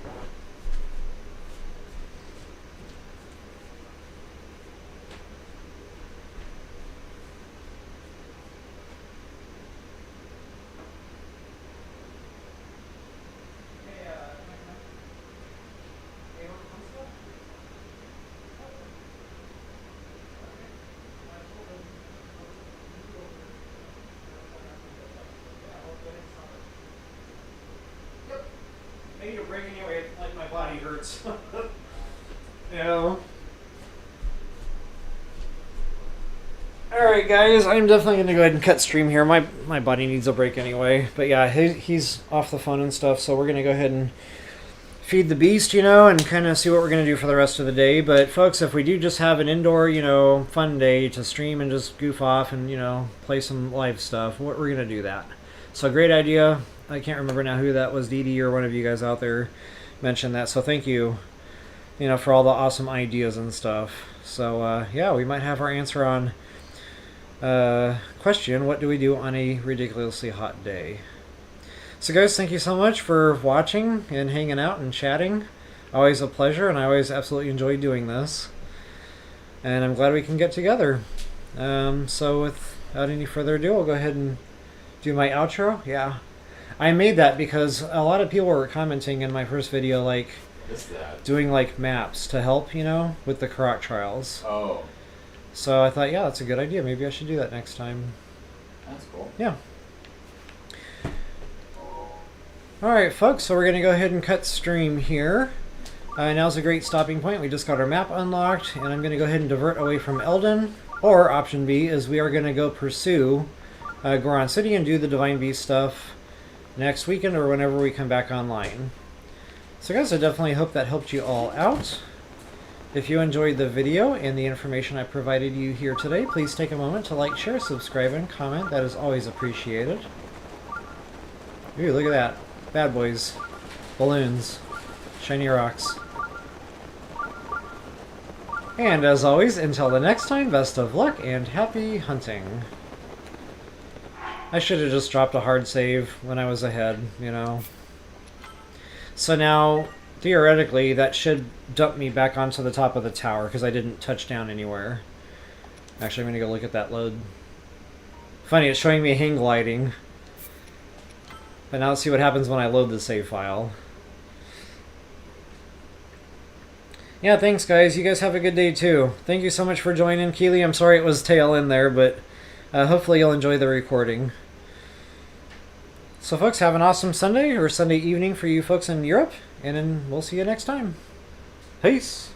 I need a break anyway, like my body hurts. Yeah. Alright guys, I'm definitely going to go ahead and cut stream here. My body needs a break anyway. But yeah, he's off the phone and stuff, so we're going to go ahead and feed the beast, you know, and kind of see what we're going to do for the rest of the day. But folks, if we do just have an indoor, you know, fun day to stream and just goof off and, you know, play some live stuff, we're going to do that. So great idea. I can't remember now who that was, Dee Dee or one of you guys out there mentioned that. So thank you, you know, for all the awesome ideas and stuff. So yeah, we might have our answer on question, what do we do on a ridiculously hot day? So guys, thank you so much for watching and hanging out and chatting. Always a pleasure, and I always absolutely enjoy doing this. And I'm glad we can get together. So without any further ado, I'll go ahead and do my outro. Yeah. I made that because a lot of people were commenting in my first video, like, doing, like, maps to help, you know, with the Karak trials. Oh. So I thought, yeah, that's a good idea. Maybe I should do that next time. That's cool. Yeah. Alright, folks, so we're going to go ahead and cut stream here. Now's a great stopping point. We just got our map unlocked, and I'm going to go ahead and divert away from Eldin. Or, option B, is we are going to go pursue Goron City and do the Divine Beast stuff next weekend or whenever we come back online. So guys, I definitely hope that helped you all out. If you enjoyed the video and the information I provided you here today, please take a moment to like, share, subscribe, and comment. That is always appreciated. Ooh, look at that. Bad boys. Balloons. Shiny rocks. And as always, until the next time, best of luck and happy hunting. I should have just dropped a hard save when I was ahead, you know. So now, theoretically, that should dump me back onto the top of the tower because I didn't touch down anywhere. Actually, I'm going to go look at that load. Funny, it's showing me hang gliding. But now let's see what happens when I load the save file. Yeah, thanks guys. You guys have a good day too. Thank you so much for joining, Keely. I'm sorry it was tail end there, but hopefully you'll enjoy the recording. So folks, have an awesome Sunday or Sunday evening for you folks in Europe, and then we'll see you next time. Peace!